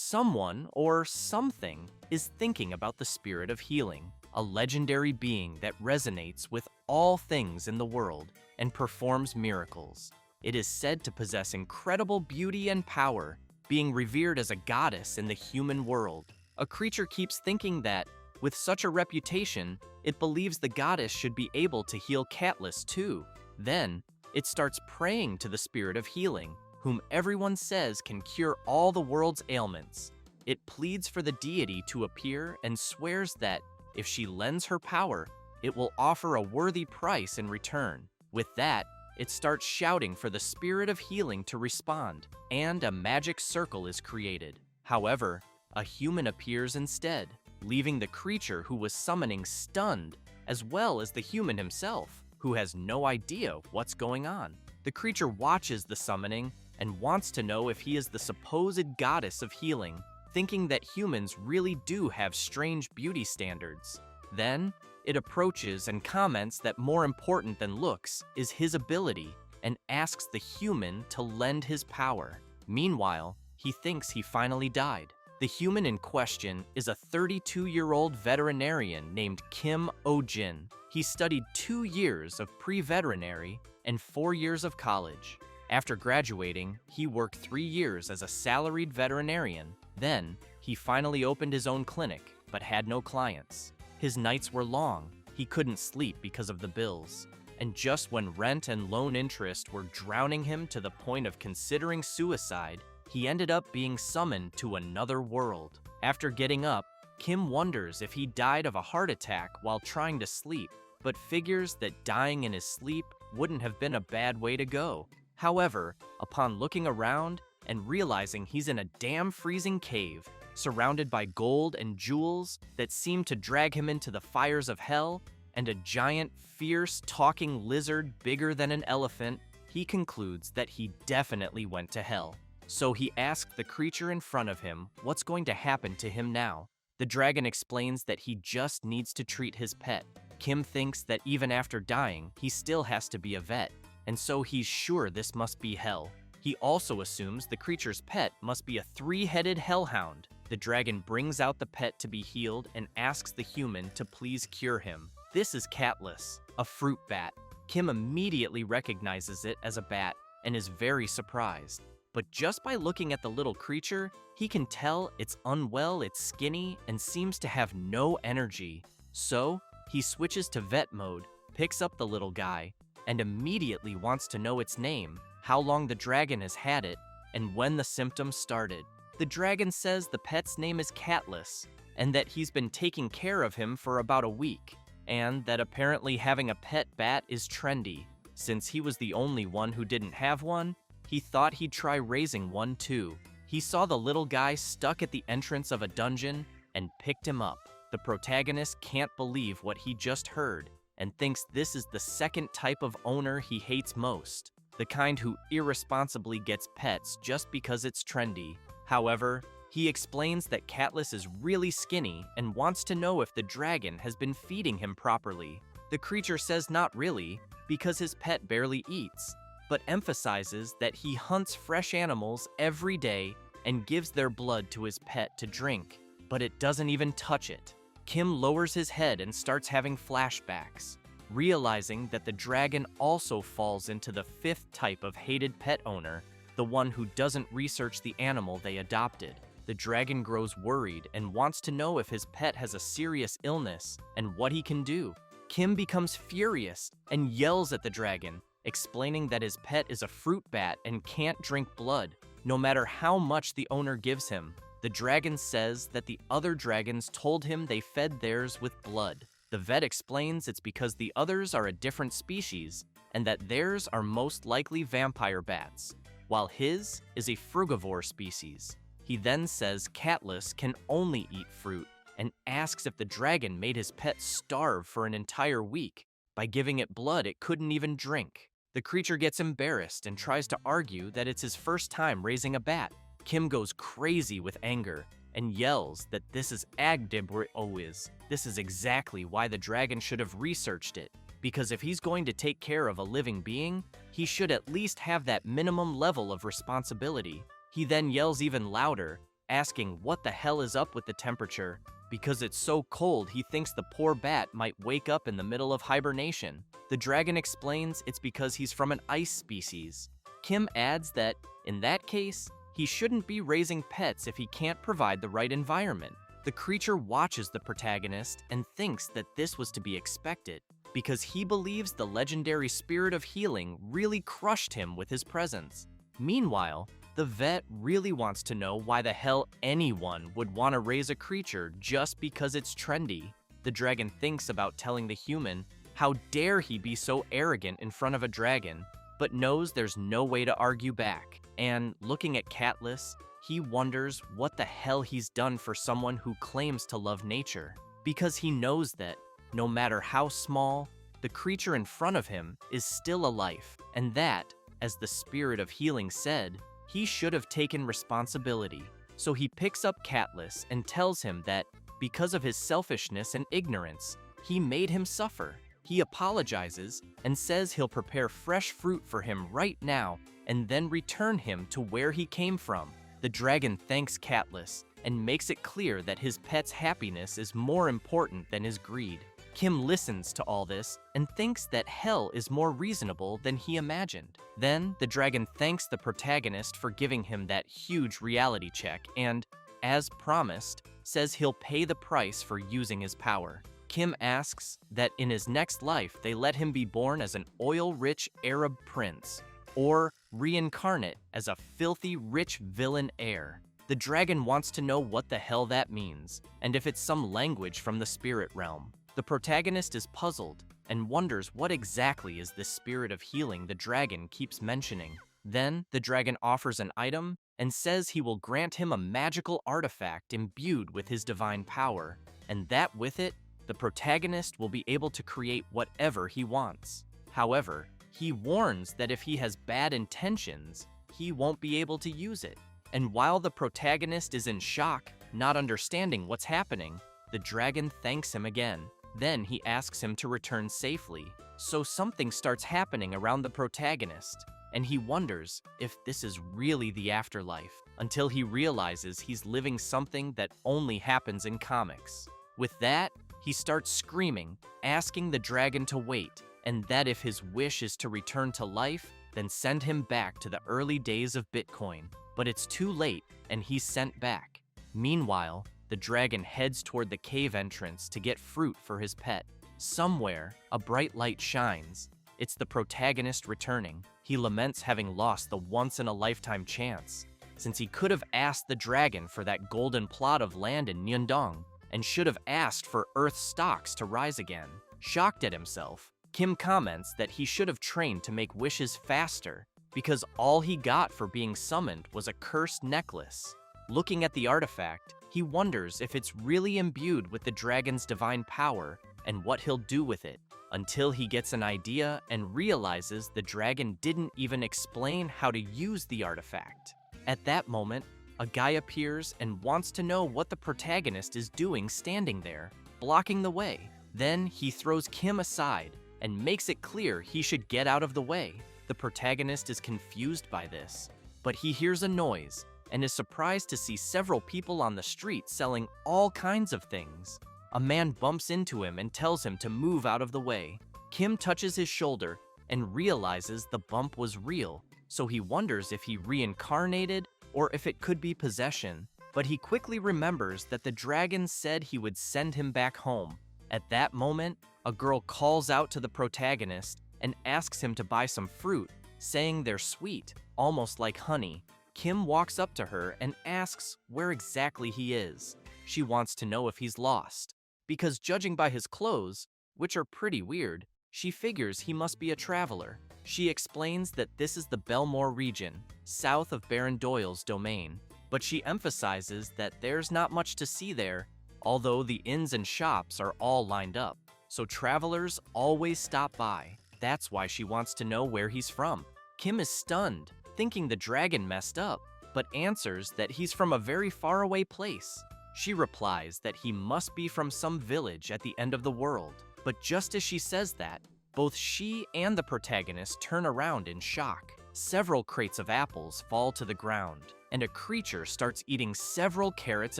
Someone or something is thinking about the spirit of healing, a legendary being that resonates with all things in the world and performs miracles. It is said to possess incredible beauty and power, being revered as a goddess in the human world. A creature keeps thinking that, with such a reputation, it believes the goddess should be able to heal Catless too. Then, it starts praying to the spirit of healing, whom everyone says can cure all the world's ailments. It pleads for the deity to appear and swears that, if she lends her power, it will offer a worthy price in return. With that, it starts shouting for the spirit of healing to respond, and a magic circle is created. However, a human appears instead, leaving the creature who was summoning stunned, as well as the human himself, who has no idea what's going on. The creature watches the summoning and wants to know if he is the supposed goddess of healing, thinking that humans really do have strange beauty standards. Then, it approaches and comments that more important than looks is his ability and asks the human to lend his power. Meanwhile, he thinks he finally died. The human in question is a 32-year-old veterinarian named Kim Oh-jin. He studied 2 years of pre-veterinary and 4 years of college. After graduating, he worked 3 years as a salaried veterinarian. Then, he finally opened his own clinic, but had no clients. His nights were long. He couldn't sleep because of the bills. And just when rent and loan interest were drowning him to the point of considering suicide, he ended up being summoned to another world. After getting up, Kim wonders if he died of a heart attack while trying to sleep, but figures that dying in his sleep wouldn't have been a bad way to go. However, upon looking around and realizing he's in a damn freezing cave, surrounded by gold and jewels that seem to drag him into the fires of hell, and a giant, fierce, talking lizard bigger than an elephant, he concludes that he definitely went to hell. So he asked the creature in front of him what's going to happen to him now. The dragon explains that he just needs to treat his pet. Kim thinks that even after dying, he still has to be a vet, and so he's sure this must be hell. He also assumes the creature's pet must be a 3-headed hellhound. The dragon brings out the pet to be healed and asks the human to please cure him. This is Catless, a fruit bat. Kim immediately recognizes it as a bat and is very surprised. But just by looking at the little creature, he can tell it's unwell, it's skinny, and seems to have no energy. So, he switches to vet mode, picks up the little guy, and immediately wants to know its name, how long the dragon has had it, and when the symptoms started. The dragon says the pet's name is Catless, and that he's been taking care of him for about a week, and that apparently having a pet bat is trendy. Since he was the only one who didn't have one, he thought he'd try raising one too. He saw the little guy stuck at the entrance of a dungeon and picked him up. The protagonist can't believe what he just heard and thinks this is the second type of owner he hates most, the kind who irresponsibly gets pets just because it's trendy. However, he explains that Catless is really skinny and wants to know if the dragon has been feeding him properly. The creature says not really, because his pet barely eats, but emphasizes that he hunts fresh animals every day and gives their blood to his pet to drink, but it doesn't even touch it. Kim lowers his head and starts having flashbacks, realizing that the dragon also falls into the 5th type of hated pet owner, the one who doesn't research the animal they adopted. The dragon grows worried and wants to know if his pet has a serious illness and what he can do. Kim becomes furious and yells at the dragon, explaining that his pet is a fruit bat and can't drink blood, no matter how much the owner gives him. The dragon says that the other dragons told him they fed theirs with blood. The vet explains it's because the others are a different species, and that theirs are most likely vampire bats, while his is a frugivore species. He then says Catless can only eat fruit, and asks if the dragon made his pet starve for an entire week. By giving it blood it couldn't even drink. The creature gets embarrassed and tries to argue that it's his first time raising a bat. Kim goes crazy with anger and yells that this is Agdibroiz. This is exactly why the dragon should have researched it, because if he's going to take care of a living being, he should at least have that minimum level of responsibility. He then yells even louder asking what the hell is up with the temperature. Because it's so cold, he thinks the poor bat might wake up in the middle of hibernation. The dragon explains it's because he's from an ice species. Kim adds that, in that case, he shouldn't be raising pets if he can't provide the right environment. The creature watches the protagonist and thinks that this was to be expected, because he believes the legendary spirit of healing really crushed him with his presence. Meanwhile, the vet really wants to know why the hell anyone would want to raise a creature just because it's trendy. The dragon thinks about telling the human, how dare he be so arrogant in front of a dragon, but knows there's no way to argue back. And looking at Catless, he wonders what the hell he's done for someone who claims to love nature, because he knows that, no matter how small, the creature in front of him is still a life, and that, as the spirit of healing said, he should have taken responsibility. So he picks up Catless and tells him that, because of his selfishness and ignorance, he made him suffer. He apologizes and says he'll prepare fresh fruit for him right now and then return him to where he came from. The dragon thanks Catless and makes it clear that his pet's happiness is more important than his greed. Kim listens to all this and thinks that hell is more reasonable than he imagined. Then, the dragon thanks the protagonist for giving him that huge reality check and, as promised, says he'll pay the price for using his power. Kim asks that in his next life they let him be born as an oil-rich Arab prince, or reincarnate as a filthy rich villain heir. The dragon wants to know what the hell that means, and if it's some language from the spirit realm. The protagonist is puzzled and wonders what exactly is this spirit of healing the dragon keeps mentioning. Then, the dragon offers an item and says he will grant him a magical artifact imbued with his divine power, and that with it, the protagonist will be able to create whatever he wants. However, he warns that if he has bad intentions, he won't be able to use it. And while the protagonist is in shock, not understanding what's happening, the dragon thanks him again. Then he asks him to return safely. So something starts happening around the protagonist, and he wonders if this is really the afterlife, until he realizes he's living something that only happens in comics. With that, he starts screaming, asking the dragon to wait, and that if his wish is to return to life, then send him back to the early days of Bitcoin. But it's too late, and he's sent back. Meanwhile, the dragon heads toward the cave entrance to get fruit for his pet. Somewhere, a bright light shines. It's the protagonist returning. He laments having lost the once-in-a-lifetime chance, since he could have asked the dragon for that golden plot of land in Nyundong, and should have asked for Earth stocks to rise again. Shocked at himself, Kim comments that he should have trained to make wishes faster, because all he got for being summoned was a cursed necklace. Looking at the artifact, he wonders if it's really imbued with the dragon's divine power and what he'll do with it, until he gets an idea and realizes the dragon didn't even explain how to use the artifact. At that moment, a guy appears and wants to know what the protagonist is doing standing there, blocking the way. Then he throws Kim aside and makes it clear he should get out of the way. The protagonist is confused by this, but he hears a noise and is surprised to see several people on the street selling all kinds of things. A man bumps into him and tells him to move out of the way. Kim touches his shoulder and realizes the bump was real, so he wonders if he reincarnated or if it could be possession, but he quickly remembers that the dragon said he would send him back home. At that moment, a girl calls out to the protagonist and asks him to buy some fruit, saying they're sweet, almost like honey. Kim walks up to her and asks where exactly he is. She wants to know if he's lost, because judging by his clothes, which are pretty weird, she figures he must be a traveler. She explains that this is the Belmore region, south of Baron Doyle's domain, but she emphasizes that there's not much to see there, although the inns and shops are all lined up, so travelers always stop by. That's why she wants to know where he's from. Kim is stunned, thinking the dragon messed up, but answers that he's from a very faraway place. She replies that he must be from some village at the end of the world, but just as she says that, both she and the protagonist turn around in shock. several crates of apples fall to the ground, and a creature starts eating several carrots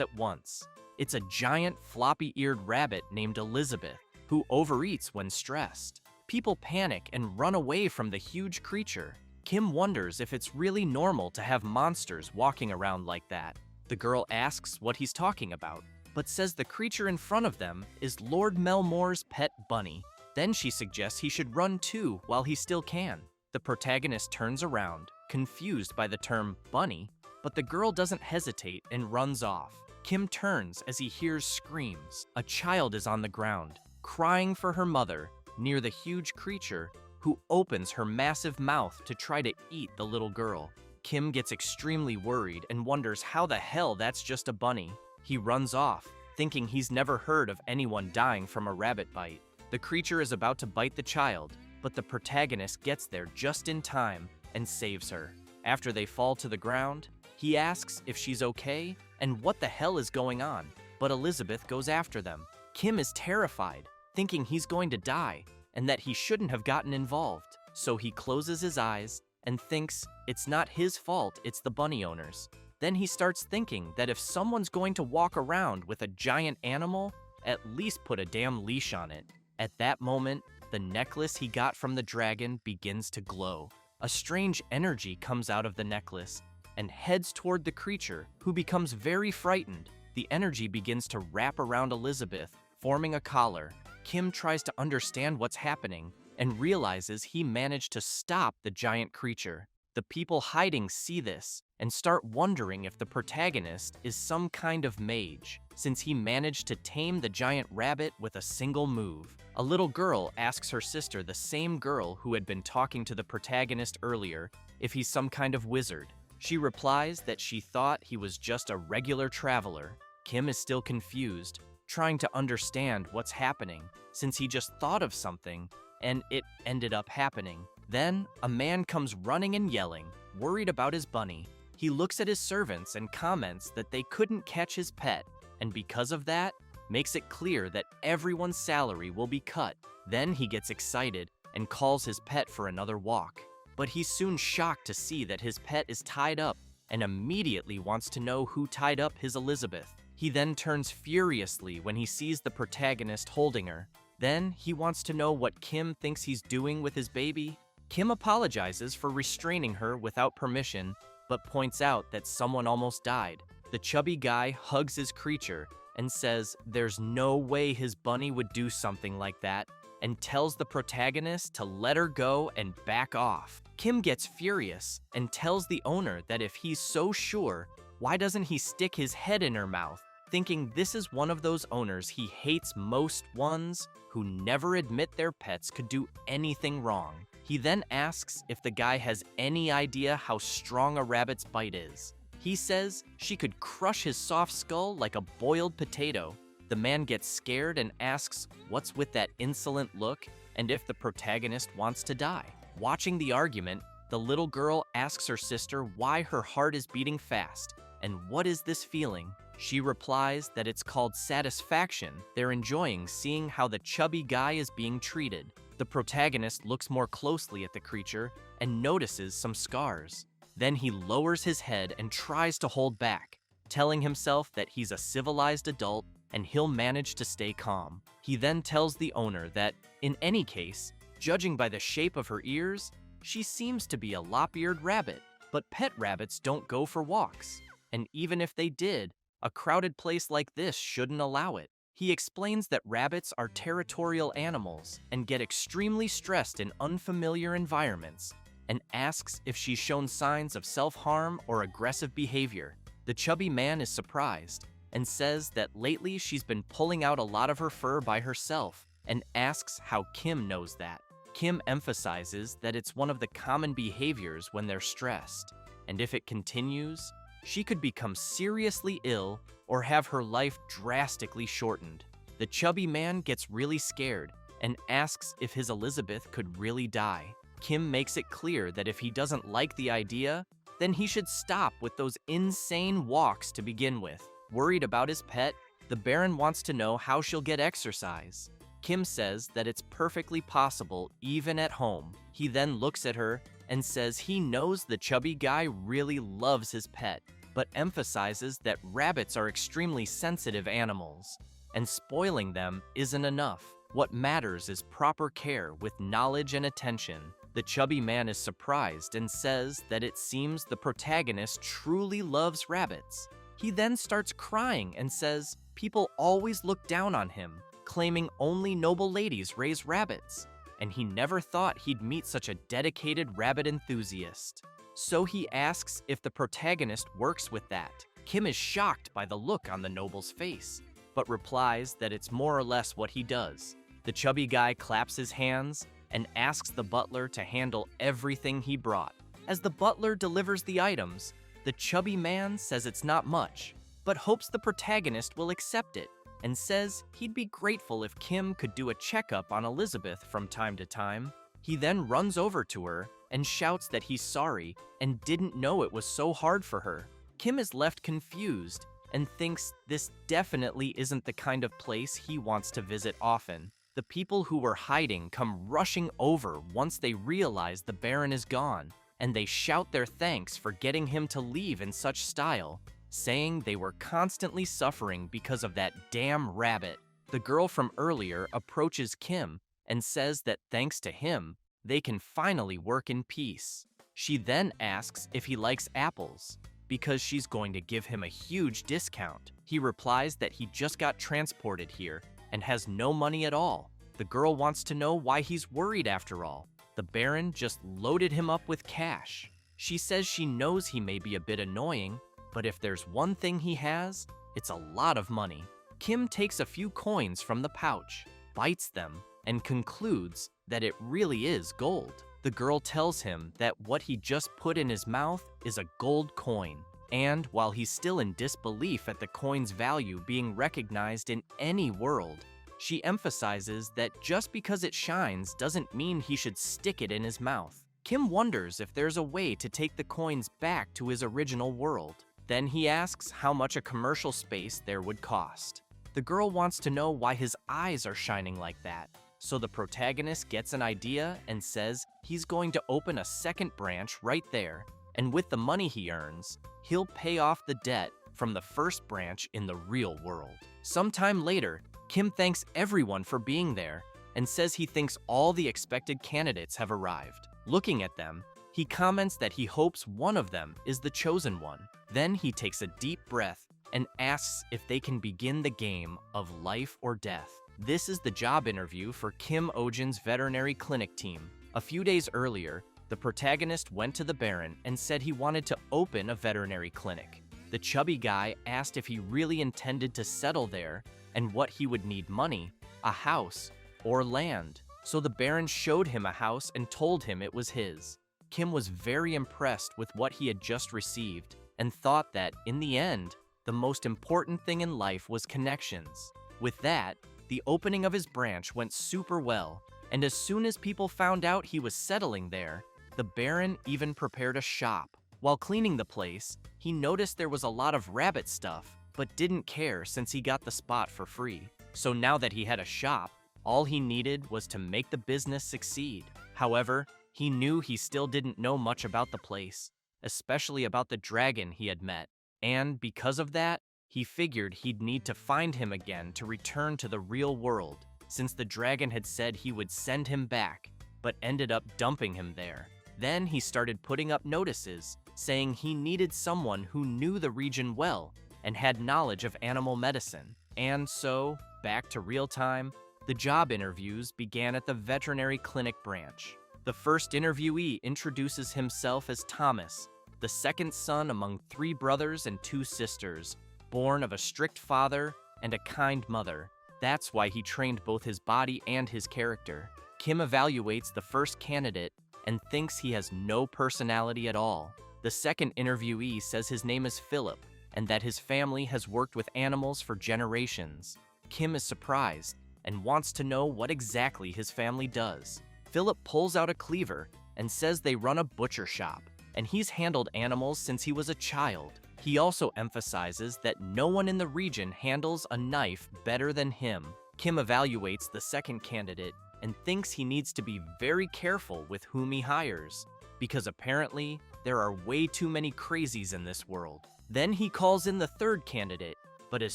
at once. It's a giant floppy-eared rabbit named Elizabeth, who overeats when stressed. People panic and run away from the huge creature. Kim wonders if it's really normal to have monsters walking around like that. The girl asks what he's talking about, but says the creature in front of them is Lord Melmore's pet bunny. Then she suggests he should run too while he still can. The protagonist turns around, confused by the term bunny, but the girl doesn't hesitate and runs off. Kim turns as he hears screams. A child is on the ground, crying for her mother, near the huge creature, who opens her massive mouth to try to eat the little girl. Kim gets extremely worried and wonders how the hell that's just a bunny. He runs off, thinking he's never heard of anyone dying from a rabbit bite. The creature is about to bite the child, but the protagonist gets there just in time and saves her. After they fall to the ground, he asks if she's okay and what the hell is going on, but Elizabeth goes after them. Kim is terrified, thinking he's going to die and that he shouldn't have gotten involved. So he closes his eyes and thinks it's not his fault, it's the bunny owners. Then he starts thinking that if someone's going to walk around with a giant animal, at least put a damn leash on it. At that moment, the necklace he got from the dragon begins to glow. A strange energy comes out of the necklace and heads toward the creature, who becomes very frightened. The energy begins to wrap around Elizabeth, forming a collar. Kim tries to understand what's happening and realizes he managed to stop the giant creature. The people hiding see this and start wondering if the protagonist is some kind of mage, since he managed to tame the giant rabbit with a single move. A little girl asks her sister, the same girl who had been talking to the protagonist earlier, if he's some kind of wizard. She replies that she thought he was just a regular traveler. Kim is still confused, trying to understand what's happening, since he just thought of something and it ended up happening. Then, a man comes running and yelling, worried about his bunny. He looks at his servants and comments that they couldn't catch his pet, and because of that, makes it clear that everyone's salary will be cut. Then he gets excited and calls his pet for another walk. But he's soon shocked to see that his pet is tied up and immediately wants to know who tied up his Elizabeth. He then turns furiously when he sees the protagonist holding her. Then he wants to know what Kim thinks he's doing with his baby. Kim apologizes for restraining her without permission, but points out that someone almost died. The chubby guy hugs his creature and says there's no way his bunny would do something like that, and tells the protagonist to let her go and back off. Kim gets furious and tells the owner that if he's so sure, why doesn't he stick his head in her mouth, thinking this is one of those owners he hates most, ones who never admit their pets could do anything wrong. He then asks if the guy has any idea how strong a rabbit's bite is. He says she could crush his soft skull like a boiled potato. The man gets scared and asks what's with that insolent look and if the protagonist wants to die. Watching the argument, the little girl asks her sister why her heart is beating fast and what is this feeling. She replies that it's called satisfaction. They're enjoying seeing how the chubby guy is being treated. The protagonist looks more closely at the creature and notices some scars. Then he lowers his head and tries to hold back, telling himself that he's a civilized adult and he'll manage to stay calm. He then tells the owner that, in any case, judging by the shape of her ears, she seems to be a lop-eared rabbit. But pet rabbits don't go for walks, and even if they did, a crowded place like this shouldn't allow it. He explains that rabbits are territorial animals and get extremely stressed in unfamiliar environments, and asks if she's shown signs of self-harm or aggressive behavior. The chubby man is surprised and says that lately she's been pulling out a lot of her fur by herself, and asks how Kim knows that. Kim emphasizes that it's one of the common behaviors when they're stressed, and if it continues, she could become seriously ill or have her life drastically shortened. The chubby man gets really scared and asks if his Elizabeth could really die. Kim makes it clear that if he doesn't like the idea, then he should stop with those insane walks to begin with. Worried about his pet, the Baron wants to know how she'll get exercise. Kim says that it's perfectly possible even at home. He then looks at her and says he knows the chubby guy really loves his pet, but emphasizes that rabbits are extremely sensitive animals, and spoiling them isn't enough. What matters is proper care with knowledge and attention. The chubby man is surprised and says that it seems the protagonist truly loves rabbits. He then starts crying and says people always look down on him, claiming only noble ladies raise rabbits, and he never thought he'd meet such a dedicated rabbit enthusiast. So he asks if the protagonist works with that. Kim is shocked by the look on the noble's face, but replies that it's more or less what he does. The chubby guy claps his hands and asks the butler to handle everything he brought. As the butler delivers the items, the chubby man says it's not much, but hopes the protagonist will accept it, and says he'd be grateful if Kim could do a checkup on Elizabeth from time to time. He then runs over to her and shouts that he's sorry and didn't know it was so hard for her. Kim is left confused and thinks this definitely isn't the kind of place he wants to visit often. The people who were hiding come rushing over once they realize the Baron is gone, and they shout their thanks for getting him to leave in such style, saying they were constantly suffering because of that damn rabbit. The girl from earlier approaches Kim and says that thanks to him, they can finally work in peace. She then asks if he likes apples, because she's going to give him a huge discount. He replies that he just got transported here and has no money at all. The girl wants to know why he's worried after all. The Baron just loaded him up with cash. She says she knows he may be a bit annoying, but if there's one thing he has, it's a lot of money. Kim takes a few coins from the pouch, bites them, and concludes that it really is gold. The girl tells him that what he just put in his mouth is a gold coin, and while he's still in disbelief at the coin's value being recognized in any world, she emphasizes that just because it shines doesn't mean he should stick it in his mouth. Kim wonders if there's a way to take the coins back to his original world. Then he asks how much a commercial space there would cost. The girl wants to know why his eyes are shining like that, so the protagonist gets an idea and says he's going to open a second branch right there, and with the money he earns, he'll pay off the debt from the first branch in the real world. Sometime later, Kim thanks everyone for being there and says he thinks all the expected candidates have arrived. Looking at them, he comments that he hopes one of them is the chosen one. Then he takes a deep breath and asks if they can begin the game of life or death. This is the job interview for Kim Ojin's veterinary clinic team. A few days earlier, the protagonist went to the Baron and said he wanted to open a veterinary clinic. The chubby guy asked if he really intended to settle there and what he would need: money, a house, or land. So the Baron showed him a house and told him it was his. Kim was very impressed with what he had just received and thought that, in the end, the most important thing in life was connections. With that, the opening of his branch went super well, and as soon as people found out he was settling there, the Baron even prepared a shop. While cleaning the place, he noticed there was a lot of rabbit stuff, but didn't care since he got the spot for free. So now that he had a shop, all he needed was to make the business succeed. However, he knew he still didn't know much about the place, especially about the dragon he had met, and because of that, he figured he'd need to find him again to return to the real world, since the dragon had said he would send him back, but ended up dumping him there. Then he started putting up notices, saying he needed someone who knew the region well and had knowledge of animal medicine. And so, back to real time, the job interviews began at the veterinary clinic branch. The first interviewee introduces himself as Thomas, the second son among 3 brothers and 2 sisters, born of a strict father and a kind mother. That's why he trained both his body and his character. Kim evaluates the first candidate and thinks he has no personality at all. The second interviewee says his name is Philip and that his family has worked with animals for generations. Kim is surprised and wants to know what exactly his family does. Philip pulls out a cleaver and says they run a butcher shop, and he's handled animals since he was a child. He also emphasizes that no one in the region handles a knife better than him. Kim evaluates the second candidate and thinks he needs to be very careful with whom he hires, because apparently there are way too many crazies in this world. Then he calls in the third candidate, but as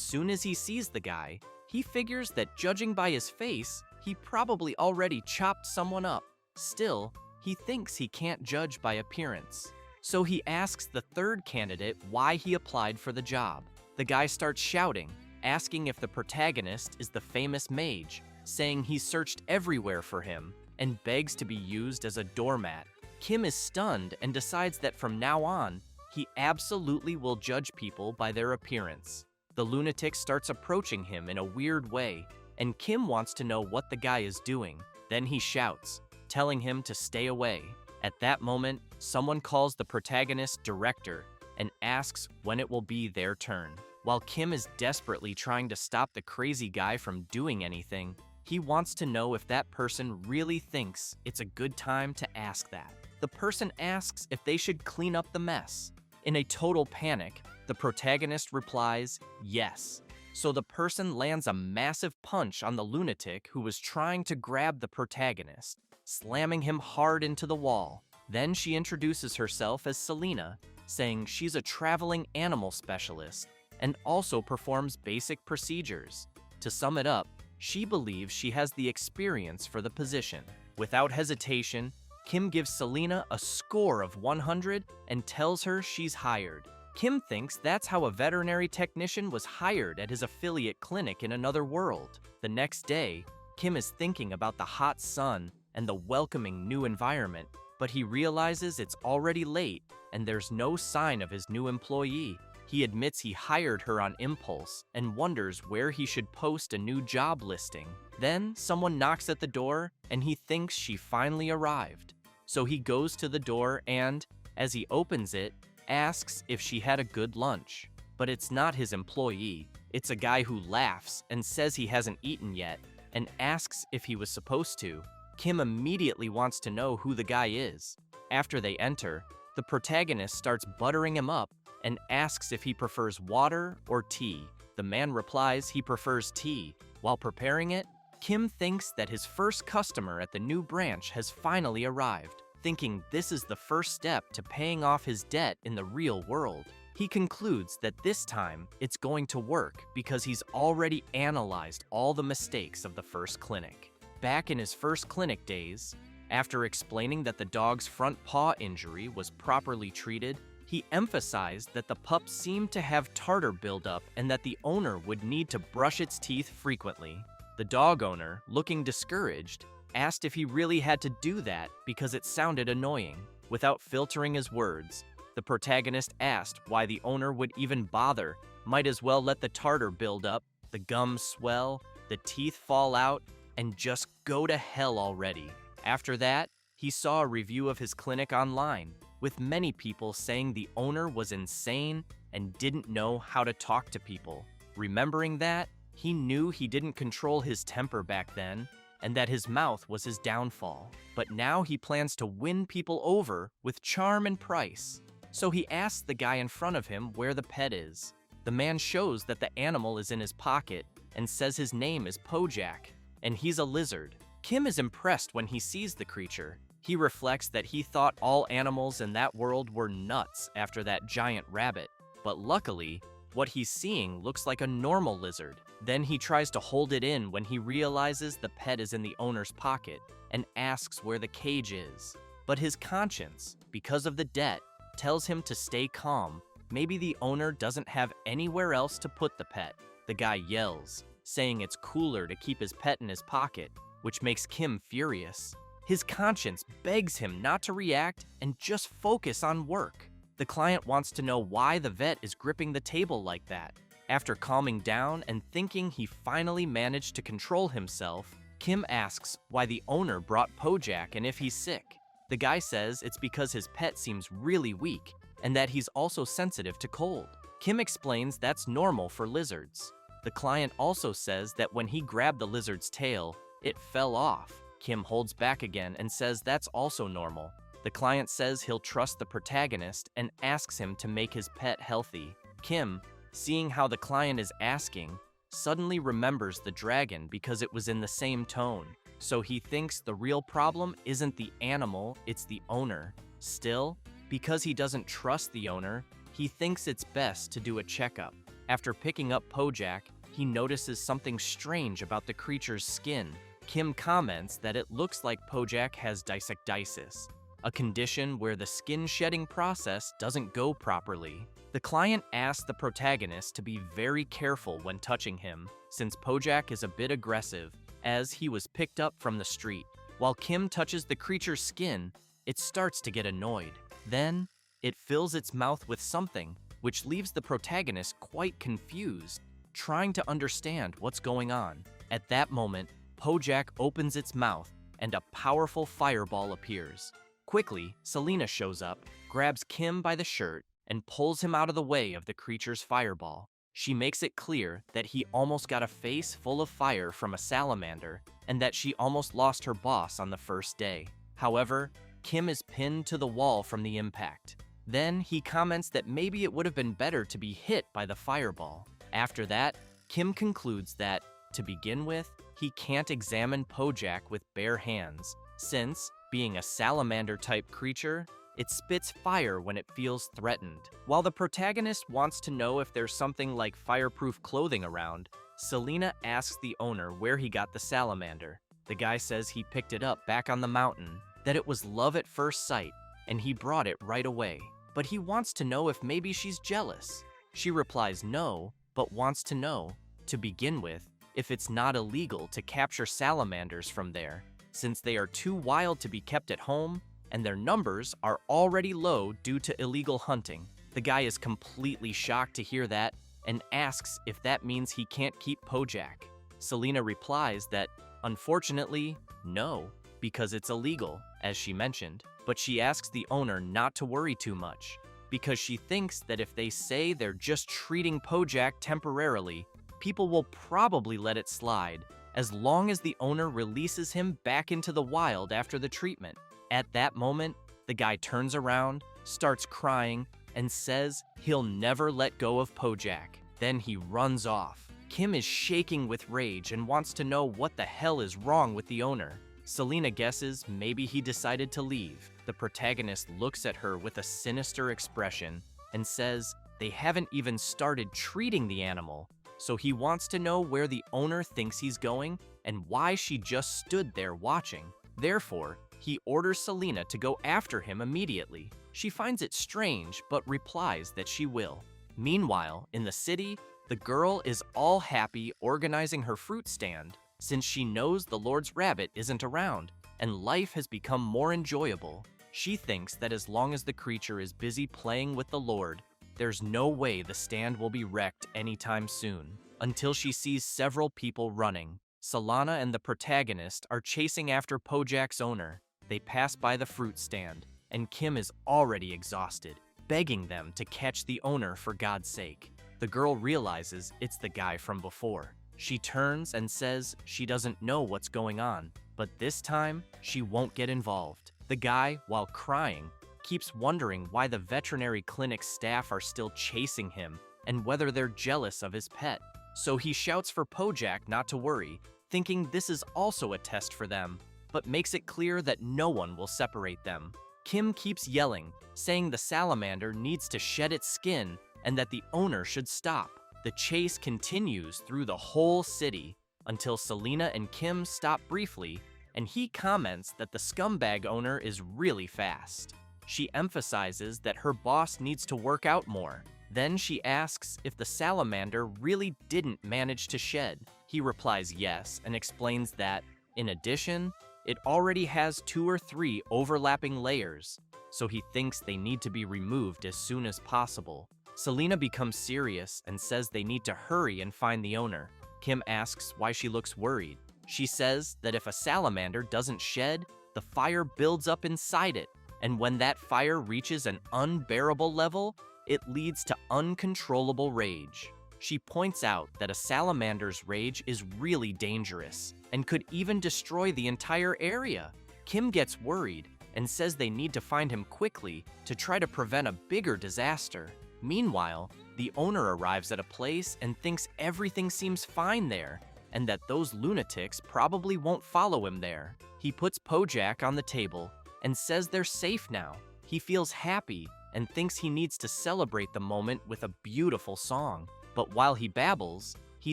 soon as he sees the guy, he figures that judging by his face, he probably already chopped someone up. Still, he thinks he can't judge by appearance. So he asks the third candidate why he applied for the job. The guy starts shouting, asking if the protagonist is the famous mage, saying he searched everywhere for him, and begs to be used as a doormat. Kim is stunned and decides that from now on, he absolutely will judge people by their appearance. The lunatic starts approaching him in a weird way, and Kim wants to know what the guy is doing. Then he shouts, telling him to stay away. At that moment, someone calls the protagonist director and asks when it will be their turn. While Kim is desperately trying to stop the crazy guy from doing anything, he wants to know if that person really thinks it's a good time to ask that. The person asks if they should clean up the mess. In a total panic, the protagonist replies, yes. So the person lands a massive punch on the lunatic who was trying to grab the protagonist, slamming him hard into the wall. Then she introduces herself as Selena, saying she's a traveling animal specialist and also performs basic procedures. To sum it up, she believes she has the experience for the position. Without hesitation, Kim gives Selena a score of 100 and tells her she's hired. Kim thinks that's how a veterinary technician was hired at his affiliate clinic in another world. The next day, Kim is thinking about the hot sun and the welcoming new environment, but he realizes it's already late and there's no sign of his new employee. He admits he hired her on impulse and wonders where he should post a new job listing. Then someone knocks at the door and he thinks she finally arrived. So he goes to the door and, as he opens it, asks if she had a good lunch. But it's not his employee. It's a guy who laughs and says he hasn't eaten yet and asks if he was supposed to. Kim immediately wants to know who the guy is. After they enter, the protagonist starts buttering him up and asks if he prefers water or tea. The man replies he prefers tea. While preparing it, Kim thinks that his first customer at the new branch has finally arrived, thinking this is the first step to paying off his debt in the real world. He concludes that this time it's going to work because he's already analyzed all the mistakes of the first clinic. Back in his first clinic days, after explaining that the dog's front paw injury was properly treated, he emphasized that the pup seemed to have tartar buildup and that the owner would need to brush its teeth frequently. The dog owner, looking discouraged, asked if he really had to do that because it sounded annoying. Without filtering his words, the protagonist asked why the owner would even bother. Might as well let the tartar build up, the gums swell, the teeth fall out, and just go to hell already. After that, he saw a review of his clinic online, with many people saying the owner was insane and didn't know how to talk to people. Remembering that, he knew he didn't control his temper back then, and that his mouth was his downfall. But now he plans to win people over with charm and price. So he asks the guy in front of him where the pet is. The man shows that the animal is in his pocket and says his name is Pojak, and he's a lizard. Kim is impressed when he sees the creature. He reflects that he thought all animals in that world were nuts after that giant rabbit, but luckily, what he's seeing looks like a normal lizard. Then he tries to hold it in when he realizes the pet is in the owner's pocket and asks where the cage is. But his conscience, because of the debt, tells him to stay calm. Maybe the owner doesn't have anywhere else to put the pet. The guy yells, saying it's cooler to keep his pet in his pocket, which makes Kim furious. His conscience begs him not to react and just focus on work. The client wants to know why the vet is gripping the table like that. After calming down and thinking he finally managed to control himself, Kim asks why the owner brought Pojak and if he's sick. The guy says it's because his pet seems really weak and that he's also sensitive to cold. Kim explains that's normal for lizards. The client also says that when he grabbed the lizard's tail, it fell off. Kim holds back again and says that's also normal. The client says he'll trust the protagonist and asks him to make his pet healthy. Kim, seeing how the client is asking, suddenly remembers the dragon because it was in the same tone. So he thinks the real problem isn't the animal, it's the owner. Still, because he doesn't trust the owner, he thinks it's best to do a checkup. After picking up Pojak, he notices something strange about the creature's skin. Kim comments that it looks like Pojak has dysectisis, a condition where the skin shedding process doesn't go properly. The client asks the protagonist to be very careful when touching him, since Pojak is a bit aggressive, as he was picked up from the street. While Kim touches the creature's skin, it starts to get annoyed. Then, it fills its mouth with something, which leaves the protagonist quite confused, trying to understand what's going on. At that moment, Pojak opens its mouth, and a powerful fireball appears. Quickly, Selena shows up, grabs Kim by the shirt, and pulls him out of the way of the creature's fireball. She makes it clear that he almost got a face full of fire from a salamander, and that she almost lost her boss on the first day. However, Kim is pinned to the wall from the impact. Then he comments that maybe it would have been better to be hit by the fireball. After that, Kim concludes that, to begin with, he can't examine Pojak with bare hands, since, being a salamander-type creature, it spits fire when it feels threatened. While the protagonist wants to know if there's something like fireproof clothing around, Selena asks the owner where he got the salamander. The guy says he picked it up back on the mountain, that it was love at first sight, and he brought it right away. But he wants to know if maybe she's jealous. She replies no, but wants to know, to begin with, if it's not illegal to capture salamanders from there, since they are too wild to be kept at home, and their numbers are already low due to illegal hunting. The guy is completely shocked to hear that, and asks if that means he can't keep Pojak. Selena replies that, unfortunately, no, because it's illegal, as she mentioned, but she asks the owner not to worry too much, because she thinks that if they say they're just treating Pojak temporarily, people will probably let it slide, as long as the owner releases him back into the wild after the treatment. At that moment, the guy turns around, starts crying, and says he'll never let go of Pojak. Then he runs off. Kim is shaking with rage and wants to know what the hell is wrong with the owner. Selena guesses maybe he decided to leave. The protagonist looks at her with a sinister expression and says they haven't even started treating the animal, so he wants to know where the owner thinks he's going and why she just stood there watching. Therefore, he orders Selena to go after him immediately. She finds it strange, but replies that she will. Meanwhile, in the city, the girl is all happy organizing her fruit stand, since she knows the Lord's rabbit isn't around, and life has become more enjoyable. She thinks that as long as the creature is busy playing with the Lord, there's no way the stand will be wrecked anytime soon, until she sees several people running. Selena and the protagonist are chasing after Pojak's owner. They pass by the fruit stand, and Kim is already exhausted, begging them to catch the owner for God's sake. The girl realizes it's the guy from before. She turns and says she doesn't know what's going on, but this time, she won't get involved. The guy, while crying, keeps wondering why the veterinary clinic staff are still chasing him and whether they're jealous of his pet. So he shouts for Pojak not to worry, thinking this is also a test for them, but makes it clear that no one will separate them. Kim keeps yelling, saying the salamander needs to shed its skin and that the owner should stop. The chase continues through the whole city until Selena and Kim stop briefly, and he comments that the scumbag owner is really fast. She emphasizes that her boss needs to work out more. Then she asks if the salamander really didn't manage to shed. He replies yes and explains that, in addition, it already has 2 or 3 overlapping layers, so he thinks they need to be removed as soon as possible. Selena becomes serious and says they need to hurry and find the owner. Kim asks why she looks worried. She says that if a salamander doesn't shed, the fire builds up inside it, and when that fire reaches an unbearable level, it leads to uncontrollable rage. She points out that a salamander's rage is really dangerous and could even destroy the entire area. Kim gets worried and says they need to find him quickly to try to prevent a bigger disaster. Meanwhile, the the owner arrives at a place and thinks everything seems fine there, and that those lunatics probably won't follow him there. He puts Pojak on the table and says they're safe now. He feels happy and thinks he needs to celebrate the moment with a beautiful song. But while he babbles, he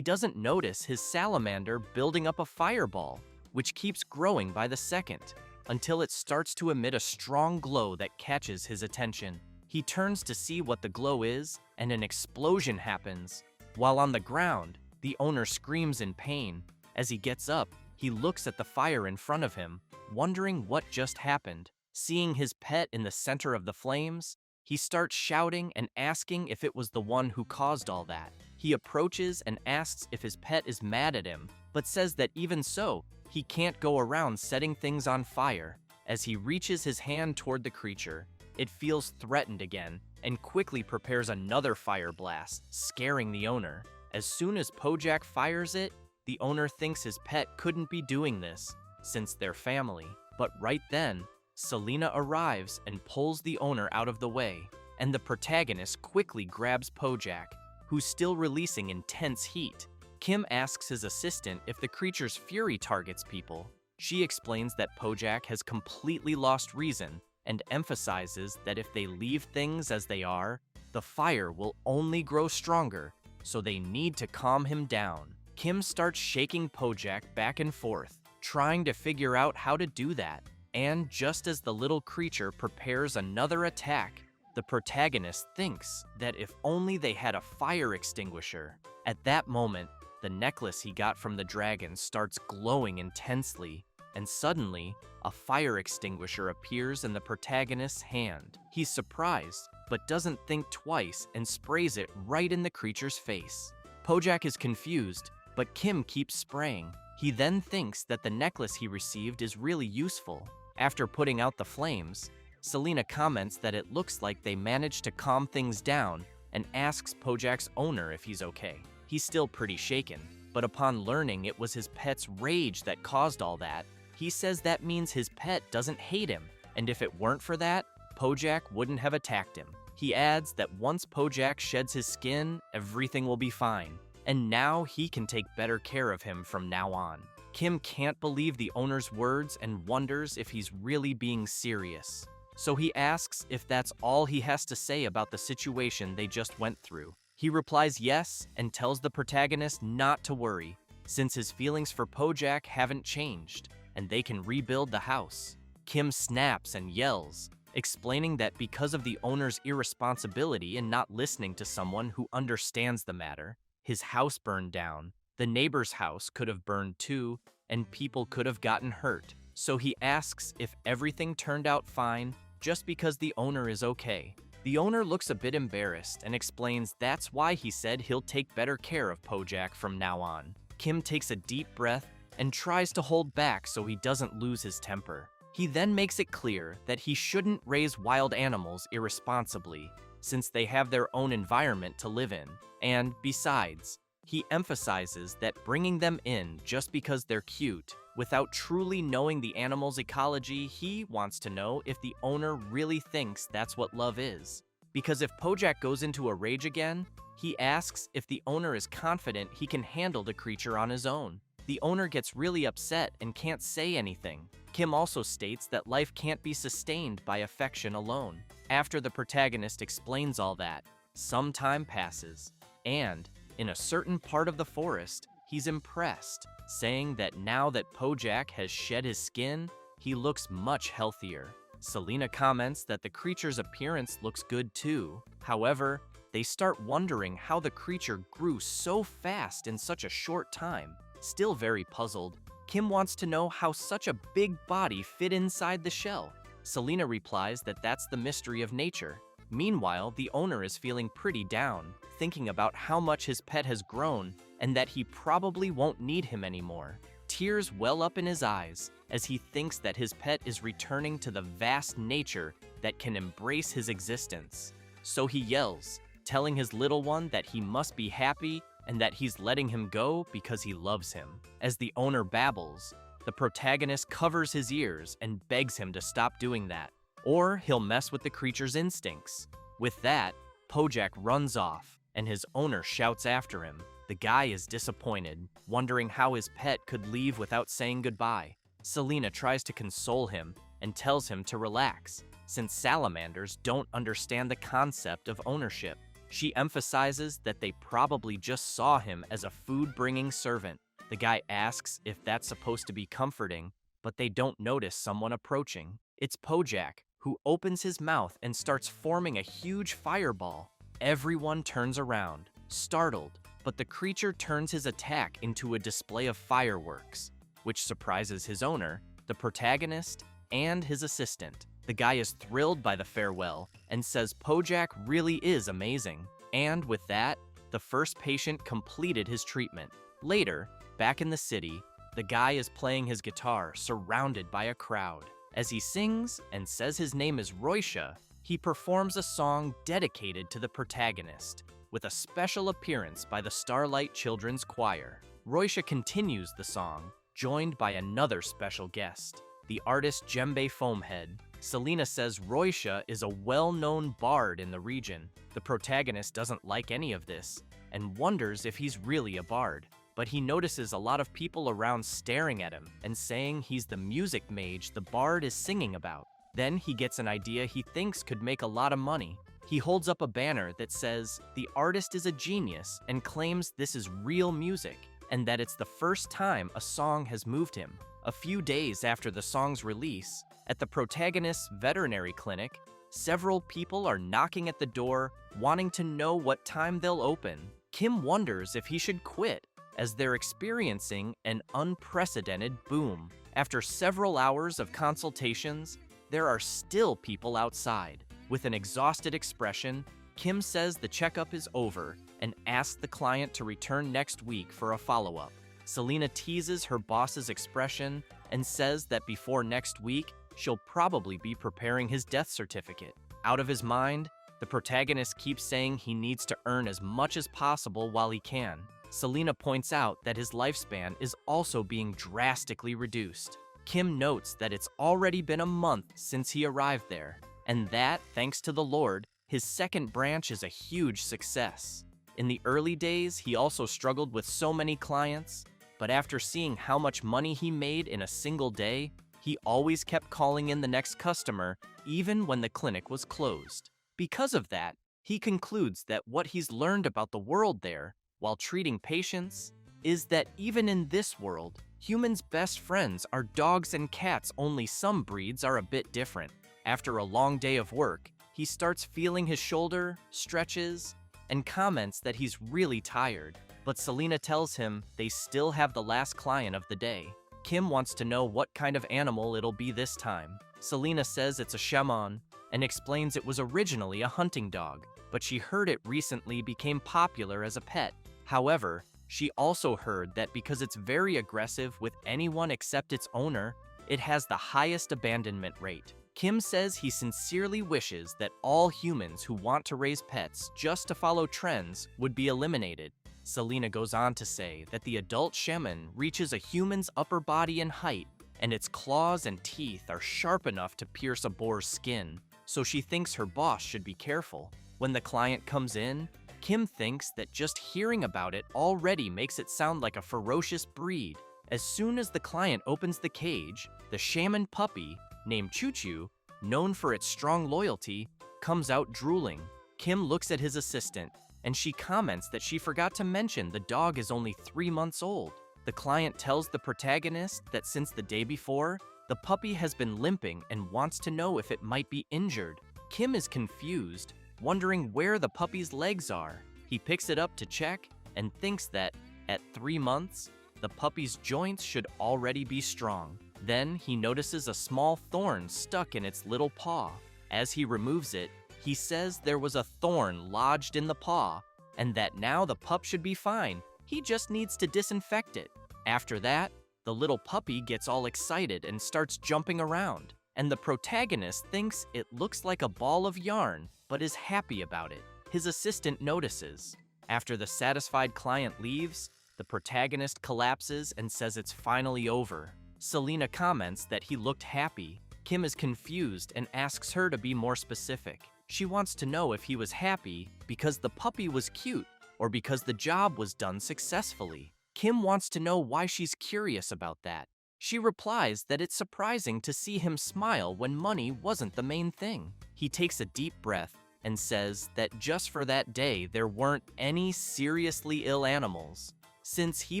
doesn't notice his salamander building up a fireball, which keeps growing by the second, until it starts to emit a strong glow that catches his attention. He turns to see what the glow is, and an explosion happens. While on the ground, the owner screams in pain. As he gets up, he looks at the fire in front of him, wondering what just happened. Seeing his pet in the center of the flames, he starts shouting and asking if it was the one who caused all that. He approaches and asks if his pet is mad at him, but says that even so, he can't go around setting things on fire. As he reaches his hand toward the creature, it feels threatened again and quickly prepares another fire blast, scaring the owner. As soon as Pojak fires it, the owner thinks his pet couldn't be doing this, since they're family. But right then, Selena arrives and pulls the owner out of the way, and the protagonist quickly grabs Pojak, who's still releasing intense heat. Kim asks his assistant if the creature's fury targets people. She explains that Pojak has completely lost reason and emphasizes that if they leave things as they are, the fire will only grow stronger, so they need to calm him down. Kim starts shaking Pojak back and forth, trying to figure out how to do that. And just as the little creature prepares another attack, the protagonist thinks that if only they had a fire extinguisher. At that moment, the necklace he got from the dragon starts glowing intensely, and suddenly, a fire extinguisher appears in the protagonist's hand. He's surprised, but doesn't think twice and sprays it right in the creature's face. Pojak is confused, but Kim keeps spraying. He then thinks that the necklace he received is really useful. After putting out the flames, Selena comments that it looks like they managed to calm things down and asks Pojak's owner if he's okay. He's still pretty shaken, but upon learning it was his pet's rage that caused all that, he says that means his pet doesn't hate him, and if it weren't for that, Pojak wouldn't have attacked him. He adds that once Pojak sheds his skin, everything will be fine, and now he can take better care of him from now on. Kim can't believe the owner's words and wonders if he's really being serious. So he asks if that's all he has to say about the situation they just went through. He replies yes and tells the protagonist not to worry, since his feelings for Pojak haven't changed, and they can rebuild the house. Kim snaps and yells, explaining that because of the owner's irresponsibility in not listening to someone who understands the matter, his house burned down, the neighbor's house could have burned too, and people could have gotten hurt. So he asks if everything turned out fine just because the owner is okay. The owner looks a bit embarrassed and explains that's why he said he'll take better care of Pojak from now on. Kim takes a deep breath and tries to hold back so he doesn't lose his temper. He then makes it clear that he shouldn't raise wild animals irresponsibly, since they have their own environment to live in. And besides, he emphasizes that bringing them in just because they're cute, without truly knowing the animal's ecology, he wants to know if the owner really thinks that's what love is. Because if Pojak goes into a rage again, he asks if the owner is confident he can handle the creature on his own. The owner gets really upset and can't say anything. Kim also states that life can't be sustained by affection alone. After the protagonist explains all that, some time passes, and in a certain part of the forest, he's impressed, saying that now that Pojak has shed his skin, he looks much healthier. Selena comments that the creature's appearance looks good too. However, they start wondering how the creature grew so fast in such a short time. Still very puzzled, Kim wants to know how such a big body fit inside the shell. Selena replies that that's the mystery of nature. Meanwhile, the owner is feeling pretty down, thinking about how much his pet has grown and that he probably won't need him anymore. Tears well up in his eyes as he thinks that his pet is returning to the vast nature that can embrace his existence. So he yells, telling his little one that he must be happy and that he's letting him go because he loves him. As the owner babbles, the protagonist covers his ears and begs him to stop doing that, or he'll mess with the creature's instincts. With that, Pojak runs off, and his owner shouts after him. The guy is disappointed, wondering how his pet could leave without saying goodbye. Selena tries to console him and tells him to relax, since salamanders don't understand the concept of ownership. She emphasizes that they probably just saw him as a food-bringing servant. The guy asks if that's supposed to be comforting, but they don't notice someone approaching. It's Pojak, who opens his mouth and starts forming a huge fireball. Everyone turns around, startled, but the creature turns his attack into a display of fireworks, which surprises his owner, the protagonist, and his assistant. The guy is thrilled by the farewell and says Pojak really is amazing. And with that, the first patient completed his treatment. Later, back in the city, the guy is playing his guitar surrounded by a crowd. As he sings and says his name is Roisha, he performs a song dedicated to the protagonist, with a special appearance by the Starlight Children's Choir. Roisha continues the song, joined by another special guest, the artist Djembe Foamhead. Selena says Roisha is a well-known bard in the region. The protagonist doesn't like any of this, and wonders if he's really a bard. But he notices a lot of people around staring at him and saying he's the music mage the bard is singing about. Then he gets an idea he thinks could make a lot of money. He holds up a banner that says the artist is a genius and claims this is real music and that it's the first time a song has moved him. A few days after the song's release, at the protagonist's veterinary clinic, several people are knocking at the door wanting to know what time they'll open. Kim wonders if he should quit, as they're experiencing an unprecedented boom. After several hours of consultations, there are still people outside. With an exhausted expression, Kim says the checkup is over and asks the client to return next week for a follow-up. Selena teases her boss's expression and says that before next week, she'll probably be preparing his death certificate. Out of his mind, the protagonist keeps saying he needs to earn as much as possible while he can. Selena points out that his lifespan is also being drastically reduced. Kim notes that it's already been a month since he arrived there, and that, thanks to the Lord, his second branch is a huge success. In the early days, he also struggled with so many clients, but after seeing how much money he made in a single day, he always kept calling in the next customer, even when the clinic was closed. Because of that, he concludes that what he's learned about the world there, while treating patients, is that even in this world, humans' best friends are dogs and cats, only some breeds are a bit different. After a long day of work, he starts feeling his shoulder, stretches, and comments that he's really tired. But Selena tells him they still have the last client of the day. Kim wants to know what kind of animal it'll be this time. Selena says it's a shaman and explains it was originally a hunting dog, but she heard it recently became popular as a pet. However, she also heard that because it's very aggressive with anyone except its owner, it has the highest abandonment rate. Kim says he sincerely wishes that all humans who want to raise pets just to follow trends would be eliminated. Selena goes on to say that the adult shaman reaches a human's upper body in height, and its claws and teeth are sharp enough to pierce a boar's skin, so she thinks her boss should be careful. When the client comes in, Kim thinks that just hearing about it already makes it sound like a ferocious breed. As soon as the client opens the cage, the shaman puppy, named Choo-Choo, known for its strong loyalty, comes out drooling. Kim looks at his assistant, and she comments that she forgot to mention the dog is only 3 months old. The client tells the protagonist that since the day before, the puppy has been limping and wants to know if it might be injured. Kim is confused, wondering where the puppy's legs are. He picks it up to check and thinks that, at 3 months, the puppy's joints should already be strong. Then he notices a small thorn stuck in its little paw. As he removes it, he says there was a thorn lodged in the paw, and that now the pup should be fine. He just needs to disinfect it. After that, the little puppy gets all excited and starts jumping around, and the protagonist thinks it looks like a ball of yarn, but is happy about it. His assistant notices. After the satisfied client leaves, the protagonist collapses and says it's finally over. Selena comments that he looked happy. Kim is confused and asks her to be more specific. She wants to know if he was happy because the puppy was cute or because the job was done successfully. Kim wants to know why she's curious about that. She replies that it's surprising to see him smile when money wasn't the main thing. He takes a deep breath and says that just for that day there weren't any seriously ill animals, since he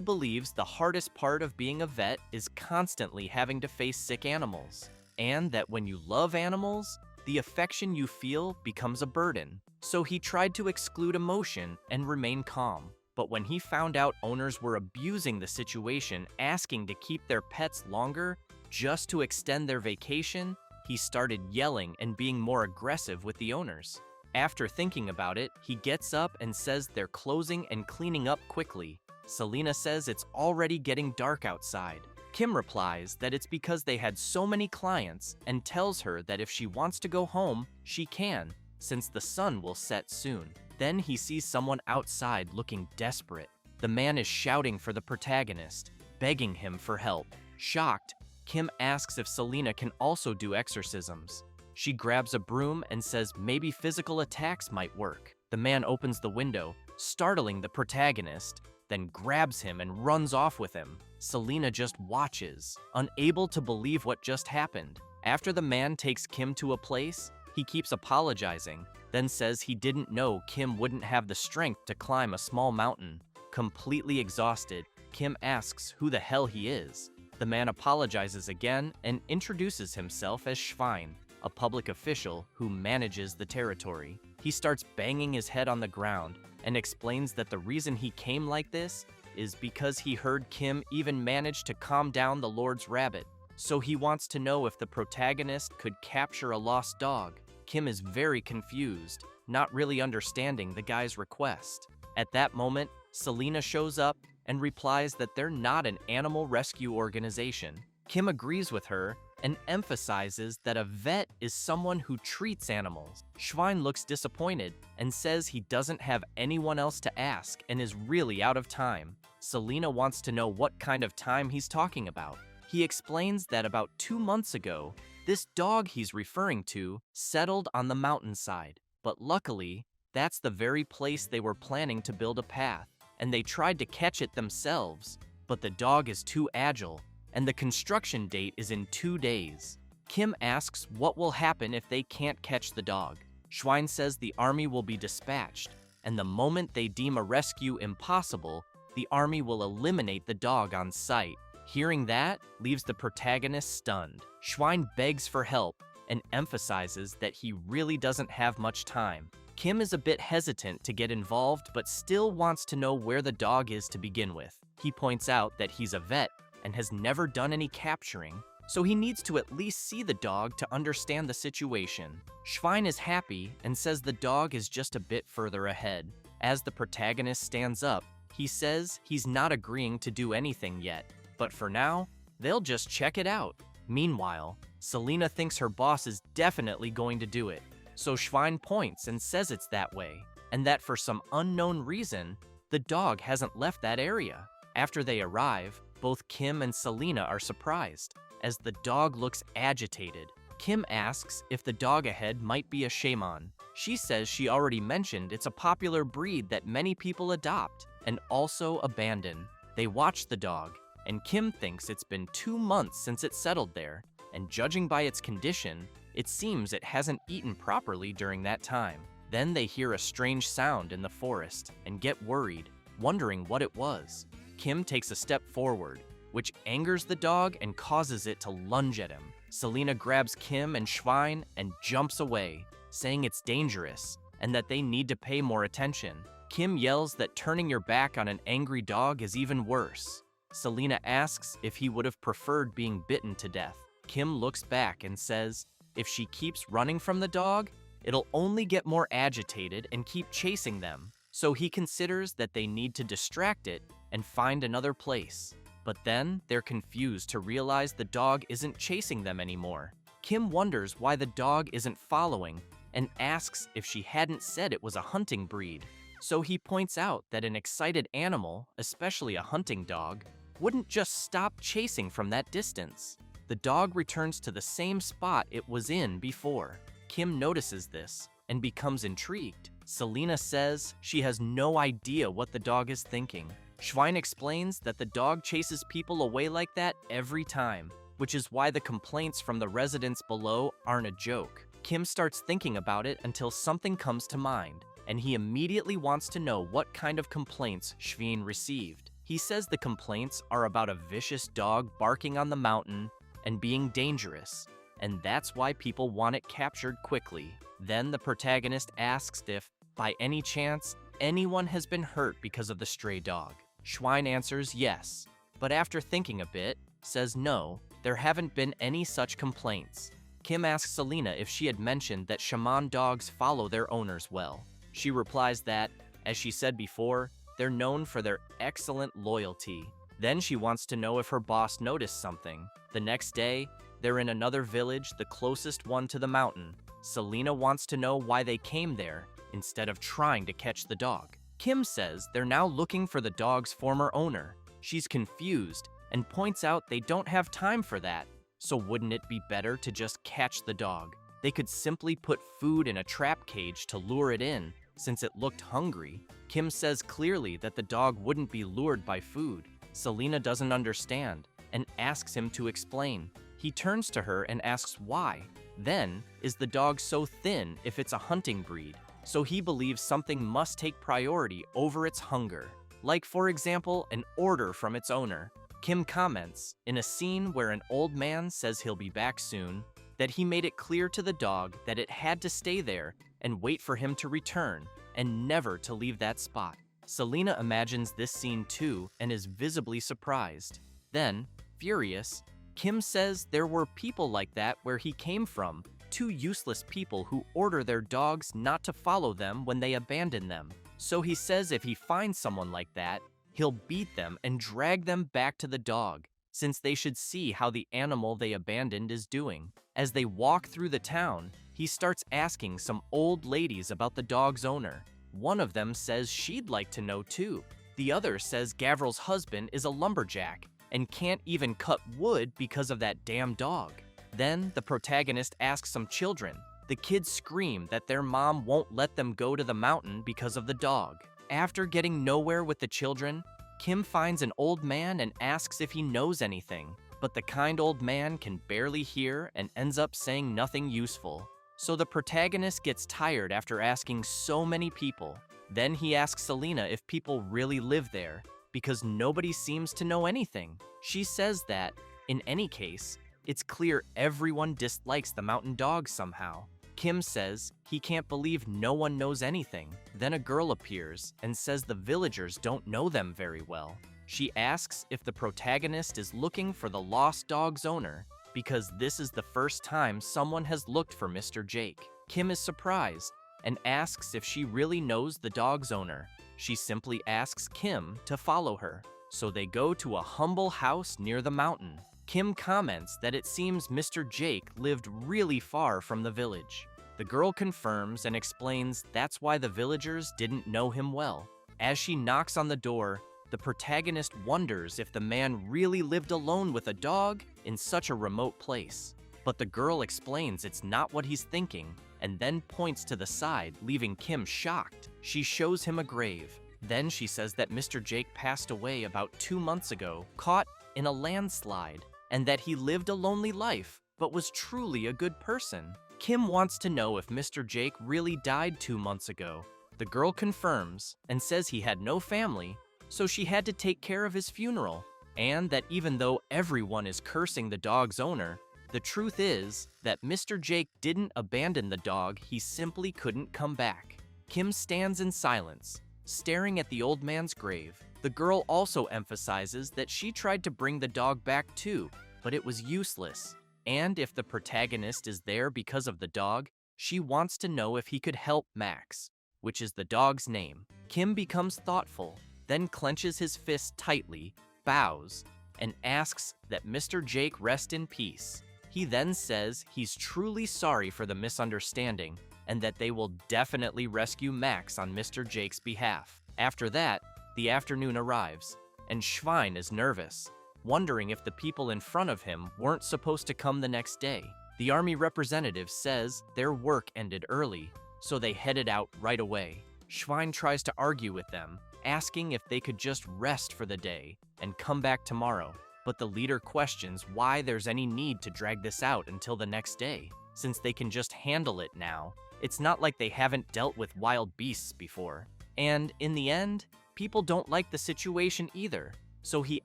believes the hardest part of being a vet is constantly having to face sick animals, and that when you love animals, the affection you feel becomes a burden. So he tried to exclude emotion and remain calm. But when he found out owners were abusing the situation, asking to keep their pets longer just to extend their vacation, he started yelling and being more aggressive with the owners. After thinking about it, he gets up and says they're closing and cleaning up quickly. Selena says it's already getting dark outside. Kim replies that it's because they had so many clients and tells her that if she wants to go home, she can, since the sun will set soon. Then he sees someone outside looking desperate. The man is shouting for the protagonist, begging him for help. Shocked, Kim asks if Selena can also do exorcisms. She grabs a broom and says maybe physical attacks might work. The man opens the window, startling the protagonist, then grabs him and runs off with him. Selena just watches, unable to believe what just happened. After the man takes Kim to a place, he keeps apologizing, then says he didn't know Kim wouldn't have the strength to climb a small mountain. Completely exhausted, Kim asks who the hell he is. The man apologizes again and introduces himself as Schwein, a public official who manages the territory. He starts banging his head on the ground and explains that the reason he came like this is because he heard Kim even managed to calm down the Lord's rabbit. So he wants to know if the protagonist could capture a lost dog. Kim is very confused, not really understanding the guy's request. At that moment, Selena shows up and replies that they're not an animal rescue organization. Kim agrees with her and emphasizes that a vet is someone who treats animals. Schwein looks disappointed and says he doesn't have anyone else to ask and is really out of time. Selena wants to know what kind of time he's talking about. He explains that about 2 months ago, this dog he's referring to settled on the mountainside. But luckily, that's the very place they were planning to build a path, and they tried to catch it themselves, but the dog is too agile, and the construction date is in 2 days. Kim asks what will happen if they can't catch the dog. Schwein says the army will be dispatched, and the moment they deem a rescue impossible, the army will eliminate the dog on sight. Hearing that leaves the protagonist stunned. Schwein begs for help and emphasizes that he really doesn't have much time. Kim is a bit hesitant to get involved but still wants to know where the dog is to begin with. He points out that he's a vet and has never done any capturing, so he needs to at least see the dog to understand the situation. Schwein is happy and says the dog is just a bit further ahead. As the protagonist stands up, he says he's not agreeing to do anything yet, but for now, they'll just check it out. Meanwhile, Selena thinks her boss is definitely going to do it, so Schwein points and says it's that way, and that for some unknown reason, the dog hasn't left that area. After they arrive, both Kim and Selena are surprised, as the dog looks agitated. Kim asks if the dog ahead might be a shaman. She says she already mentioned it's a popular breed that many people adopt and also abandon. They watch the dog, and Kim thinks it's been 2 months since it settled there, and judging by its condition, it seems it hasn't eaten properly during that time. Then they hear a strange sound in the forest and get worried, wondering what it was. Kim takes a step forward, which angers the dog and causes it to lunge at him. Selena grabs Kim and Schwein and jumps away, saying it's dangerous and that they need to pay more attention. Kim yells that turning your back on an angry dog is even worse. Selena asks if he would have preferred being bitten to death. Kim looks back and says if she keeps running from the dog, it'll only get more agitated and keep chasing them. So he considers that they need to distract it and find another place. But then they're confused to realize the dog isn't chasing them anymore. Kim wonders why the dog isn't following and asks if she hadn't said it was a hunting breed. So he points out that an excited animal, especially a hunting dog, wouldn't just stop chasing from that distance. The dog returns to the same spot it was in before. Kim notices this and becomes intrigued. Selena says she has no idea what the dog is thinking. Schwein explains that the dog chases people away like that every time, which is why the complaints from the residents below aren't a joke. Kim starts thinking about it until something comes to mind, and he immediately wants to know what kind of complaints Schwein received. He says the complaints are about a vicious dog barking on the mountain and being dangerous, and that's why people want it captured quickly. Then the protagonist asks if, by any chance, anyone has been hurt because of the stray dog. Schwein answers yes, but after thinking a bit, says no, there haven't been any such complaints. Kim asks Selena if she had mentioned that shaman dogs follow their owners well. She replies that, as she said before, they're known for their excellent loyalty. Then she wants to know if her boss noticed something. The next day, they're in another village, the closest one to the mountain. Selena wants to know why they came there instead of trying to catch the dog. Kim says they're now looking for the dog's former owner. She's confused and points out they don't have time for that. So wouldn't it be better to just catch the dog? They could simply put food in a trap cage to lure it in, since it looked hungry. Kim says clearly that the dog wouldn't be lured by food. Selena doesn't understand and asks him to explain. He turns to her and asks why. Then, is the dog so thin if it's a hunting breed? So he believes something must take priority over its hunger. Like, for example, an order from its owner. Kim comments, in a scene where an old man says he'll be back soon, that he made it clear to the dog that it had to stay there and wait for him to return, and never to leave that spot. Selena imagines this scene too and is visibly surprised. Then, furious, Kim says there were people like that where he came from, two useless people who order their dogs not to follow them when they abandon them. So he says if he finds someone like that, he'll beat them and drag them back to the dog, since they should see how the animal they abandoned is doing. As they walk through the town, he starts asking some old ladies about the dog's owner. One of them says she'd like to know too. The other says Gavril's husband is a lumberjack and can't even cut wood because of that damn dog. Then the protagonist asks some children. The kids scream that their mom won't let them go to the mountain because of the dog. After getting nowhere with the children, Kim finds an old man and asks if he knows anything, but the kind old man can barely hear and ends up saying nothing useful. So the protagonist gets tired after asking so many people. Then he asks Selena if people really live there, because nobody seems to know anything. She says that, in any case, it's clear everyone dislikes the mountain dog somehow. Kim says he can't believe no one knows anything. Then a girl appears and says the villagers don't know them very well. She asks if the protagonist is looking for the lost dog's owner, because this is the first time someone has looked for Mr. Jake. Kim is surprised and asks if she really knows the dog's owner. She simply asks Kim to follow her. So they go to a humble house near the mountain. Kim comments that it seems Mr. Jake lived really far from the village. The girl confirms and explains that's why the villagers didn't know him well. As she knocks on the door, the protagonist wonders if the man really lived alone with a dog in such a remote place. But the girl explains it's not what he's thinking, and then points to the side, leaving Kim shocked. She shows him a grave. Then she says that Mr. Jake passed away about 2 months ago, caught in a landslide, and that he lived a lonely life, but was truly a good person. Kim wants to know if Mr. Jake really died 2 months ago. The girl confirms and says he had no family, so she had to take care of his funeral, and that even though everyone is cursing the dog's owner, the truth is that Mr. Jake didn't abandon the dog, he simply couldn't come back. Kim stands in silence, staring at the old man's grave. The girl also emphasizes that she tried to bring the dog back too, but it was useless. And if the protagonist is there because of the dog, she wants to know if he could help Max, which is the dog's name. Kim becomes thoughtful, then clenches his fist tightly, bows, and asks that Mr. Jake rest in peace. He then says he's truly sorry for the misunderstanding and that they will definitely rescue Max on Mr. Jake's behalf. After that, the afternoon arrives, and Schwein is nervous, wondering if the people in front of him weren't supposed to come the next day. The army representative says their work ended early, so they headed out right away. Schwein tries to argue with them, asking if they could just rest for the day and come back tomorrow, but the leader questions why there's any need to drag this out until the next day, since they can just handle it now. It's not like they haven't dealt with wild beasts before. And in the end, people don't like the situation either, so he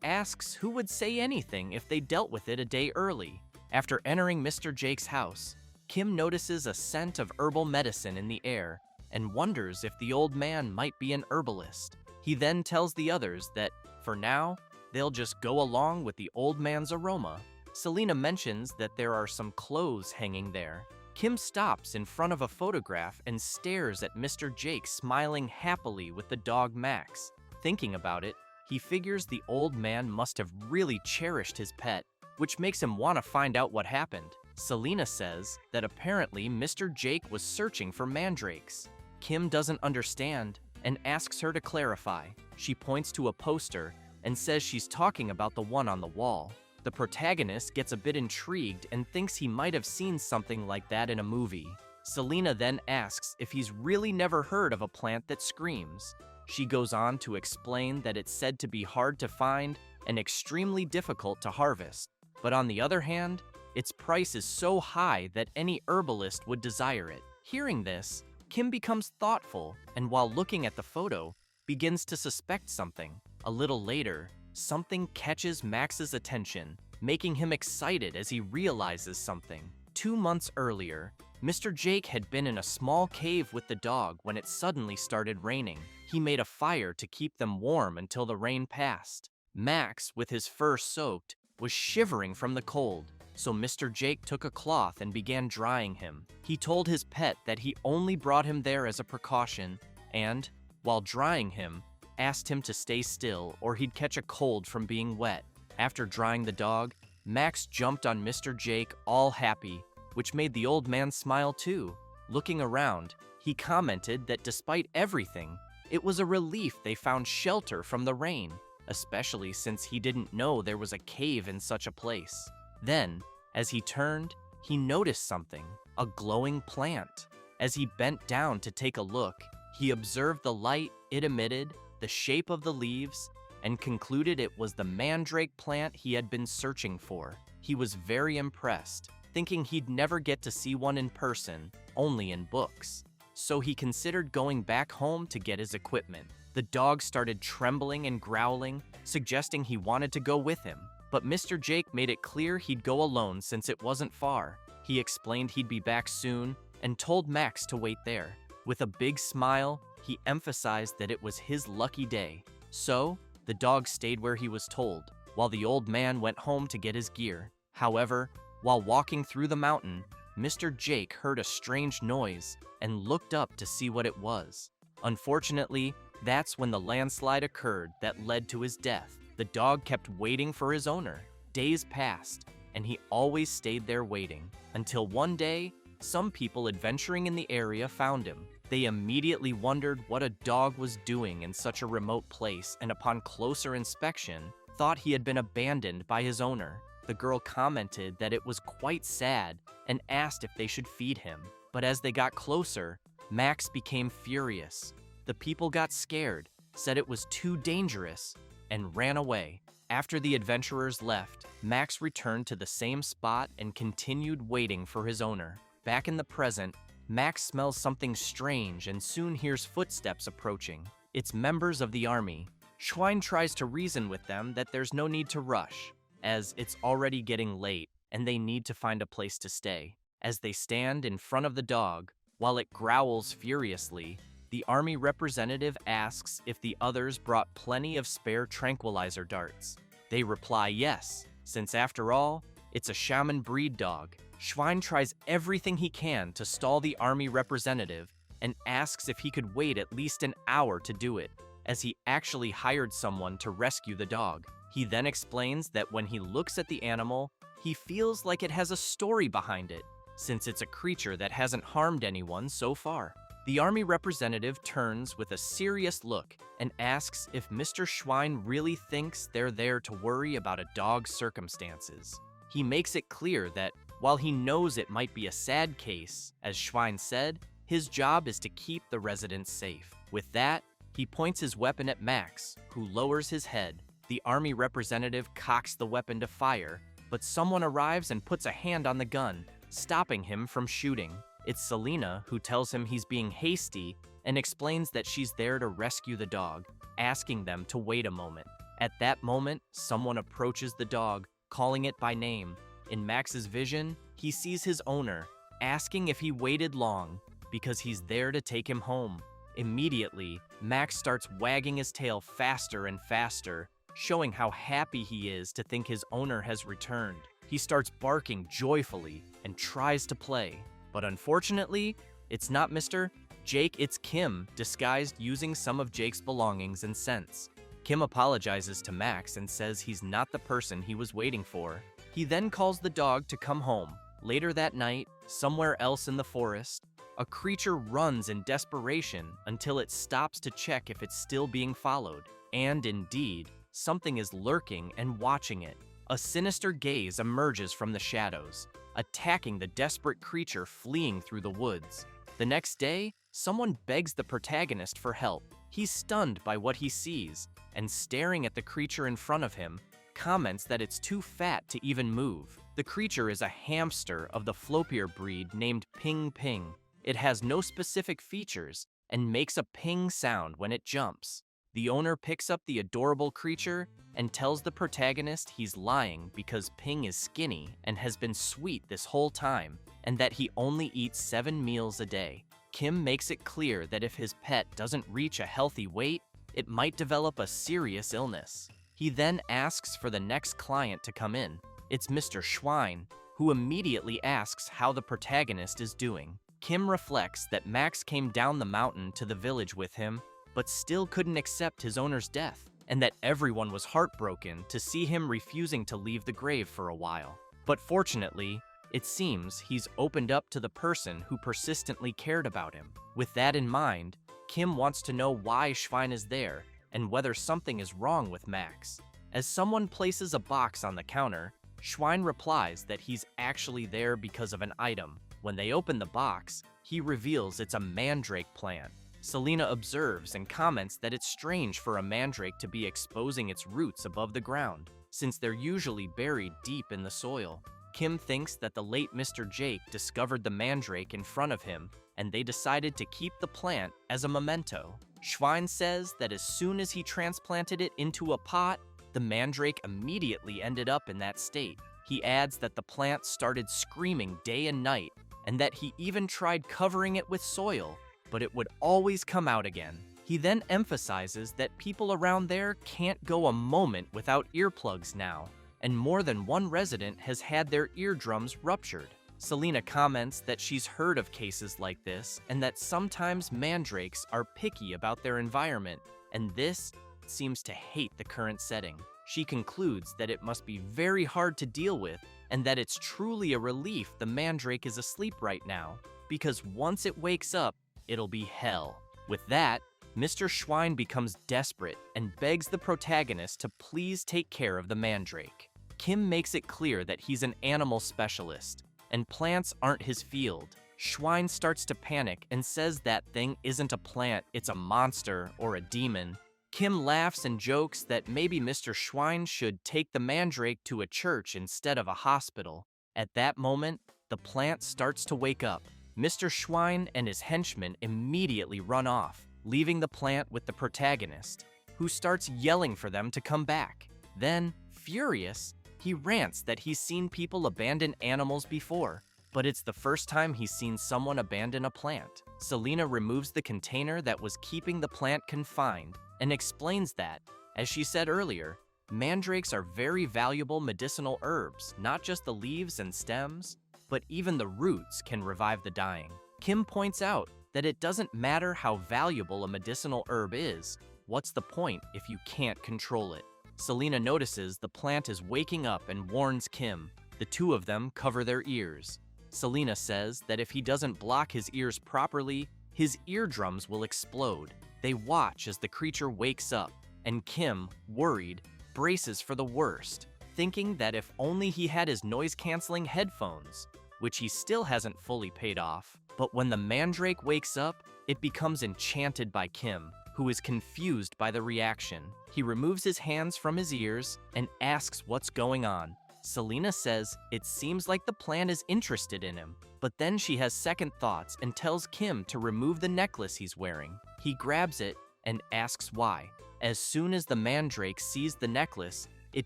asks who would say anything if they dealt with it a day early. After entering Mr. Jake's house, Kim notices a scent of herbal medicine in the air and wonders if the old man might be an herbalist. He then tells the others that, for now, they'll just go along with the old man's aroma. Selena mentions that there are some clothes hanging there. Kim stops in front of a photograph and stares at Mr. Jake smiling happily with the dog Max. Thinking about it, he figures the old man must have really cherished his pet, which makes him want to find out what happened. Selena says that apparently Mr. Jake was searching for mandrakes. Kim doesn't understand and asks her to clarify. She points to a poster and says she's talking about the one on the wall. The protagonist gets a bit intrigued and thinks he might have seen something like that in a movie. Selena then asks if he's really never heard of a plant that screams. She goes on to explain that it's said to be hard to find and extremely difficult to harvest, but on the other hand, its price is so high that any herbalist would desire it. Hearing this, Kim becomes thoughtful and while looking at the photo, begins to suspect something. A little later, something catches Max's attention, making him excited as he realizes something. 2 months earlier, Mr. Jake had been in a small cave with the dog when it suddenly started raining. He made a fire to keep them warm until the rain passed. Max, with his fur soaked, was shivering from the cold, so Mr. Jake took a cloth and began drying him. He told his pet that he only brought him there as a precaution and, while drying him, asked him to stay still or he'd catch a cold from being wet. After drying the dog, Max jumped on Mr. Jake all happy, which made the old man smile too. Looking around, he commented that despite everything, it was a relief they found shelter from the rain, especially since he didn't know there was a cave in such a place. Then, as he turned, he noticed something, a glowing plant. As he bent down to take a look, he observed the light it emitted, the shape of the leaves, and concluded it was the mandrake plant he had been searching for. He was very impressed, thinking he'd never get to see one in person, only in books. So he considered going back home to get his equipment. The dog started trembling and growling, suggesting he wanted to go with him. But Mr. Jake made it clear he'd go alone since it wasn't far. He explained he'd be back soon and told Max to wait there. With a big smile, he emphasized that it was his lucky day. So, the dog stayed where he was told, while the old man went home to get his gear. However, while walking through the mountain, Mr. Jake heard a strange noise and looked up to see what it was. Unfortunately, that's when the landslide occurred that led to his death. The dog kept waiting for his owner. Days passed, and he always stayed there waiting, until one day, some people adventuring in the area found him. They immediately wondered what a dog was doing in such a remote place, and upon closer inspection, thought he had been abandoned by his owner. The girl commented that it was quite sad and asked if they should feed him. But as they got closer, Max became furious. The people got scared, said it was too dangerous, and ran away. After the adventurers left, Max returned to the same spot and continued waiting for his owner. Back in the present, Max smells something strange and soon hears footsteps approaching. It's members of the army. Schwein tries to reason with them that there's no need to rush, as it's already getting late and they need to find a place to stay. As they stand in front of the dog, while it growls furiously, the army representative asks if the others brought plenty of spare tranquilizer darts. They reply yes, since after all, it's a shaman breed dog. Schwein tries everything he can to stall the army representative and asks if he could wait at least an hour to do it, as he actually hired someone to rescue the dog. He then explains that when he looks at the animal, he feels like it has a story behind it, since it's a creature that hasn't harmed anyone so far. The army representative turns with a serious look and asks if Mr. Schwein really thinks they're there to worry about a dog's circumstances. He makes it clear that while he knows it might be a sad case, as Schwein said, His job is to keep the residents safe. With that, he points his weapon at Max, who lowers his head. The army representative cocks the weapon to fire, but someone arrives and puts a hand on the gun, stopping him from shooting. It's Selena who tells him he's being hasty and explains that she's there to rescue the dog, asking them to wait a moment. At that moment, someone approaches the dog, calling it by name. In Max's vision, he sees his owner, asking if he waited long, because he's there to take him home. Immediately, Max starts wagging his tail faster and faster, showing how happy he is to think his owner has returned. He starts barking joyfully and tries to play. But unfortunately, it's not Mr. Jake, it's Kim, disguised using some of Jake's belongings and scents. Kim apologizes to Max and says he's not the person he was waiting for. He then calls the dog to come home. Later that night, somewhere else in the forest, a creature runs in desperation until it stops to check if it's still being followed. And indeed, something is lurking and watching it. A sinister gaze emerges from the shadows, attacking the desperate creature fleeing through the woods. The next day, someone begs the protagonist for help. He's stunned by what he sees, and staring at the creature in front of him, comments that it's too fat to even move. The creature is a hamster of the floppier breed named Ping Ping. It has no specific features and makes a ping sound when it jumps. The owner picks up the adorable creature and tells the protagonist he's lying because Ping is skinny and has been sweet this whole time, and that he only eats 7 meals a day. Kim makes it clear that if his pet doesn't reach a healthy weight, it might develop a serious illness. He then asks for the next client to come in. It's Mr. Schwein, who immediately asks how the protagonist is doing. Kim reflects that Max came down the mountain to the village with him, but still couldn't accept his owner's death, and that everyone was heartbroken to see him refusing to leave the grave for a while. But fortunately, it seems he's opened up to the person who persistently cared about him. With that in mind, Kim wants to know why Schwein is there and whether something is wrong with Max. As someone places a box on the counter, Schwein replies that he's actually there because of an item. When they open the box, he reveals it's a mandrake plant. Selena observes and comments that it's strange for a mandrake to be exposing its roots above the ground, since they're usually buried deep in the soil. Kim thinks that the late Mr. Jake discovered the mandrake in front of him, and they decided to keep the plant as a memento. Schwein says that as soon as he transplanted it into a pot, the mandrake immediately ended up in that state. He adds that the plant started screaming day and night, and that he even tried covering it with soil, but it would always come out again. He then emphasizes that people around there can't go a moment without earplugs now, and more than one resident has had their eardrums ruptured. Selena comments that she's heard of cases like this, and that sometimes mandrakes are picky about their environment, and this seems to hate the current setting. She concludes that it must be very hard to deal with, and that it's truly a relief the mandrake is asleep right now, because once it wakes up, it'll be hell. With that, Mr. Schwein becomes desperate and begs the protagonist to please take care of the mandrake. Kim makes it clear that he's an animal specialist, and plants aren't his field. Schwein starts to panic and says that thing isn't a plant, it's a monster or a demon. Kim laughs and jokes that maybe Mr. Schwein should take the mandrake to a church instead of a hospital. At that moment, the plant starts to wake up. Mr. Schwein and his henchmen immediately run off, leaving the plant with the protagonist, who starts yelling for them to come back. Then, furious, he rants that he's seen people abandon animals before, but it's the first time he's seen someone abandon a plant. Selena removes the container that was keeping the plant confined and explains that, as she said earlier, mandrakes are very valuable medicinal herbs, not just the leaves and stems, but even the roots can revive the dying. Kim points out that it doesn't matter how valuable a medicinal herb is, what's the point if you can't control it? Selena notices the plant is waking up and warns Kim. The two of them cover their ears. Selena says that if he doesn't block his ears properly, his eardrums will explode. They watch as the creature wakes up, and Kim, worried, braces for the worst, thinking that if only he had his noise-canceling headphones, which he still hasn't fully paid off. But when the mandrake wakes up, it becomes enchanted by Kim, who is confused by the reaction. He removes his hands from his ears and asks what's going on. Selena says it seems like the plant is interested in him, but then she has second thoughts and tells Kim to remove the necklace he's wearing. He grabs it and asks why. As soon as the mandrake sees the necklace, it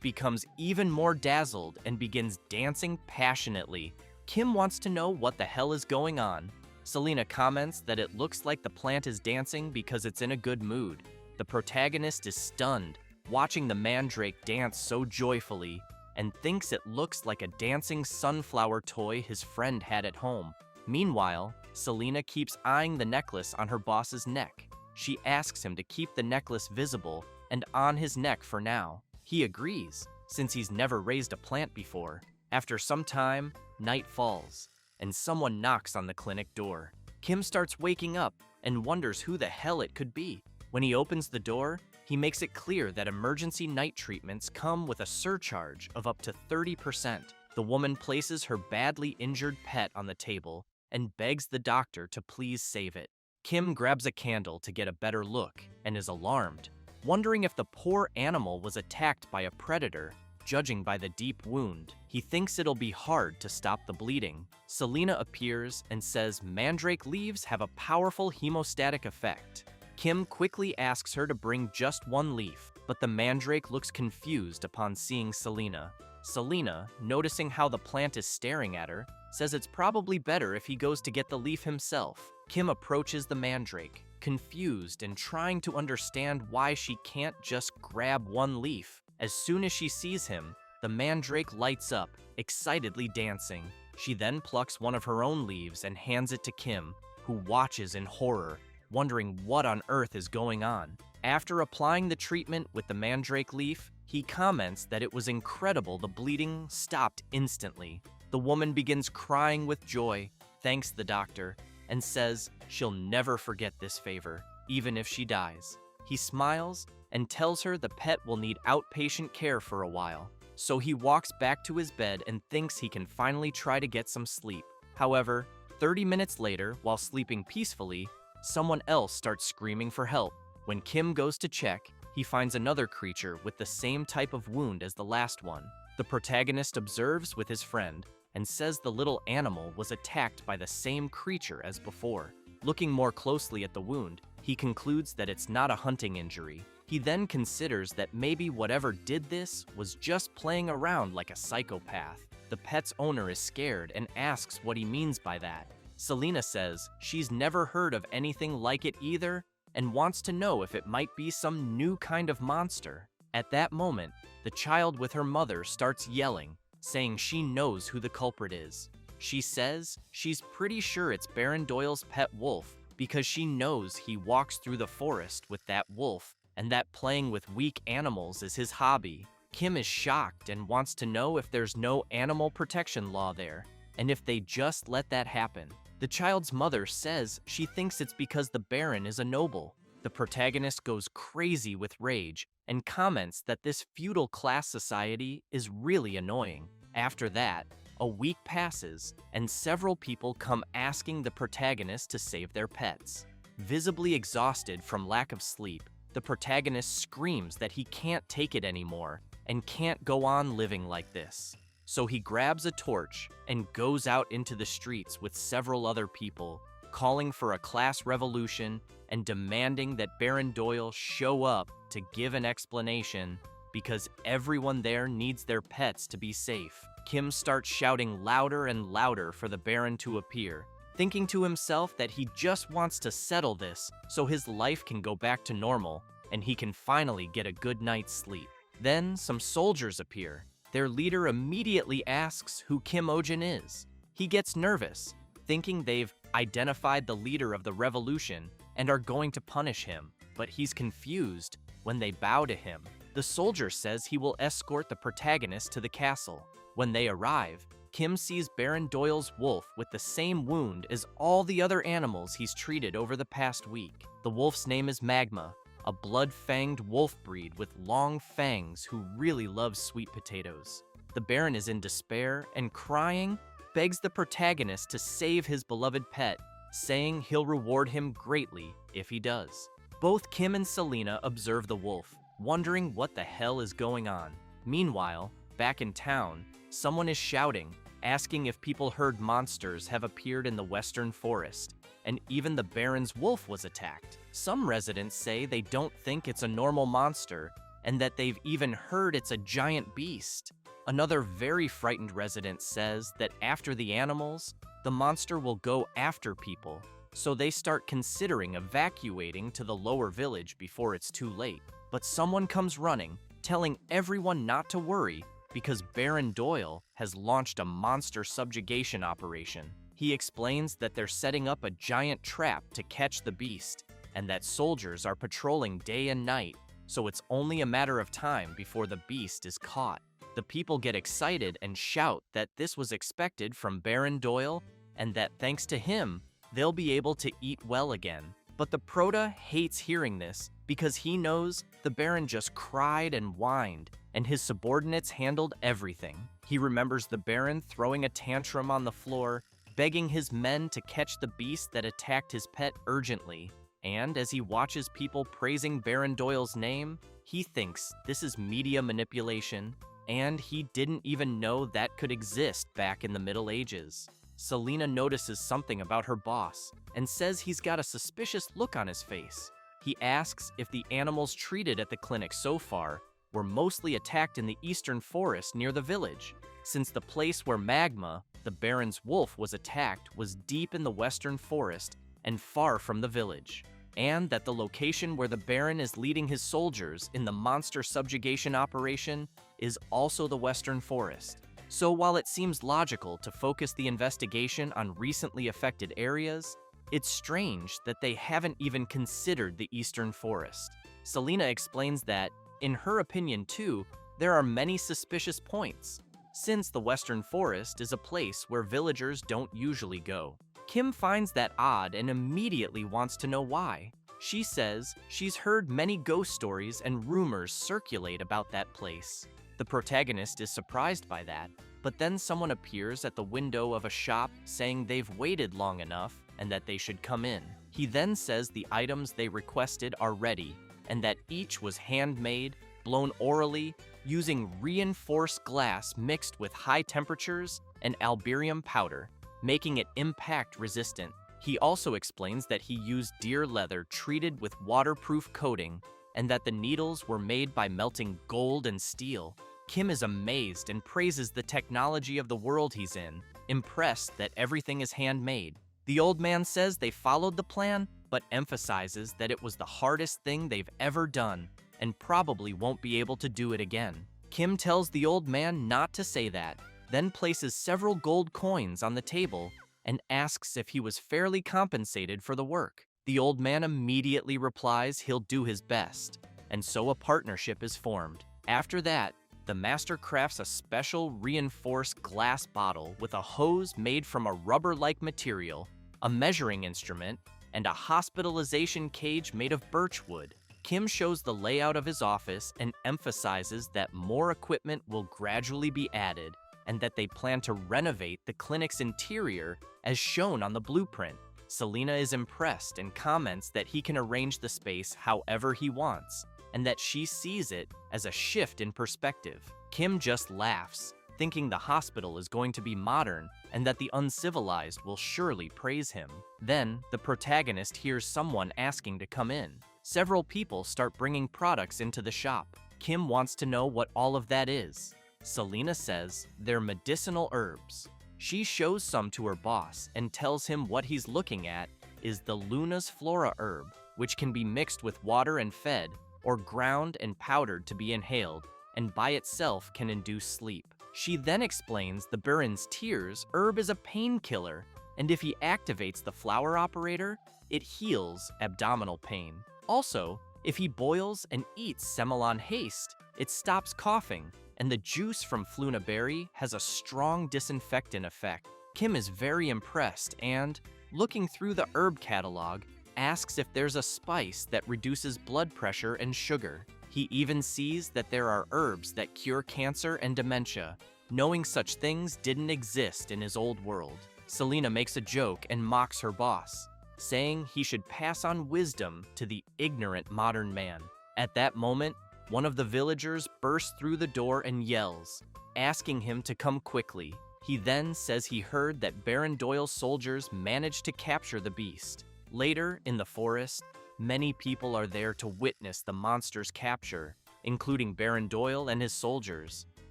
becomes even more dazzled and begins dancing passionately. Kim wants to know what the hell is going on. Selena comments that it looks like the plant is dancing because it's in a good mood. The protagonist is stunned, watching the mandrake dance so joyfully, and thinks it looks like a dancing sunflower toy his friend had at home. Meanwhile, Selena keeps eyeing the necklace on her boss's neck. She asks him to keep the necklace visible and on his neck for now. He agrees, since he's never raised a plant before. After some time, night falls, and someone knocks on the clinic door. Kim starts waking up and wonders who the hell it could be. When he opens the door, he makes it clear that emergency night treatments come with a surcharge of up to 30%. The woman places her badly injured pet on the table and begs the doctor to please save it. Kim grabs a candle to get a better look and is alarmed, wondering if the poor animal was attacked by a predator. Judging by the deep wound, he thinks it'll be hard to stop the bleeding. Selena appears and says mandrake leaves have a powerful hemostatic effect. Kim quickly asks her to bring just one leaf, but the mandrake looks confused upon seeing Selena. Selena, noticing how the plant is staring at her, says it's probably better if he goes to get the leaf himself. Kim approaches the mandrake, confused and trying to understand why she can't just grab one leaf. As soon as she sees him, the mandrake lights up, excitedly dancing. She then plucks one of her own leaves and hands it to Kim, who watches in horror, wondering what on earth is going on. After applying the treatment with the mandrake leaf, he comments that it was incredible the bleeding stopped instantly. The woman begins crying with joy, thanks the doctor, and says she'll never forget this favor, even if she dies. He smiles and tells her the pet will need outpatient care for a while. So he walks back to his bed and thinks he can finally try to get some sleep. However, 30 minutes later, while sleeping peacefully, someone else starts screaming for help. When Kim goes to check, he finds another creature with the same type of wound as the last one. The protagonist observes with his friend and says the little animal was attacked by the same creature as before. Looking more closely at the wound, he concludes that it's not a hunting injury. He then considers that maybe whatever did this was just playing around like a psychopath. The pet's owner is scared and asks what he means by that. Selena says she's never heard of anything like it either and wants to know if it might be some new kind of monster. At that moment, the child with her mother starts yelling, saying she knows who the culprit is. She says she's pretty sure it's Baron Doyle's pet wolf because she knows he walks through the forest with that wolf and that playing with weak animals is his hobby. Kim is shocked and wants to know if there's no animal protection law there, and if they just let that happen. The child's mother says she thinks it's because the Baron is a noble. The protagonist goes crazy with rage and comments that this feudal class society is really annoying. After that, a week passes, and several people come asking the protagonist to save their pets. Visibly exhausted from lack of sleep, the protagonist screams that he can't take it anymore and can't go on living like this. So he grabs a torch and goes out into the streets with several other people, calling for a class revolution and demanding that Baron Doyle show up to give an explanation because everyone there needs their pets to be safe. Kim starts shouting louder and louder for the Baron to appear, thinking to himself that he just wants to settle this so his life can go back to normal and he can finally get a good night's sleep. Then some soldiers appear. Their leader immediately asks who Kim Ojin is. He gets nervous, thinking they've identified the leader of the revolution and are going to punish him, but he's confused when they bow to him. The soldier says he will escort the protagonist to the castle. When they arrive, Kim sees Baron Doyle's wolf with the same wound as all the other animals he's treated over the past week. The wolf's name is Magma, a blood-fanged wolf breed with long fangs who really loves sweet potatoes. The Baron is in despair and crying, begs the protagonist to save his beloved pet, saying he'll reward him greatly if he does. Both Kim and Selena observe the wolf, wondering what the hell is going on. Meanwhile, back in town, someone is shouting, asking if people heard monsters have appeared in the western forest, and even the Baron's wolf was attacked. Some residents say they don't think it's a normal monster, and that they've even heard it's a giant beast. Another very frightened resident says that after the animals, the monster will go after people, so they start considering evacuating to the lower village before it's too late. But someone comes running, telling everyone not to worry because Baron Doyle has launched a monster subjugation operation. He explains that they're setting up a giant trap to catch the beast, and that soldiers are patrolling day and night, so it's only a matter of time before the beast is caught. The people get excited and shout that this was expected from Baron Doyle, and that thanks to him, they'll be able to eat well again. But the Prota hates hearing this because he knows the Baron just cried and whined, and his subordinates handled everything. He remembers the Baron throwing a tantrum on the floor, begging his men to catch the beast that attacked his pet urgently. And as he watches people praising Baron Doyle's name, he thinks this is media manipulation, and he didn't even know that could exist back in the Middle Ages. Selena notices something about her boss and says he's got a suspicious look on his face. He asks if the animals treated at the clinic so far were mostly attacked in the eastern forest near the village, since the place where Magma, the Baron's wolf, was attacked was deep in the western forest and far from the village, and that the location where the Baron is leading his soldiers in the monster subjugation operation is also the western forest. So while it seems logical to focus the investigation on recently affected areas, it's strange that they haven't even considered the eastern forest. Selena explains that, in her opinion too, there are many suspicious points, since the western forest is a place where villagers don't usually go. Kim finds that odd and immediately wants to know why. She says she's heard many ghost stories and rumors circulate about that place. The protagonist is surprised by that, but then someone appears at the window of a shop saying they've waited long enough and that they should come in. He then says the items they requested are ready and that each was handmade, blown orally, using reinforced glass mixed with high temperatures and alberium powder, making it impact resistant. He also explains that he used deer leather treated with waterproof coating and that the needles were made by melting gold and steel. Kim is amazed and praises the technology of the world he's in, impressed that everything is handmade. The old man says they followed the plan, but emphasizes that it was the hardest thing they've ever done and probably won't be able to do it again. Kim tells the old man not to say that, then places several gold coins on the table and asks if he was fairly compensated for the work. The old man immediately replies he'll do his best, and so a partnership is formed. After that, the master crafts a special reinforced glass bottle with a hose made from a rubber-like material, a measuring instrument, and a hospitalization cage made of birch wood. Kim shows the layout of his office and emphasizes that more equipment will gradually be added and that they plan to renovate the clinic's interior as shown on the blueprint. Selena is impressed and comments that he can arrange the space however he wants, and that she sees it as a shift in perspective. Kim just laughs, thinking the hospital is going to be modern and that the uncivilized will surely praise him. Then, the protagonist hears someone asking to come in. Several people start bringing products into the shop. Kim wants to know what all of that is. Selena says they're medicinal herbs. She shows some to her boss and tells him what he's looking at is the Luna's Flora herb, which can be mixed with water and fed, or ground and powdered to be inhaled, and by itself can induce sleep. She then explains the Baron's Tears herb is a painkiller, and if he activates the flower operator, it heals abdominal pain. Also, if he boils and eats Semelon Haste, it stops coughing, and the juice from Fluna Berry has a strong disinfectant effect. Kim is very impressed and, looking through the herb catalog, asks if there's a spice that reduces blood pressure and sugar. He even sees that there are herbs that cure cancer and dementia, knowing such things didn't exist in his old world. Selena makes a joke and mocks her boss, saying he should pass on wisdom to the ignorant modern man. At that moment, one of the villagers bursts through the door and yells, asking him to come quickly. He then says he heard that Baron Doyle's soldiers managed to capture the beast. Later, in the forest, many people are there to witness the monster's capture, including Baron Doyle and his soldiers.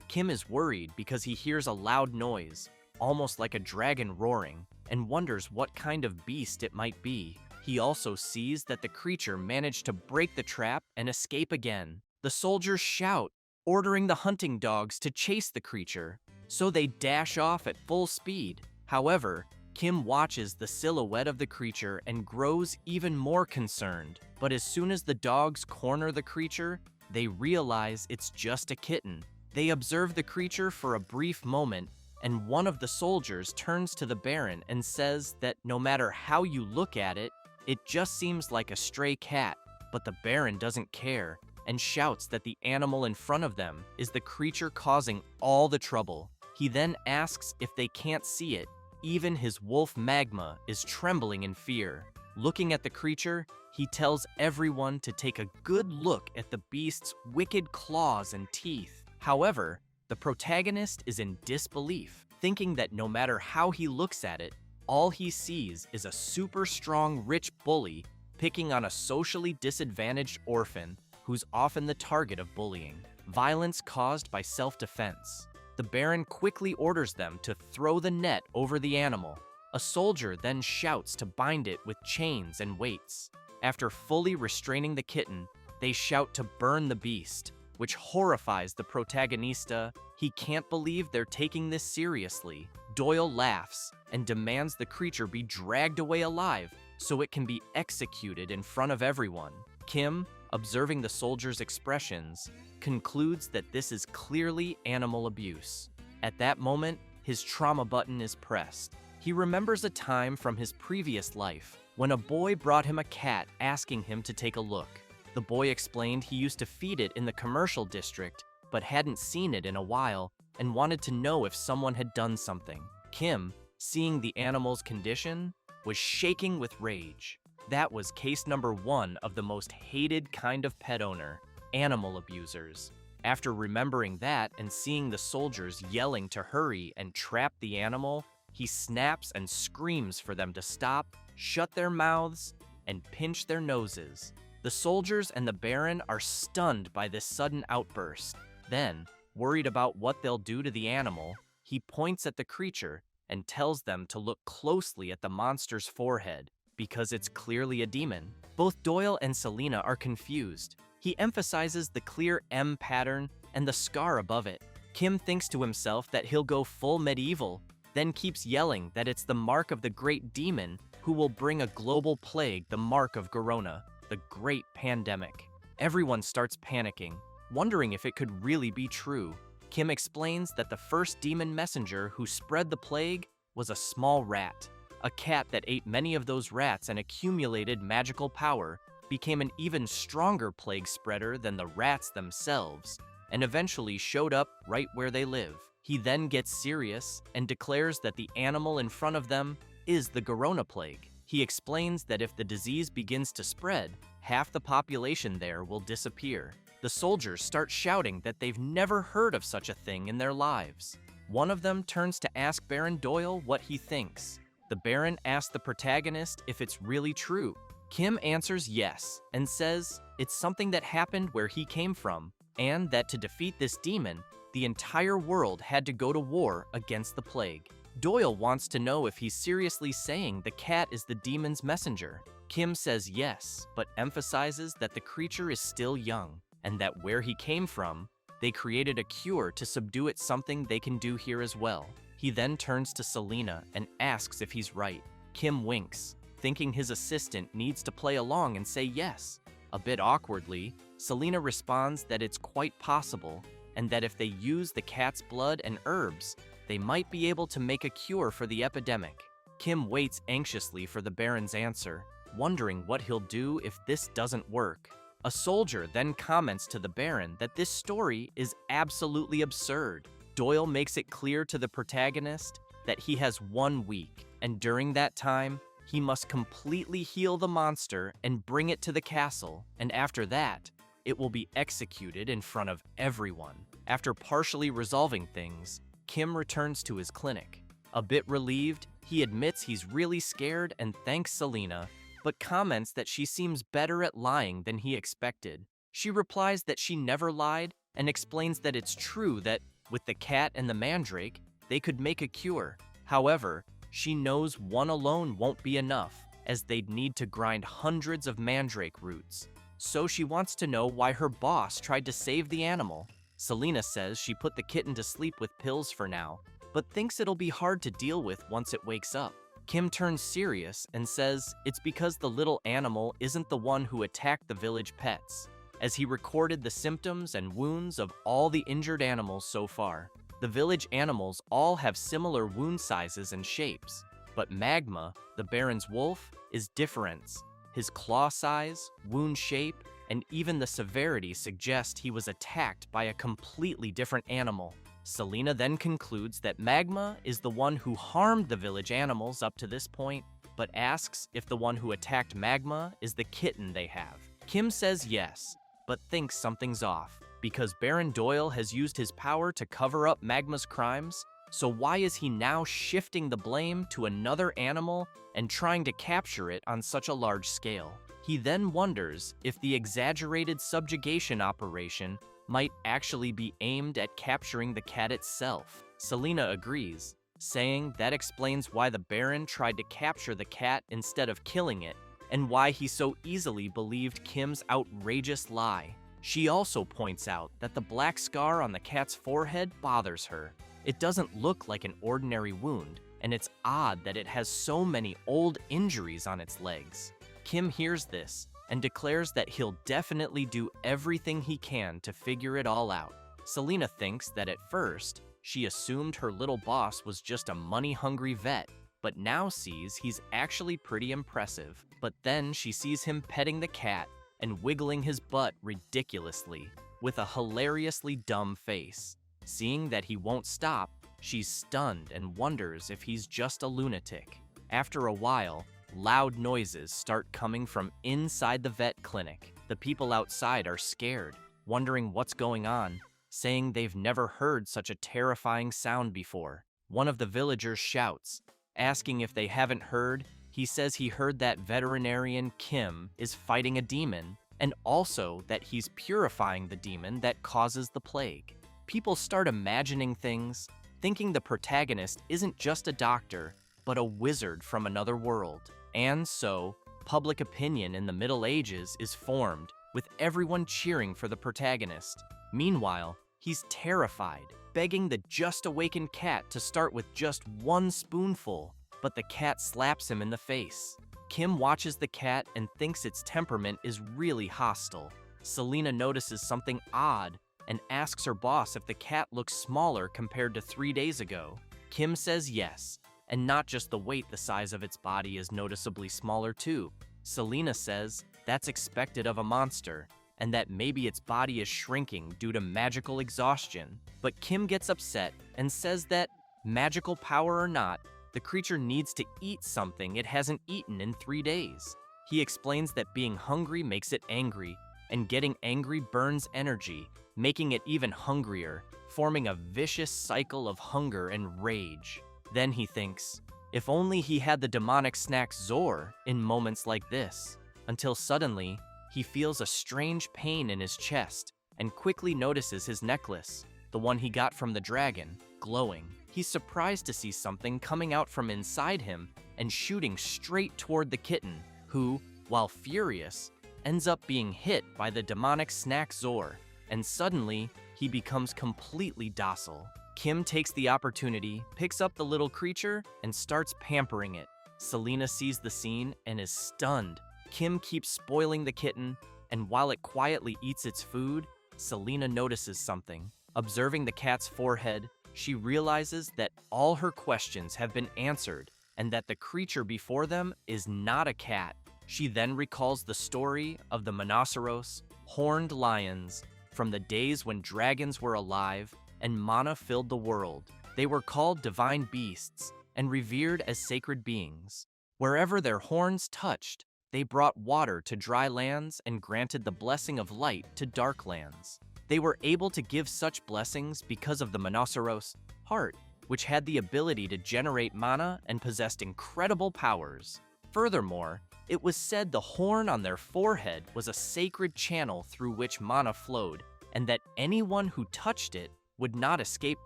Kim is worried because he hears a loud noise, almost like a dragon roaring, and wonders what kind of beast it might be. He also sees that the creature managed to break the trap and escape again. The soldiers shout, ordering the hunting dogs to chase the creature, so they dash off at full speed. However, Kim watches the silhouette of the creature and grows even more concerned. But as soon as the dogs corner the creature, they realize it's just a kitten. They observe the creature for a brief moment, and one of the soldiers turns to the Baron and says that no matter how you look at it, it just seems like a stray cat. But the Baron doesn't care and shouts that the animal in front of them is the creature causing all the trouble. He then asks if they can't see it. Even his wolf Magma is trembling in fear. Looking at the creature, he tells everyone to take a good look at the beast's wicked claws and teeth. However, the protagonist is in disbelief, thinking that no matter how he looks at it, all he sees is a super strong rich bully picking on a socially disadvantaged orphan who's often the target of bullying. Violence caused by self-defense. The Baron quickly orders them to throw the net over the animal. A soldier then shouts to bind it with chains and weights. After fully restraining the kitten, they shout to burn the beast, which horrifies the protagonista. He can't believe they're taking this seriously. Doyle laughs and demands the creature be dragged away alive so it can be executed in front of everyone. Kim, observing the soldier's expressions, concludes that this is clearly animal abuse. At that moment, his trauma button is pressed. He remembers a time from his previous life when a boy brought him a cat asking him to take a look. The boy explained he used to feed it in the commercial district, but hadn't seen it in a while and wanted to know if someone had done something. Kim, seeing the animal's condition, was shaking with rage. That was case number 1 of the most hated kind of pet owner, animal abusers. After remembering that and seeing the soldiers yelling to hurry and trap the animal, he snaps and screams for them to stop, shut their mouths, and pinch their noses. The soldiers and the Baron are stunned by this sudden outburst. Then, worried about what they'll do to the animal, he points at the creature and tells them to look closely at the monster's forehead, because it's clearly a demon. Both Doyle and Selena are confused. He emphasizes the clear M pattern and the scar above it. Kim thinks to himself that he'll go full medieval, then keeps yelling that it's the mark of the great demon who will bring a global plague, the mark of Corona, the great pandemic. Everyone starts panicking, wondering if it could really be true. Kim explains that the first demon messenger who spread the plague was a small rat. A cat that ate many of those rats and accumulated magical power became an even stronger plague spreader than the rats themselves, and eventually showed up right where they live. He then gets serious and declares that the animal in front of them is the Corona plague. He explains that if the disease begins to spread, half the population there will disappear. The soldiers start shouting that they've never heard of such a thing in their lives. One of them turns to ask Baron Doyle what he thinks. The Baron asks the protagonist if it's really true. Kim answers yes, and says it's something that happened where he came from, and that to defeat this demon, the entire world had to go to war against the plague. Doyle wants to know if he's seriously saying the cat is the demon's messenger. Kim says yes, but emphasizes that the creature is still young, and that where he came from, they created a cure to subdue it, something they can do here as well. He then turns to Selena and asks if he's right. Kim winks, thinking his assistant needs to play along and say yes. A bit awkwardly, Selena responds that it's quite possible, and that if they use the cat's blood and herbs, they might be able to make a cure for the epidemic. Kim waits anxiously for the Baron's answer, wondering what he'll do if this doesn't work. A soldier then comments to the Baron that this story is absolutely absurd. Doyle makes it clear to the protagonist that he has 1 week, and during that time, he must completely heal the monster and bring it to the castle, and after that, it will be executed in front of everyone. After partially resolving things, Kim returns to his clinic. A bit relieved, he admits he's really scared and thanks Selena, but comments that she seems better at lying than he expected. She replies that she never lied and explains that it's true that, with the cat and the mandrake, they could make a cure. However, she knows one alone won't be enough, as they'd need to grind hundreds of mandrake roots. So she wants to know why her boss tried to save the animal. Selena says she put the kitten to sleep with pills for now, but thinks it'll be hard to deal with once it wakes up. Kim turns serious and says it's because the little animal isn't the one who attacked the village pets, as he recorded the symptoms and wounds of all the injured animals so far. The village animals all have similar wound sizes and shapes, but Magma, the Baron's wolf, is different. His claw size, wound shape, and even the severity suggest he was attacked by a completely different animal. Selena then concludes that Magma is the one who harmed the village animals up to this point, but asks if the one who attacked Magma is the kitten they have. Kim says yes, but thinks something's off, because Baron Doyle has used his power to cover up Magma's crimes, so why is he now shifting the blame to another animal and trying to capture it on such a large scale? He then wonders if the exaggerated subjugation operation might actually be aimed at capturing the cat itself. Selena agrees, saying that explains why the Baron tried to capture the cat instead of killing it, and why he so easily believed Kim's outrageous lie. She also points out that the black scar on the cat's forehead bothers her. It doesn't look like an ordinary wound, and it's odd that it has so many old injuries on its legs. Kim hears this and declares that he'll definitely do everything he can to figure it all out. Selena thinks that at first, she assumed her little boss was just a money-hungry vet, but now sees he's actually pretty impressive. But then she sees him petting the cat and wiggling his butt ridiculously, with a hilariously dumb face. Seeing that he won't stop, she's stunned and wonders if he's just a lunatic. After a while, loud noises start coming from inside the vet clinic. The people outside are scared, wondering what's going on, saying they've never heard such a terrifying sound before. One of the villagers shouts, asking if they haven't heard. He says he heard that Veterinarian Kim is fighting a demon, and also that he's purifying the demon that causes the plague. People start imagining things, thinking the protagonist isn't just a doctor, but a wizard from another world. And so, public opinion in the Middle Ages is formed, with everyone cheering for the protagonist. Meanwhile, he's terrified, begging the just-awakened cat to start with just one spoonful, but the cat slaps him in the face. Kim watches the cat and thinks its temperament is really hostile. Selena notices something odd and asks her boss if the cat looks smaller compared to 3 days ago. Kim says yes, and not just the weight, the size of its body is noticeably smaller too. Selena says that's expected of a monster, and that maybe its body is shrinking due to magical exhaustion. But Kim gets upset and says that, magical power or not, the creature needs to eat something it hasn't eaten in 3 days. He explains that being hungry makes it angry, and getting angry burns energy, making it even hungrier, forming a vicious cycle of hunger and rage. Then he thinks, if only he had the demonic snack Zor in moments like this, until suddenly, he feels a strange pain in his chest and quickly notices his necklace, the one he got from the dragon, glowing. He's surprised to see something coming out from inside him and shooting straight toward the kitten, who, while furious, ends up being hit by the demonic snack Zor, and suddenly, he becomes completely docile. Kim takes the opportunity, picks up the little creature, and starts pampering it. Selena sees the scene and is stunned. Kim keeps spoiling the kitten, and while it quietly eats its food, Selena notices something. Observing the cat's forehead, she realizes that all her questions have been answered, and that the creature before them is not a cat. She then recalls the story of the Monoceros, horned lions, from the days when dragons were alive and mana filled the world. They were called divine beasts, and revered as sacred beings. Wherever their horns touched, they brought water to dry lands and granted the blessing of light to dark lands. They were able to give such blessings because of the Monoceros heart, which had the ability to generate mana and possessed incredible powers. Furthermore, it was said the horn on their forehead was a sacred channel through which mana flowed, and that anyone who touched it would not escape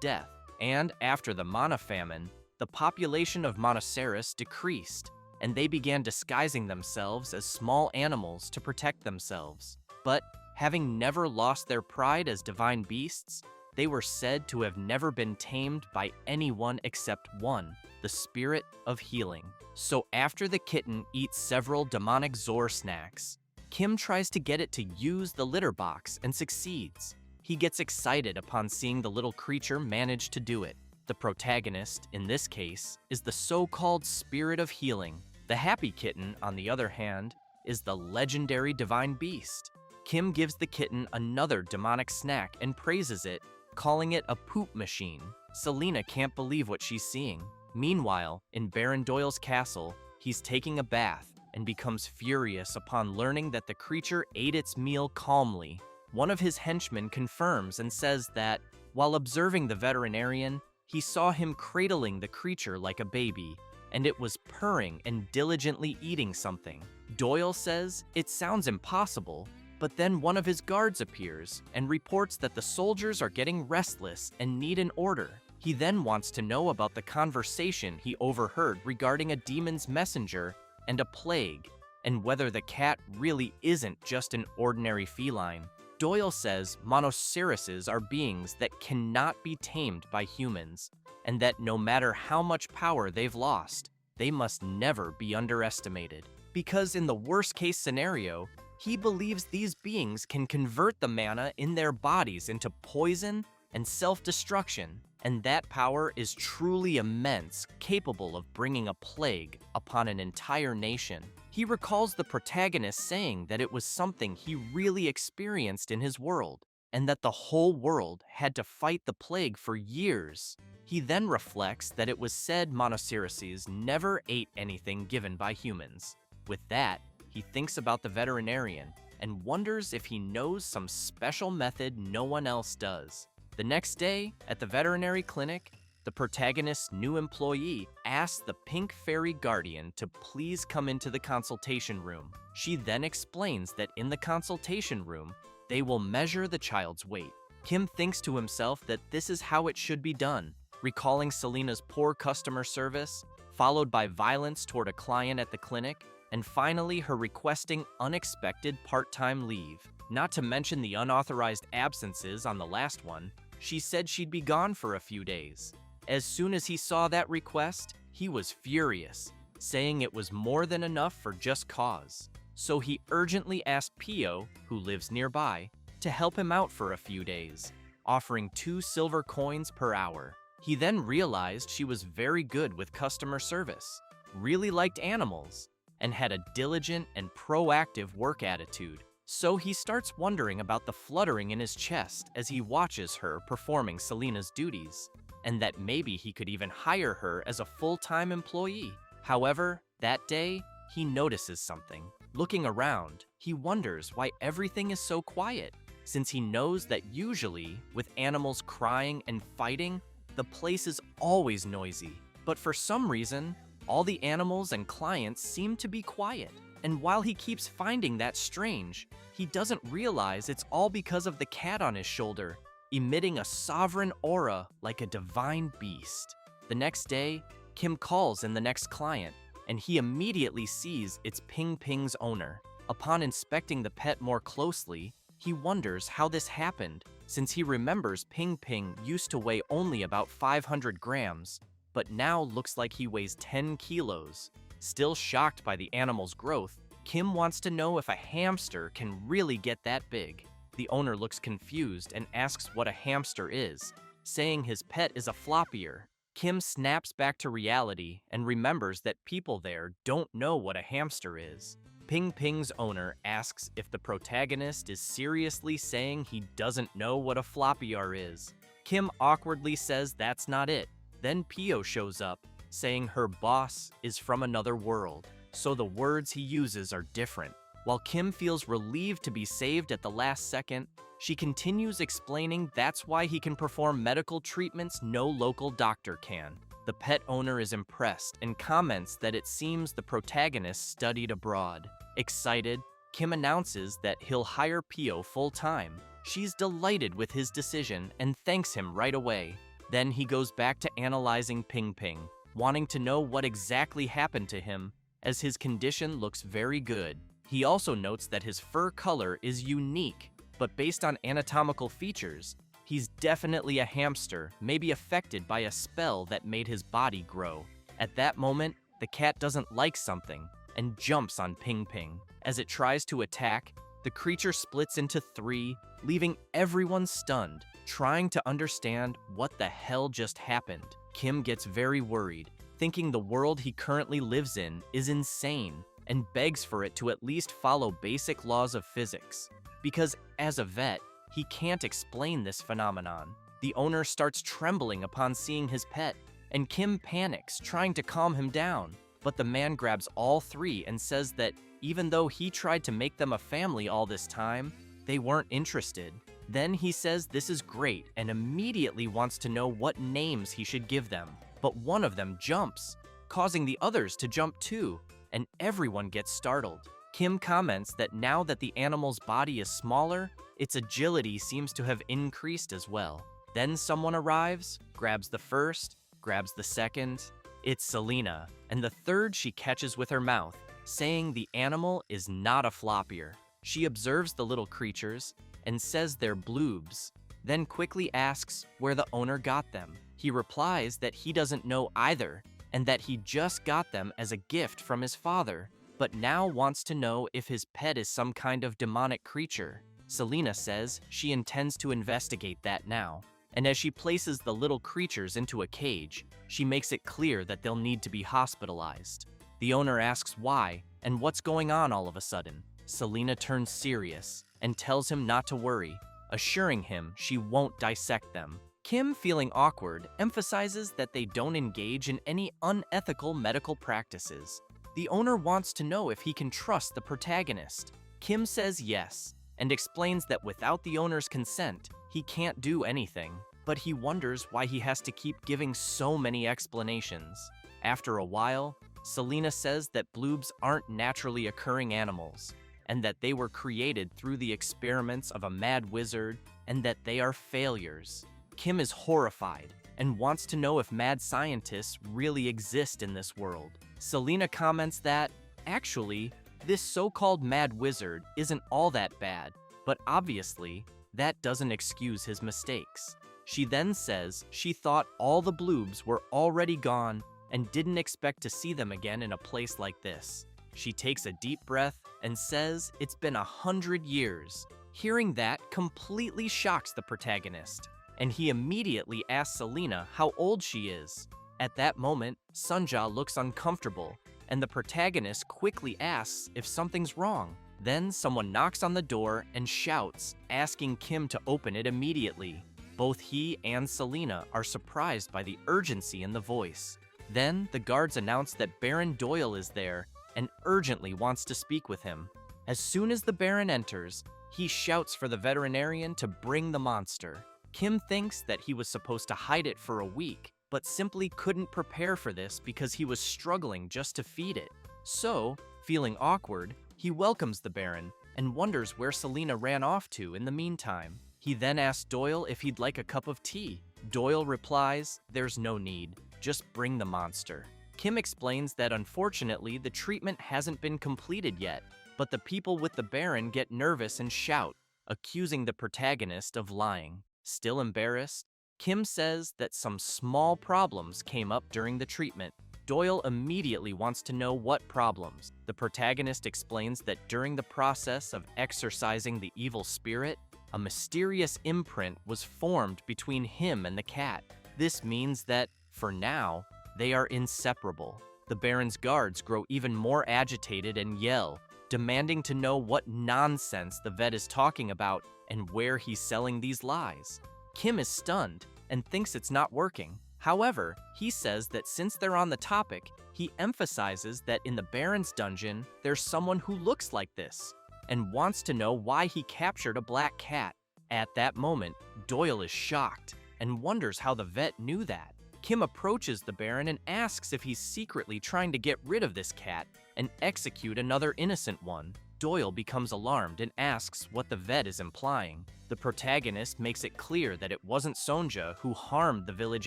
death. And after the mana famine, the population of Monoceros decreased, and they began disguising themselves as small animals to protect themselves. But, having never lost their pride as divine beasts, they were said to have never been tamed by anyone except one, the spirit of healing. So after the kitten eats several demonic Zor snacks, Kim tries to get it to use the litter box and succeeds. He gets excited upon seeing the little creature manage to do it. The protagonist, in this case, is the so-called spirit of healing. The happy kitten, on the other hand, is the legendary divine beast. Kim gives the kitten another demonic snack and praises it, calling it a poop machine. Selena can't believe what she's seeing. Meanwhile, in Baron Doyle's castle, he's taking a bath and becomes furious upon learning that the creature ate its meal calmly. One of his henchmen confirms and says that, while observing the veterinarian, he saw him cradling the creature like a baby, and it was purring and diligently eating something. Doyle says it sounds impossible, but then one of his guards appears and reports that the soldiers are getting restless and need an order. He then wants to know about the conversation he overheard regarding a demon's messenger and a plague, and whether the cat really isn't just an ordinary feline. Doyle says Monoceroses are beings that cannot be tamed by humans, and that no matter how much power they've lost, they must never be underestimated. Because in the worst-case scenario, he believes these beings can convert the mana in their bodies into poison and self-destruction, and that power is truly immense, capable of bringing a plague upon an entire nation. He recalls the protagonist saying that it was something he really experienced in his world, and that the whole world had to fight the plague for years. He then reflects that it was said Monoceroses never ate anything given by humans. With that, he thinks about the veterinarian and wonders if he knows some special method no one else does. The next day, at the veterinary clinic, the protagonist's new employee asks the pink fairy guardian to please come into the consultation room. She then explains that in the consultation room, they will measure the child's weight. Kim thinks to himself that this is how it should be done, recalling Selena's poor customer service, followed by violence toward a client at the clinic, and finally her requesting unexpected part-time leave. Not to mention the unauthorized absences on the last one. She said she'd be gone for a few days. As soon as he saw that request, he was furious, saying it was more than enough for just cause. So he urgently asked Pio, who lives nearby, to help him out for a few days, offering 2 silver coins per hour. He then realized she was very good with customer service, really liked animals, and had a diligent and proactive work attitude. So he starts wondering about the fluttering in his chest as he watches her performing Selena's duties, and that maybe he could even hire her as a full-time employee. However, that day, he notices something. Looking around, he wonders why everything is so quiet, since he knows that usually, with animals crying and fighting, the place is always noisy. But for some reason, all the animals and clients seem to be quiet. And while he keeps finding that strange, he doesn't realize it's all because of the cat on his shoulder, emitting a sovereign aura like a divine beast. The next day, Kim calls in the next client, and he immediately sees it's Ping Ping's owner. Upon inspecting the pet more closely, he wonders how this happened, since he remembers Ping Ping used to weigh only about 500 grams, but now looks like he weighs 10 kilos. Still shocked by the animal's growth, Kim wants to know if a hamster can really get that big. The owner looks confused and asks what a hamster is, saying his pet is a floppier. Kim snaps back to reality and remembers that people there don't know what a hamster is. Ping Ping's owner asks if the protagonist is seriously saying he doesn't know what a floppier is. Kim awkwardly says that's not it. Then Pio shows up, saying her boss is from another world, so the words he uses are different. While Kim feels relieved to be saved at the last second, she continues explaining that's why he can perform medical treatments no local doctor can. The pet owner is impressed and comments that it seems the protagonist studied abroad. Excited, Kim announces that he'll hire Pio full-time. She's delighted with his decision and thanks him right away. Then he goes back to analyzing Ping Ping, wanting to know what exactly happened to him, as his condition looks very good. He also notes that his fur color is unique, but based on anatomical features, he's definitely a hamster, maybe affected by a spell that made his body grow. At that moment, the cat doesn't like something and jumps on Ping Ping. As it tries to attack, the creature splits into three, leaving everyone stunned, trying to understand what the hell just happened. Kim gets very worried, thinking the world he currently lives in is insane, and begs for it to at least follow basic laws of physics. Because as a vet, he can't explain this phenomenon. The owner starts trembling upon seeing his pet, and Kim panics, trying to calm him down. But the man grabs all three and says that even though he tried to make them a family all this time, they weren't interested. Then he says this is great and immediately wants to know what names he should give them. But one of them jumps, causing the others to jump too, and everyone gets startled. Kim comments that now that the animal's body is smaller, its agility seems to have increased as well. Then someone arrives, grabs the first, grabs the second. It's Selena, and the third she catches with her mouth, saying the animal is not a floppier. She observes the little creatures and says they're blubes, then quickly asks where the owner got them. He replies that he doesn't know either, and that he just got them as a gift from his father, but now wants to know if his pet is some kind of demonic creature. Selena says she intends to investigate that now, and as she places the little creatures into a cage, she makes it clear that they'll need to be hospitalized. The owner asks why and what's going on all of a sudden. Selena turns serious and tells him not to worry, assuring him she won't dissect them. Kim, feeling awkward, emphasizes that they don't engage in any unethical medical practices. The owner wants to know if he can trust the protagonist. Kim says yes, and explains that without the owner's consent, he can't do anything, but he wonders why he has to keep giving so many explanations. After a while, Selena says that blubes aren't naturally occurring animals, and that they were created through the experiments of a mad wizard, and that they are failures. Kim is horrified and wants to know if mad scientists really exist in this world. Selena comments that, actually, this so-called mad wizard isn't all that bad, but obviously, that doesn't excuse his mistakes. She then says she thought all the blubes were already gone and didn't expect to see them again in a place like this. She takes a deep breath and says it's been 100 years. Hearing that completely shocks the protagonist, and he immediately asks Selena how old she is. At that moment, Sunja looks uncomfortable, and the protagonist quickly asks if something's wrong. Then someone knocks on the door and shouts, asking Kim to open it immediately. Both he and Selena are surprised by the urgency in the voice. Then the guards announce that Baron Doyle is there and urgently wants to speak with him. As soon as the Baron enters, he shouts for the veterinarian to bring the monster. Kim thinks that he was supposed to hide it for a week, but simply couldn't prepare for this because he was struggling just to feed it. So, feeling awkward, he welcomes the Baron and wonders where Selena ran off to in the meantime. He then asks Doyle if he'd like a cup of tea. Doyle replies, there's no need, just bring the monster. Kim explains that unfortunately the treatment hasn't been completed yet, but the people with the Baron get nervous and shout, accusing the protagonist of lying. Still embarrassed, Kim says that some small problems came up during the treatment. Doyle immediately wants to know what problems. The protagonist explains that during the process of exorcising the evil spirit, a mysterious imprint was formed between him and the cat. This means that, for now, they are inseparable. The Baron's guards grow even more agitated and yell, demanding to know what nonsense the vet is talking about and where he's selling these lies. Kim is stunned and thinks it's not working. However, he says that since they're on the topic, he emphasizes that in the Baron's dungeon, there's someone who looks like this, and wants to know why he captured a black cat. At that moment, Doyle is shocked and wonders how the vet knew that. Kim approaches the Baron and asks if he's secretly trying to get rid of this cat and execute another innocent one. Doyle becomes alarmed and asks what the vet is implying. The protagonist makes it clear that it wasn't Sonja who harmed the village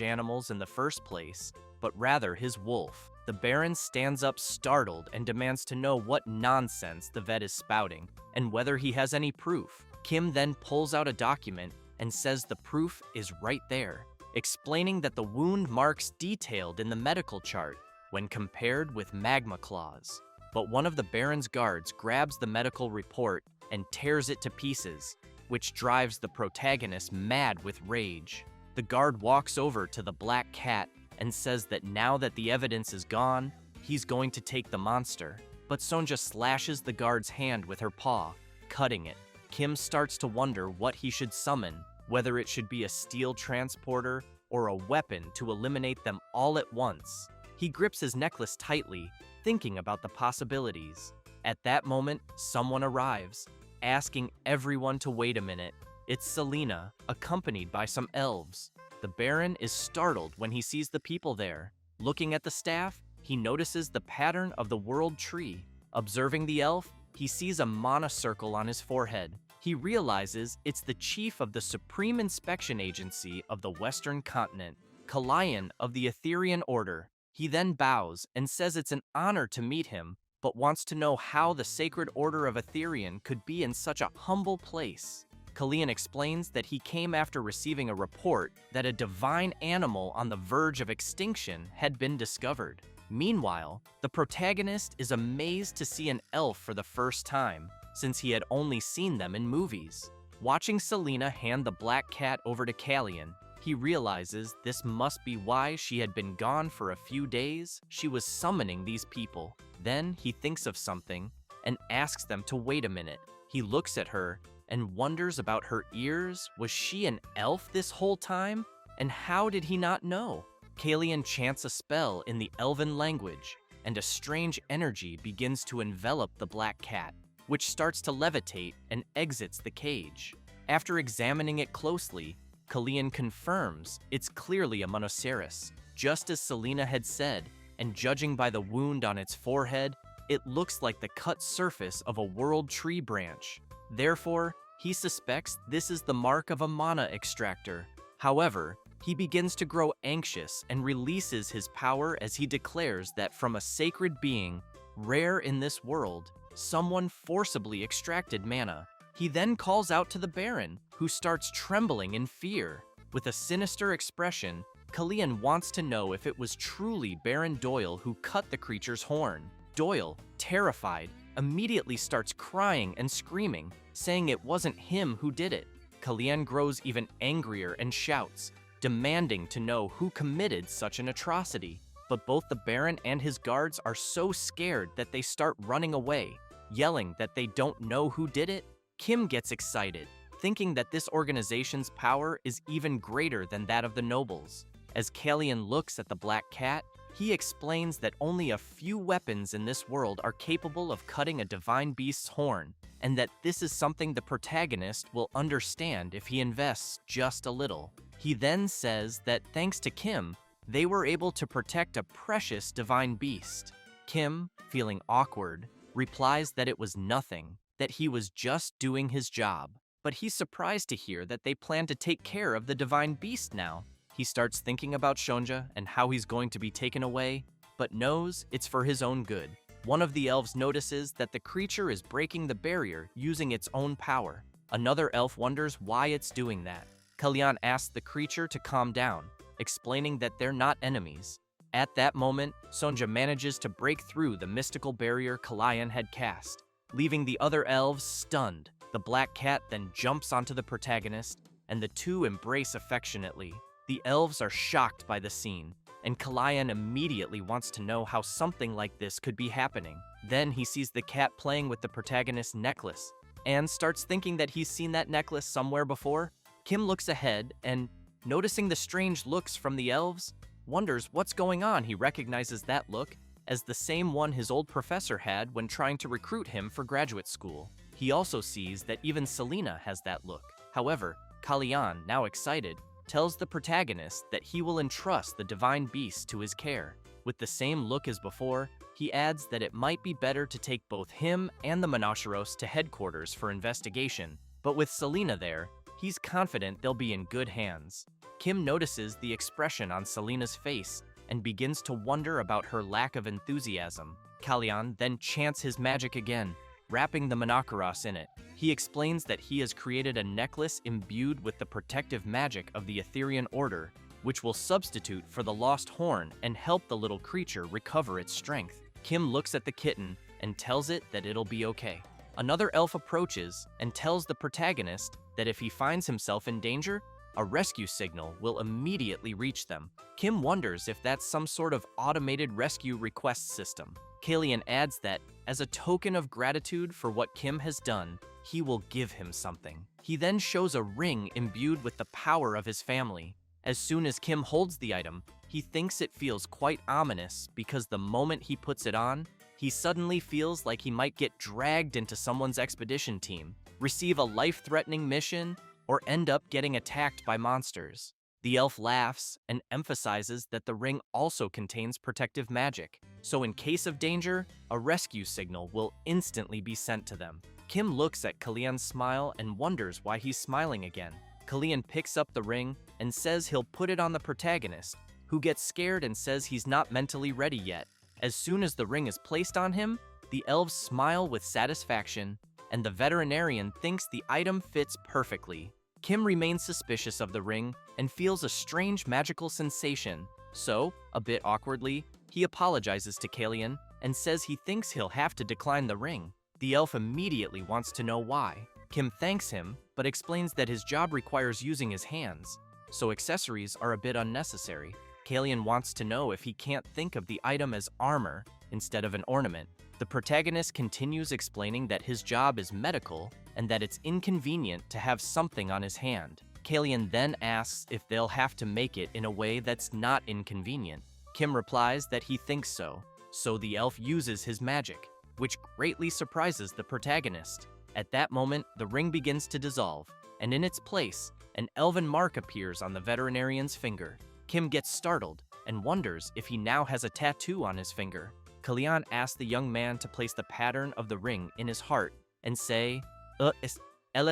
animals in the first place, but rather his wolf. The Baron stands up startled and demands to know what nonsense the vet is spouting and whether he has any proof. Kim then pulls out a document and says the proof is right there, explaining that the wound marks detailed in the medical chart when compared with magma claws. But one of the Baron's guards grabs the medical report and tears it to pieces, which drives the protagonist mad with rage. The guard walks over to the black cat and says that now that the evidence is gone, he's going to take the monster. But Sonja slashes the guard's hand with her paw, cutting it. Kim starts to wonder what he should summon, whether it should be a steel transporter or a weapon to eliminate them all at once. He grips his necklace tightly, thinking about the possibilities. At that moment, someone arrives, asking everyone to wait a minute. It's Selena, accompanied by some elves. The Baron is startled when he sees the people there. Looking at the staff, he notices the pattern of the world tree. Observing the elf, he sees a mana circle on his forehead. He realizes it's the chief of the Supreme Inspection Agency of the Western Continent, Kalayan of the Etherian Order. He then bows and says it's an honor to meet him, but wants to know how the Sacred Order of Etherian could be in such a humble place. Kalayan explains that he came after receiving a report that a divine animal on the verge of extinction had been discovered. Meanwhile, the protagonist is amazed to see an elf for the first time, since he had only seen them in movies. Watching Selena hand the black cat over to Kalayan, he realizes this must be why she had been gone for a few days. She was summoning these people. Then he thinks of something and asks them to wait a minute. He looks at her and wonders about her ears. Was she an elf this whole time? And how did he not know? Kalayan chants a spell in the elven language, and a strange energy begins to envelop the black cat, which starts to levitate and exits the cage. After examining it closely, Kalayan confirms it's clearly a monoceros, just as Selena had said, and judging by the wound on its forehead, it looks like the cut surface of a world tree branch. Therefore, he suspects this is the mark of a mana extractor. However, he begins to grow anxious and releases his power as he declares that from a sacred being, rare in this world, someone forcibly extracted mana. He then calls out to the Baron, who starts trembling in fear. With a sinister expression, Kalayan wants to know if it was truly Baron Doyle who cut the creature's horn. Doyle, terrified, immediately starts crying and screaming, saying it wasn't him who did it. Kalayan grows even angrier and shouts, demanding to know who committed such an atrocity. But both the Baron and his guards are so scared that they start running away, yelling that they don't know who did it. Kim gets excited, thinking that this organization's power is even greater than that of the nobles. As Kalayan looks at the black cat, he explains that only a few weapons in this world are capable of cutting a divine beast's horn, and that this is something the protagonist will understand if he invests just a little. He then says that thanks to Kim, they were able to protect a precious divine beast. Kim, feeling awkward, replies that it was nothing, that he was just doing his job. But he's surprised to hear that they plan to take care of the divine beast now. He starts thinking about Sonja and how he's going to be taken away, but knows it's for his own good. One of the elves notices that the creature is breaking the barrier using its own power. Another elf wonders why it's doing that. Kalayan asks the creature to calm down, explaining that they're not enemies. At that moment, Sonja manages to break through the mystical barrier Kalayan had cast, leaving the other elves stunned. The black cat then jumps onto the protagonist, and the two embrace affectionately. The elves are shocked by the scene, and Kalayan immediately wants to know how something like this could be happening. Then he sees the cat playing with the protagonist's necklace, and starts thinking that he's seen that necklace somewhere before. Kim looks ahead, and noticing the strange looks from the elves, wonders what's going on. He recognizes that look as the same one his old professor had when trying to recruit him for graduate school. He also sees that even Selena has that look. However, Kalyan, now excited, tells the protagonist that he will entrust the divine beast to his care. With the same look as before, he adds that it might be better to take both him and the Monoceros to headquarters for investigation, but with Selena there, he's confident they'll be in good hands. Kim notices the expression on Selena's face and begins to wonder about her lack of enthusiasm. Kalyan then chants his magic again, wrapping the Monoceros in it. He explains that he has created a necklace imbued with the protective magic of the Etherean Order, which will substitute for the lost horn and help the little creature recover its strength. Kim looks at the kitten and tells it that it'll be okay. Another elf approaches and tells the protagonist that if he finds himself in danger, a rescue signal will immediately reach them. Kim wonders if that's some sort of automated rescue request system. Kalyan adds that, as a token of gratitude for what Kim has done, he will give him something. He then shows a ring imbued with the power of his family. As soon as Kim holds the item, he thinks it feels quite ominous because the moment he puts it on, he suddenly feels like he might get dragged into someone's expedition team, receive a life-threatening mission, or end up getting attacked by monsters. The elf laughs and emphasizes that the ring also contains protective magic, so in case of danger, a rescue signal will instantly be sent to them. Kim looks at Kalyan's smile and wonders why he's smiling again. Kalyan picks up the ring and says he'll put it on the protagonist, who gets scared and says he's not mentally ready yet. As soon as the ring is placed on him, the elves smile with satisfaction, and the veterinarian thinks the item fits perfectly. Kim remains suspicious of the ring and feels a strange magical sensation, so, a bit awkwardly, he apologizes to Kalyan and says he thinks he'll have to decline the ring. The elf immediately wants to know why. Kim thanks him, but explains that his job requires using his hands, so accessories are a bit unnecessary. Kalyan wants to know if he can't think of the item as armor instead of an ornament. The protagonist continues explaining that his job is medical and that it's inconvenient to have something on his hand. Kalyan then asks if they'll have to make it in a way that's not inconvenient. Kim replies that he thinks so the elf uses his magic, which greatly surprises the protagonist. At that moment, the ring begins to dissolve, and in its place, an elven mark appears on the veterinarian's finger. Kim gets startled and wonders if he now has a tattoo on his finger. Kalyan asks the young man to place the pattern of the ring in his heart and say, es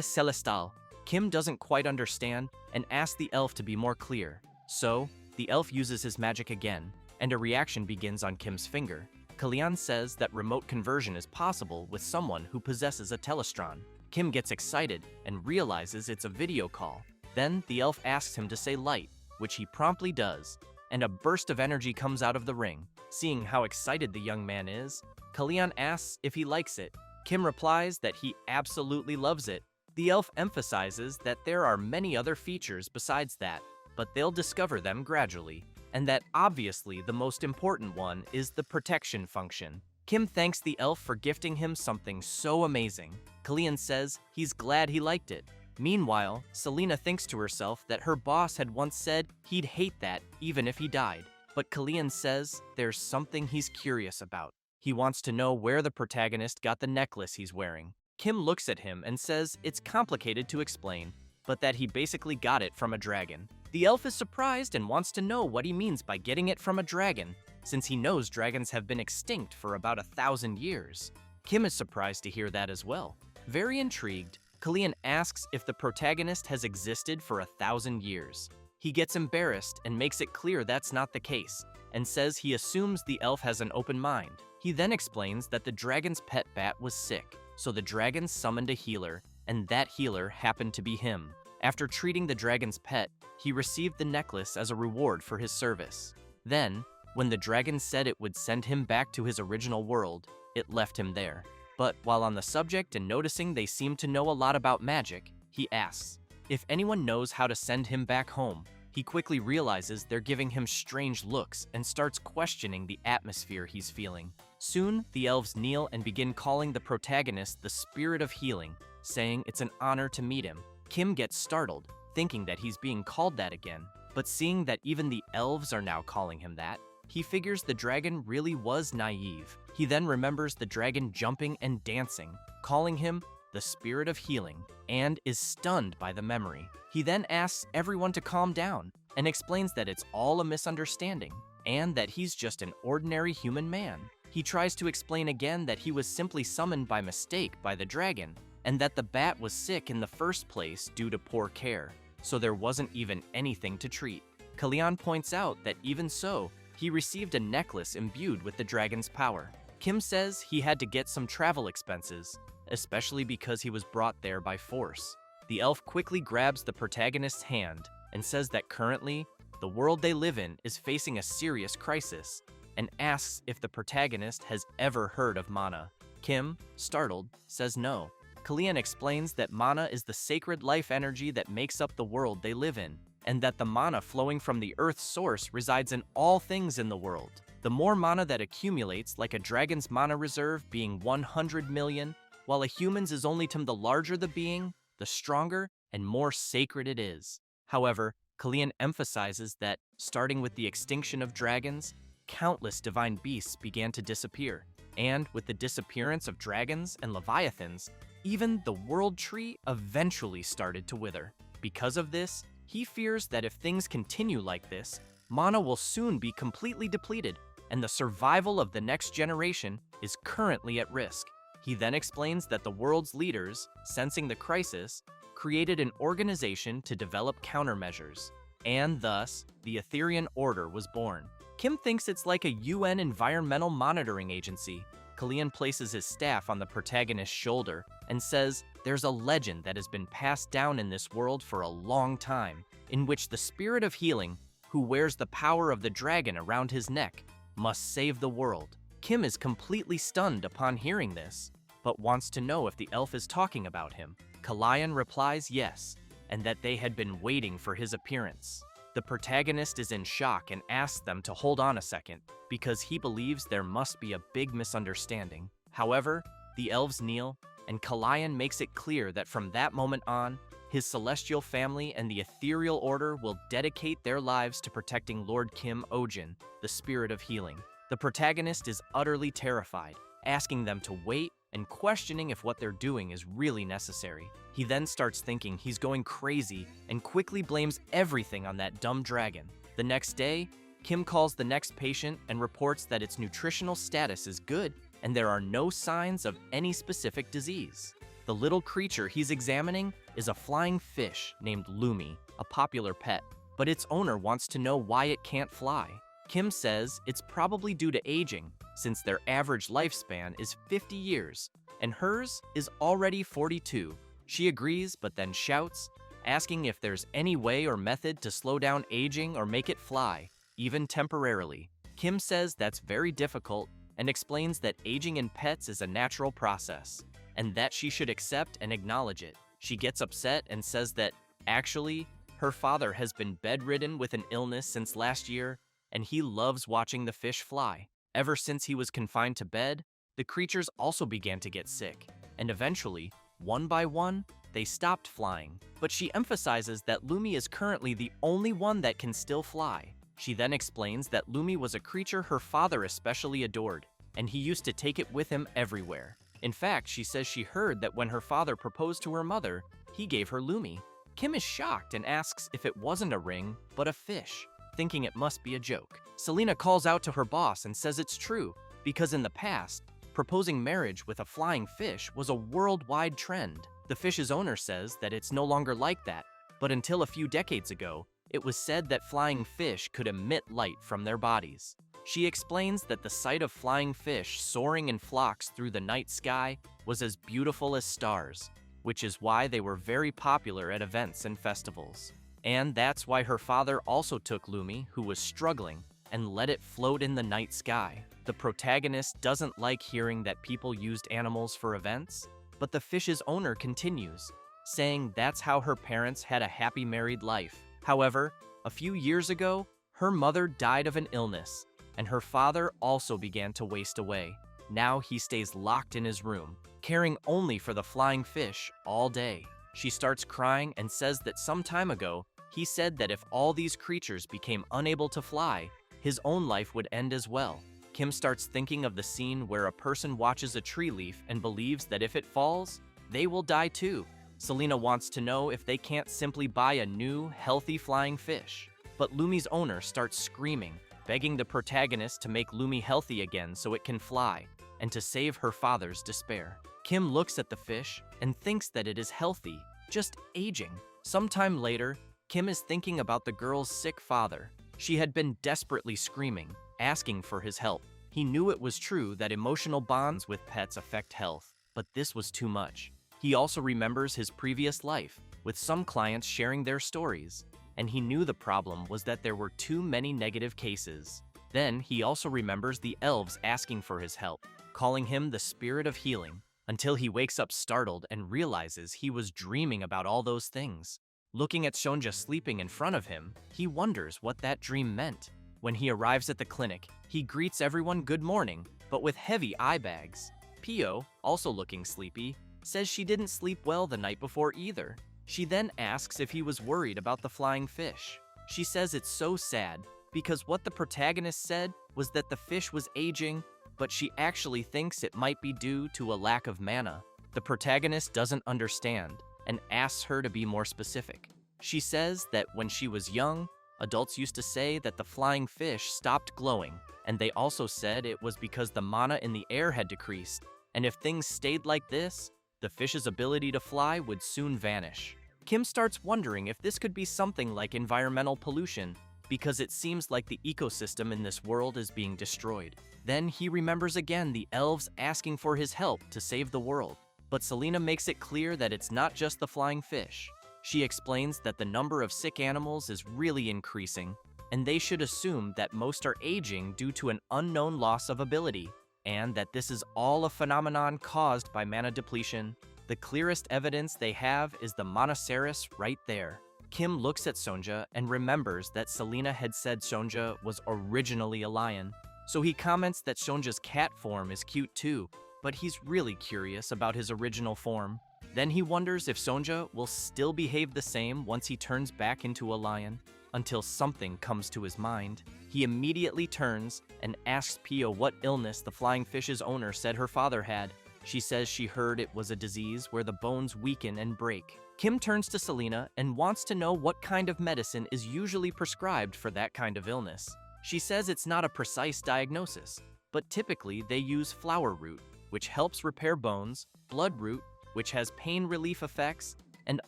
celestial. Kim doesn't quite understand and asks the elf to be more clear. So, the elf uses his magic again, and a reaction begins on Kim's finger. Kalyan says that remote conversion is possible with someone who possesses a telestron. Kim gets excited and realizes it's a video call. Then the elf asks him to say light, which he promptly does, and a burst of energy comes out of the ring. Seeing how excited the young man is, Kalyan asks if he likes it. Kim replies that he absolutely loves it. The elf emphasizes that there are many other features besides that, but they'll discover them gradually, and that obviously the most important one is the protection function. Kim thanks the elf for gifting him something so amazing. Kalyan says he's glad he liked it. Meanwhile, Selena thinks to herself that her boss had once said he'd hate that even if he died. But Kalyan says there's something he's curious about. He wants to know where the protagonist got the necklace he's wearing. Kim looks at him and says it's complicated to explain, but that he basically got it from a dragon. The elf is surprised and wants to know what he means by getting it from a dragon, since he knows dragons have been extinct for about 1,000 years. Kim is surprised to hear that as well. Very intrigued, Kalyan asks if the protagonist has existed for 1,000 years. He gets embarrassed and makes it clear that's not the case, and says he assumes the elf has an open mind. He then explains that the dragon's pet bat was sick, so the dragon summoned a healer, and that healer happened to be him. After treating the dragon's pet, he received the necklace as a reward for his service. Then, when the dragon said it would send him back to his original world, it left him there. But while on the subject and noticing they seem to know a lot about magic, he asks if anyone knows how to send him back home. He quickly realizes they're giving him strange looks and starts questioning the atmosphere he's feeling. Soon, the elves kneel and begin calling the protagonist the Spirit of Healing, saying it's an honor to meet him. Kim gets startled, thinking that he's being called that again. But seeing that even the elves are now calling him that, he figures the dragon really was naive. He then remembers the dragon jumping and dancing, calling him the spirit of healing, and is stunned by the memory. He then asks everyone to calm down and explains that it's all a misunderstanding and that he's just an ordinary human man. He tries to explain again that he was simply summoned by mistake by the dragon and that the bat was sick in the first place due to poor care, so there wasn't even anything to treat. Kalyan points out that even so, he received a necklace imbued with the dragon's power. Kim says he had to get some travel expenses, especially because he was brought there by force. The elf quickly grabs the protagonist's hand and says that currently, the world they live in is facing a serious crisis, and asks if the protagonist has ever heard of mana. Kim, startled, says no. Kalyan explains that mana is the sacred life energy that makes up the world they live in, and that the mana flowing from the Earth's source resides in all things in the world. The more mana that accumulates, like a dragon's mana reserve being 100 million, while a human's is only the larger the being, the stronger and more sacred it is. However, Kalyan emphasizes that, starting with the extinction of dragons, countless divine beasts began to disappear, and with the disappearance of dragons and leviathans, even the world tree eventually started to wither. Because of this, he fears that if things continue like this, mana will soon be completely depleted, and the survival of the next generation is currently at risk. He then explains that the world's leaders, sensing the crisis, created an organization to develop countermeasures, and thus, the Etherean Order was born. Kim thinks it's like a UN environmental monitoring agency. Kalyan places his staff on the protagonist's shoulder and says there's a legend that has been passed down in this world for a long time, in which the spirit of healing, who wears the power of the dragon around his neck, must save the world. Kim is completely stunned upon hearing this, but wants to know if the elf is talking about him. Kalyan replies yes, and that they had been waiting for his appearance. The protagonist is in shock and asks them to hold on a second, because he believes there must be a big misunderstanding. However, the elves kneel, and Kalyan makes it clear that from that moment on, his celestial family and the ethereal order will dedicate their lives to protecting Lord Kim Ojin, the spirit of healing. The protagonist is utterly terrified, asking them to wait and questioning if what they're doing is really necessary. He then starts thinking he's going crazy and quickly blames everything on that dumb dragon. The next day, Kim calls the next patient and reports that its nutritional status is good and there are no signs of any specific disease. The little creature he's examining is a flying fish named Lumi, a popular pet, but its owner wants to know why it can't fly. Kim says it's probably due to aging, since their average lifespan is 50 years, and hers is already 42. She agrees, but then shouts, asking if there's any way or method to slow down aging or make it fly, even temporarily. Kim says that's very difficult and explains that aging in pets is a natural process, and that she should accept and acknowledge it. She gets upset and says that, actually, her father has been bedridden with an illness since last year, and he loves watching the fish fly. Ever since he was confined to bed, the creatures also began to get sick, and eventually, one by one, they stopped flying. But she emphasizes that Lumi is currently the only one that can still fly. She then explains that Lumi was a creature her father especially adored, and he used to take it with him everywhere. In fact, she says she heard that when her father proposed to her mother, he gave her Lumi. Kim is shocked and asks if it wasn't a ring, but a fish, thinking it must be a joke. Selena calls out to her boss and says it's true, because in the past, proposing marriage with a flying fish was a worldwide trend. The fish's owner says that it's no longer like that, but until a few decades ago, it was said that flying fish could emit light from their bodies. She explains that the sight of flying fish soaring in flocks through the night sky was as beautiful as stars, which is why they were very popular at events and festivals. And that's why her father also took Lumi, who was struggling, and let it float in the night sky. The protagonist doesn't like hearing that people used animals for events, but the fish's owner continues, saying that's how her parents had a happy married life. However, a few years ago, her mother died of an illness, and her father also began to waste away. Now he stays locked in his room, caring only for the flying fish all day. She starts crying and says that some time ago, He said that if all these creatures became unable to fly, his own life would end as well. Kim starts thinking of the scene where a person watches a tree leaf and believes that if it falls, they will die too. Selena wants to know if they can't simply buy a new, healthy flying fish. But Lumi's owner starts screaming, begging the protagonist to make Lumi healthy again so it can fly, and to save her father's despair. Kim looks at the fish and thinks that it is healthy, just aging. Sometime later, Kim is thinking about the girl's sick father. She had been desperately screaming, asking for his help. He knew it was true that emotional bonds with pets affect health, but this was too much. He also remembers his previous life, with some clients sharing their stories, and he knew the problem was that there were too many negative cases. Then he also remembers the elves asking for his help, calling him the spirit of healing, until he wakes up startled and realizes he was dreaming about all those things. Looking at Sonja sleeping in front of him, he wonders what that dream meant. When he arrives at the clinic, he greets everyone good morning, but with heavy eye bags. Pio, also looking sleepy, says she didn't sleep well the night before either. She then asks if he was worried about the flying fish. She says it's so sad, because what the protagonist said was that the fish was aging, but she actually thinks it might be due to a lack of mana. The protagonist doesn't understand and asks her to be more specific. She says that when she was young, adults used to say that the flying fish stopped glowing, and they also said it was because the mana in the air had decreased, and if things stayed like this, the fish's ability to fly would soon vanish. Kim starts wondering if this could be something like environmental pollution, because it seems like the ecosystem in this world is being destroyed. Then he remembers again the elves asking for his help to save the world. But Selena makes it clear that it's not just the flying fish. She explains that the number of sick animals is really increasing, and they should assume that most are aging due to an unknown loss of ability, and that this is all a phenomenon caused by mana depletion. The clearest evidence they have is the Monoceros right there. Kim looks at Sonja and remembers that Selena had said Sonja was originally a lion, so he comments that Sonja's cat form is cute too, but he's really curious about his original form. Then he wonders if Sonja will still behave the same once he turns back into a lion, until something comes to his mind. He immediately turns and asks Pio what illness the flying fish's owner said her father had. She says she heard it was a disease where the bones weaken and break. Kim turns to Selena and wants to know what kind of medicine is usually prescribed for that kind of illness. She says it's not a precise diagnosis, but typically they use flower root, which helps repair bones, bloodroot, which has pain relief effects, and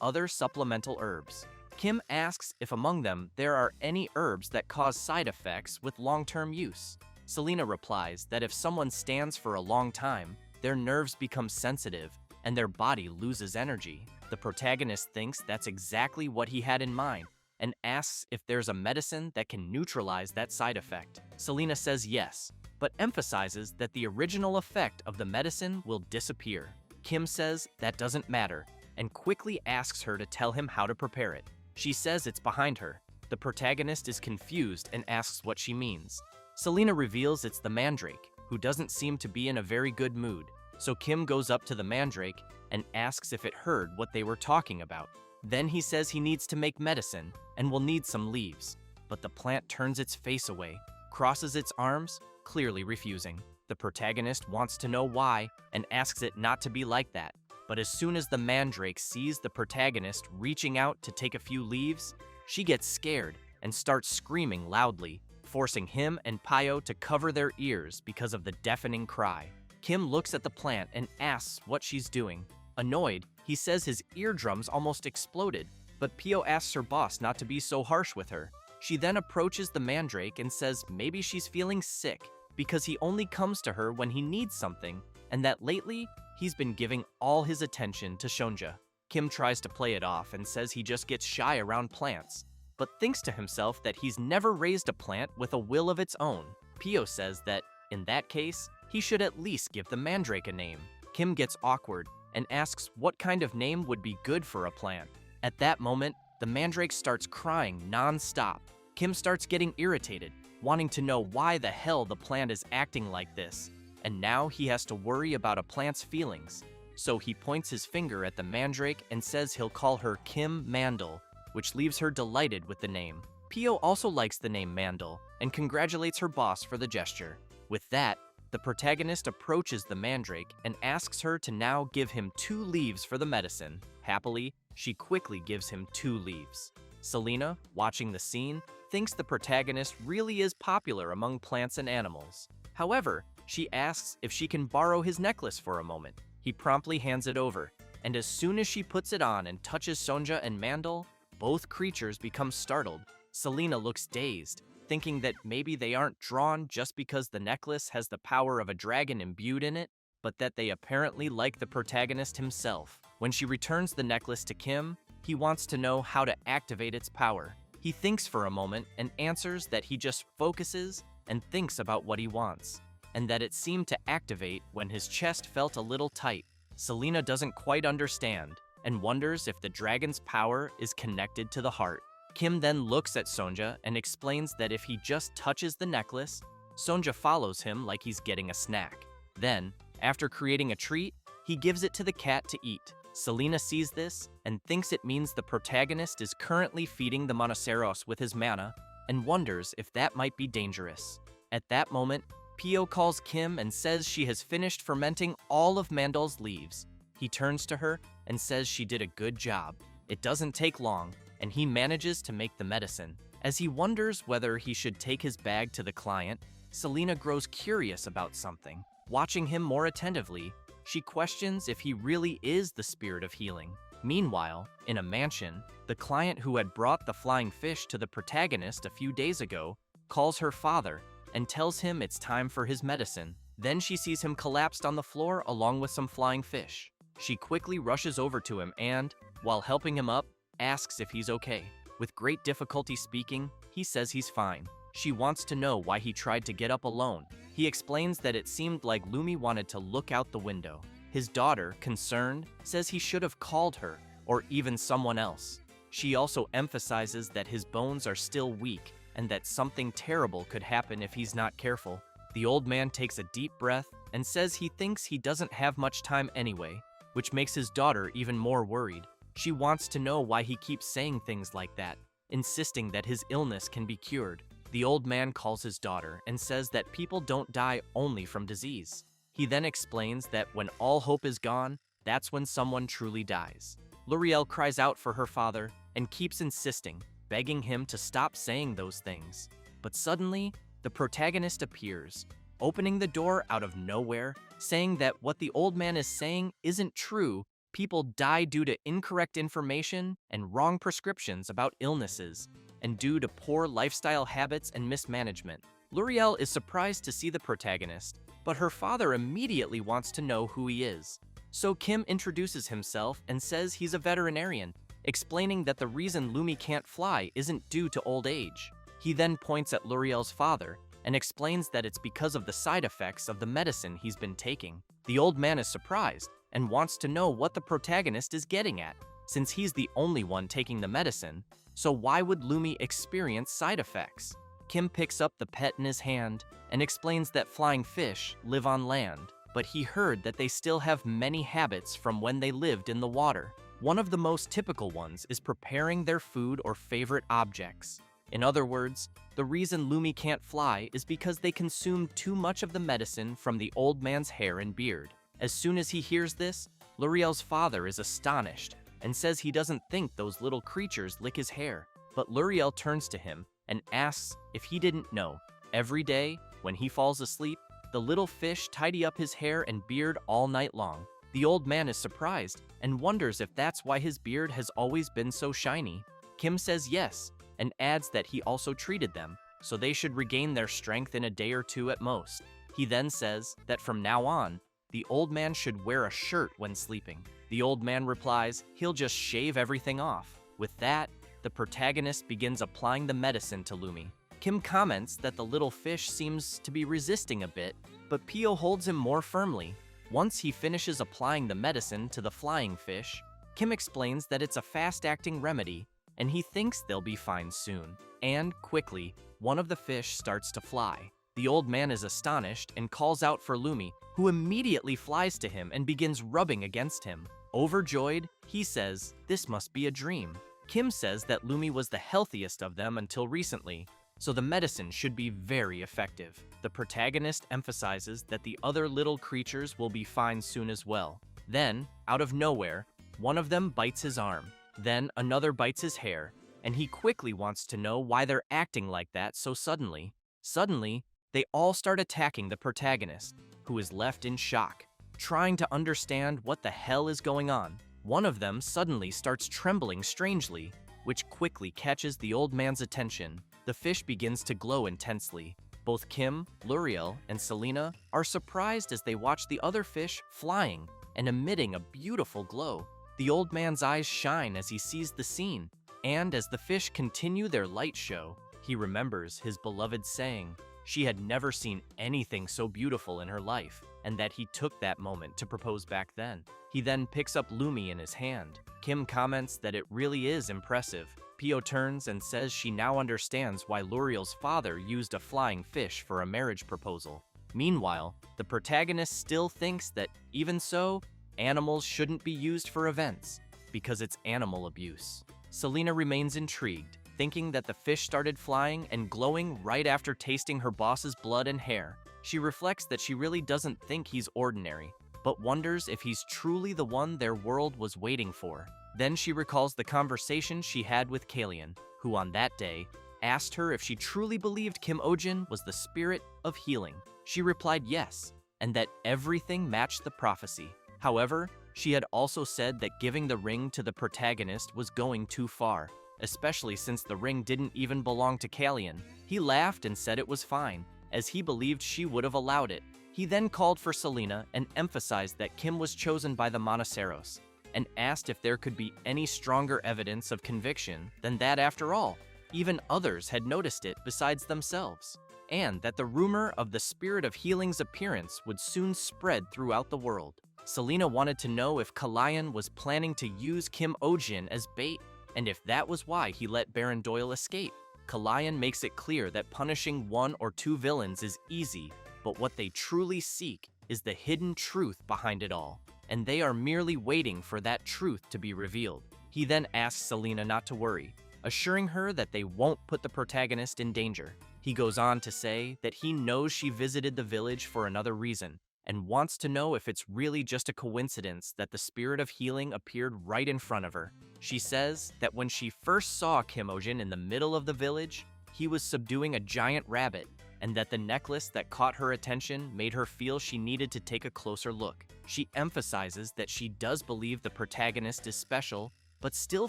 other supplemental herbs. Kim asks if among them there are any herbs that cause side effects with long-term use. Selena replies that if someone stands for a long time, their nerves become sensitive and their body loses energy. The protagonist thinks that's exactly what he had in mind and asks if there's a medicine that can neutralize that side effect. Selena says yes, but emphasizes that the original effect of the medicine will disappear. Kim says that doesn't matter and quickly asks her to tell him how to prepare it. She says it's behind her. The protagonist is confused and asks what she means. Selena reveals it's the mandrake, who doesn't seem to be in a very good mood, so Kim goes up to the mandrake and asks if it heard what they were talking about. Then he says he needs to make medicine and will need some leaves, but the plant turns its face away, crosses its arms, clearly refusing. The protagonist wants to know why and asks it not to be like that, but as soon as the mandrake sees the protagonist reaching out to take a few leaves, she gets scared and starts screaming loudly, forcing him and Pio to cover their ears because of the deafening cry. Kim looks at the plant and asks what she's doing. Annoyed, he says his eardrums almost exploded, but Pio asks her boss not to be so harsh with her. She then approaches the mandrake and says maybe she's feeling sick because he only comes to her when he needs something, and that lately, he's been giving all his attention to Sonja. Kim tries to play it off and says he just gets shy around plants, but thinks to himself that he's never raised a plant with a will of its own. Pio says that, in that case, he should at least give the mandrake a name. Kim gets awkward and asks what kind of name would be good for a plant. At that moment, the mandrake starts crying non-stop. Kim starts getting irritated, wanting to know why the hell the plant is acting like this, and now he has to worry about a plant's feelings. So he points his finger at the mandrake and says he'll call her Kim Mandel, which leaves her delighted with the name. Pio also likes the name Mandel and congratulates her boss for the gesture. With that, the protagonist approaches the mandrake and asks her to now give him 2 leaves for the medicine. Happily, she quickly gives him 2 leaves. Selena, watching the scene, thinks the protagonist really is popular among plants and animals. However, she asks if she can borrow his necklace for a moment. He promptly hands it over, and as soon as she puts it on and touches Sonja and Mandel, both creatures become startled. Selena looks dazed, thinking that maybe they aren't drawn just because the necklace has the power of a dragon imbued in it, but that they apparently like the protagonist himself. When she returns the necklace to Kim, he wants to know how to activate its power. He thinks for a moment and answers that he just focuses and thinks about what he wants, and that it seemed to activate when his chest felt a little tight. Selena doesn't quite understand and wonders if the dragon's power is connected to the heart. Kim then looks at Sonja and explains that if he just touches the necklace, Sonja follows him like he's getting a snack. Then, after creating a treat, he gives it to the cat to eat. Selena sees this and thinks it means the protagonist is currently feeding the Monoceros with his mana and wonders if that might be dangerous. At that moment, Pio calls Kim and says she has finished fermenting all of Mandel's leaves. He turns to her and says she did a good job. It doesn't take long, and he manages to make the medicine. As he wonders whether he should take his bag to the client, Selena grows curious about something. Watching him more attentively, she questions if he really is the spirit of healing. Meanwhile, in a mansion, the client who had brought the flying fish to the protagonist a few days ago calls her father and tells him it's time for his medicine. Then she sees him collapsed on the floor along with some flying fish. She quickly rushes over to him and, while helping him up, asks if he's okay. With great difficulty speaking, he says he's fine. She wants to know why he tried to get up alone. He explains that it seemed like Lumi wanted to look out the window. His daughter, concerned, says he should have called her, or even someone else. She also emphasizes that his bones are still weak and that something terrible could happen if he's not careful. The old man takes a deep breath and says he thinks he doesn't have much time anyway, which makes his daughter even more worried. She wants to know why he keeps saying things like that, insisting that his illness can be cured. The old man calls his daughter and says that people don't die only from disease. He then explains that when all hope is gone, that's when someone truly dies. L'Oreal cries out for her father and keeps insisting, begging him to stop saying those things. But suddenly, the protagonist appears, opening the door out of nowhere, saying that what the old man is saying isn't true. People die due to incorrect information and wrong prescriptions about illnesses, and due to poor lifestyle habits and mismanagement. L'Oreal is surprised to see the protagonist, but her father immediately wants to know who he is. So Kim introduces himself and says he's a veterinarian, explaining that the reason Lumi can't fly isn't due to old age. He then points at L'Oreal's father and explains that it's because of the side effects of the medicine he's been taking. The old man is surprised and wants to know what the protagonist is getting at, since he's the only one taking the medicine, so why would Lumi experience side effects? Kim picks up the pet in his hand and explains that flying fish live on land, but he heard that they still have many habits from when they lived in the water. One of the most typical ones is preparing their food or favorite objects. In other words, the reason Lumi can't fly is because they consumed too much of the medicine from the old man's hair and beard. As soon as he hears this, L'Oreal's father is astonished and says he doesn't think those little creatures lick his hair. But L'Oreal turns to him and asks if he didn't know. Every day, when he falls asleep, the little fish tidy up his hair and beard all night long. The old man is surprised and wonders if that's why his beard has always been so shiny. Kim says yes, and adds that he also treated them, so they should regain their strength in a day or two at most. He then says that from now on, the old man should wear a shirt when sleeping. The old man replies he'll just shave everything off. With that, the protagonist begins applying the medicine to Lumi. Kim comments that the little fish seems to be resisting a bit, but Pio holds him more firmly. Once he finishes applying the medicine to the flying fish, Kim explains that it's a fast-acting remedy, and he thinks they'll be fine soon. And, quickly, one of the fish starts to fly. The old man is astonished and calls out for Lumi, who immediately flies to him and begins rubbing against him. Overjoyed, he says, "This must be a dream." Kim says that Lumi was the healthiest of them until recently, so the medicine should be very effective. The protagonist emphasizes that the other little creatures will be fine soon as well. Then, out of nowhere, one of them bites his arm. Then another bites his hair, and he quickly wants to know why they're acting like that so suddenly. Suddenly, they all start attacking the protagonist, who is left in shock, trying to understand what the hell is going on. One of them suddenly starts trembling strangely, which quickly catches the old man's attention. The fish begins to glow intensely. Both Kim, Luriel, and Selena are surprised as they watch the other fish flying and emitting a beautiful glow. The old man's eyes shine as he sees the scene, and as the fish continue their light show, he remembers his beloved saying she had never seen anything so beautiful in her life, and that he took that moment to propose back then. He then picks up Lumi in his hand. Kim comments that it really is impressive. Pio turns and says she now understands why Luriel's father used a flying fish for a marriage proposal. Meanwhile, the protagonist still thinks that, even so, animals shouldn't be used for events, because it's animal abuse. Selena remains intrigued, thinking that the fish started flying and glowing right after tasting her boss's blood and hair. She reflects that she really doesn't think he's ordinary, but wonders if he's truly the one their world was waiting for. Then she recalls the conversation she had with Kalian, who on that day asked her if she truly believed Kim Ojin was the spirit of healing. She replied yes, and that everything matched the prophecy. However, she had also said that giving the ring to the protagonist was going too far, especially since the ring didn't even belong to Kalian. He laughed and said it was fine, as he believed she would have allowed it. He then called for Selena and emphasized that Kim was chosen by the Monoceros, and asked if there could be any stronger evidence of conviction than that. After all, even others had noticed it besides themselves, and that the rumor of the spirit of healing's appearance would soon spread throughout the world. Selena wanted to know if Kalian was planning to use Kim Ojin as bait, and if that was why he let Baron Doyle escape. Kalian makes it clear that punishing one or two villains is easy, but what they truly seek is the hidden truth behind it all, and they are merely waiting for that truth to be revealed. He then asks Selena not to worry, assuring her that they won't put the protagonist in danger. He goes on to say that he knows she visited the village for another reason, and wants to know if it's really just a coincidence that the spirit of healing appeared right in front of her. She says that when she first saw Kim Ojin in the middle of the village, he was subduing a giant rabbit, and that the necklace that caught her attention made her feel she needed to take a closer look. She emphasizes that she does believe the protagonist is special, but still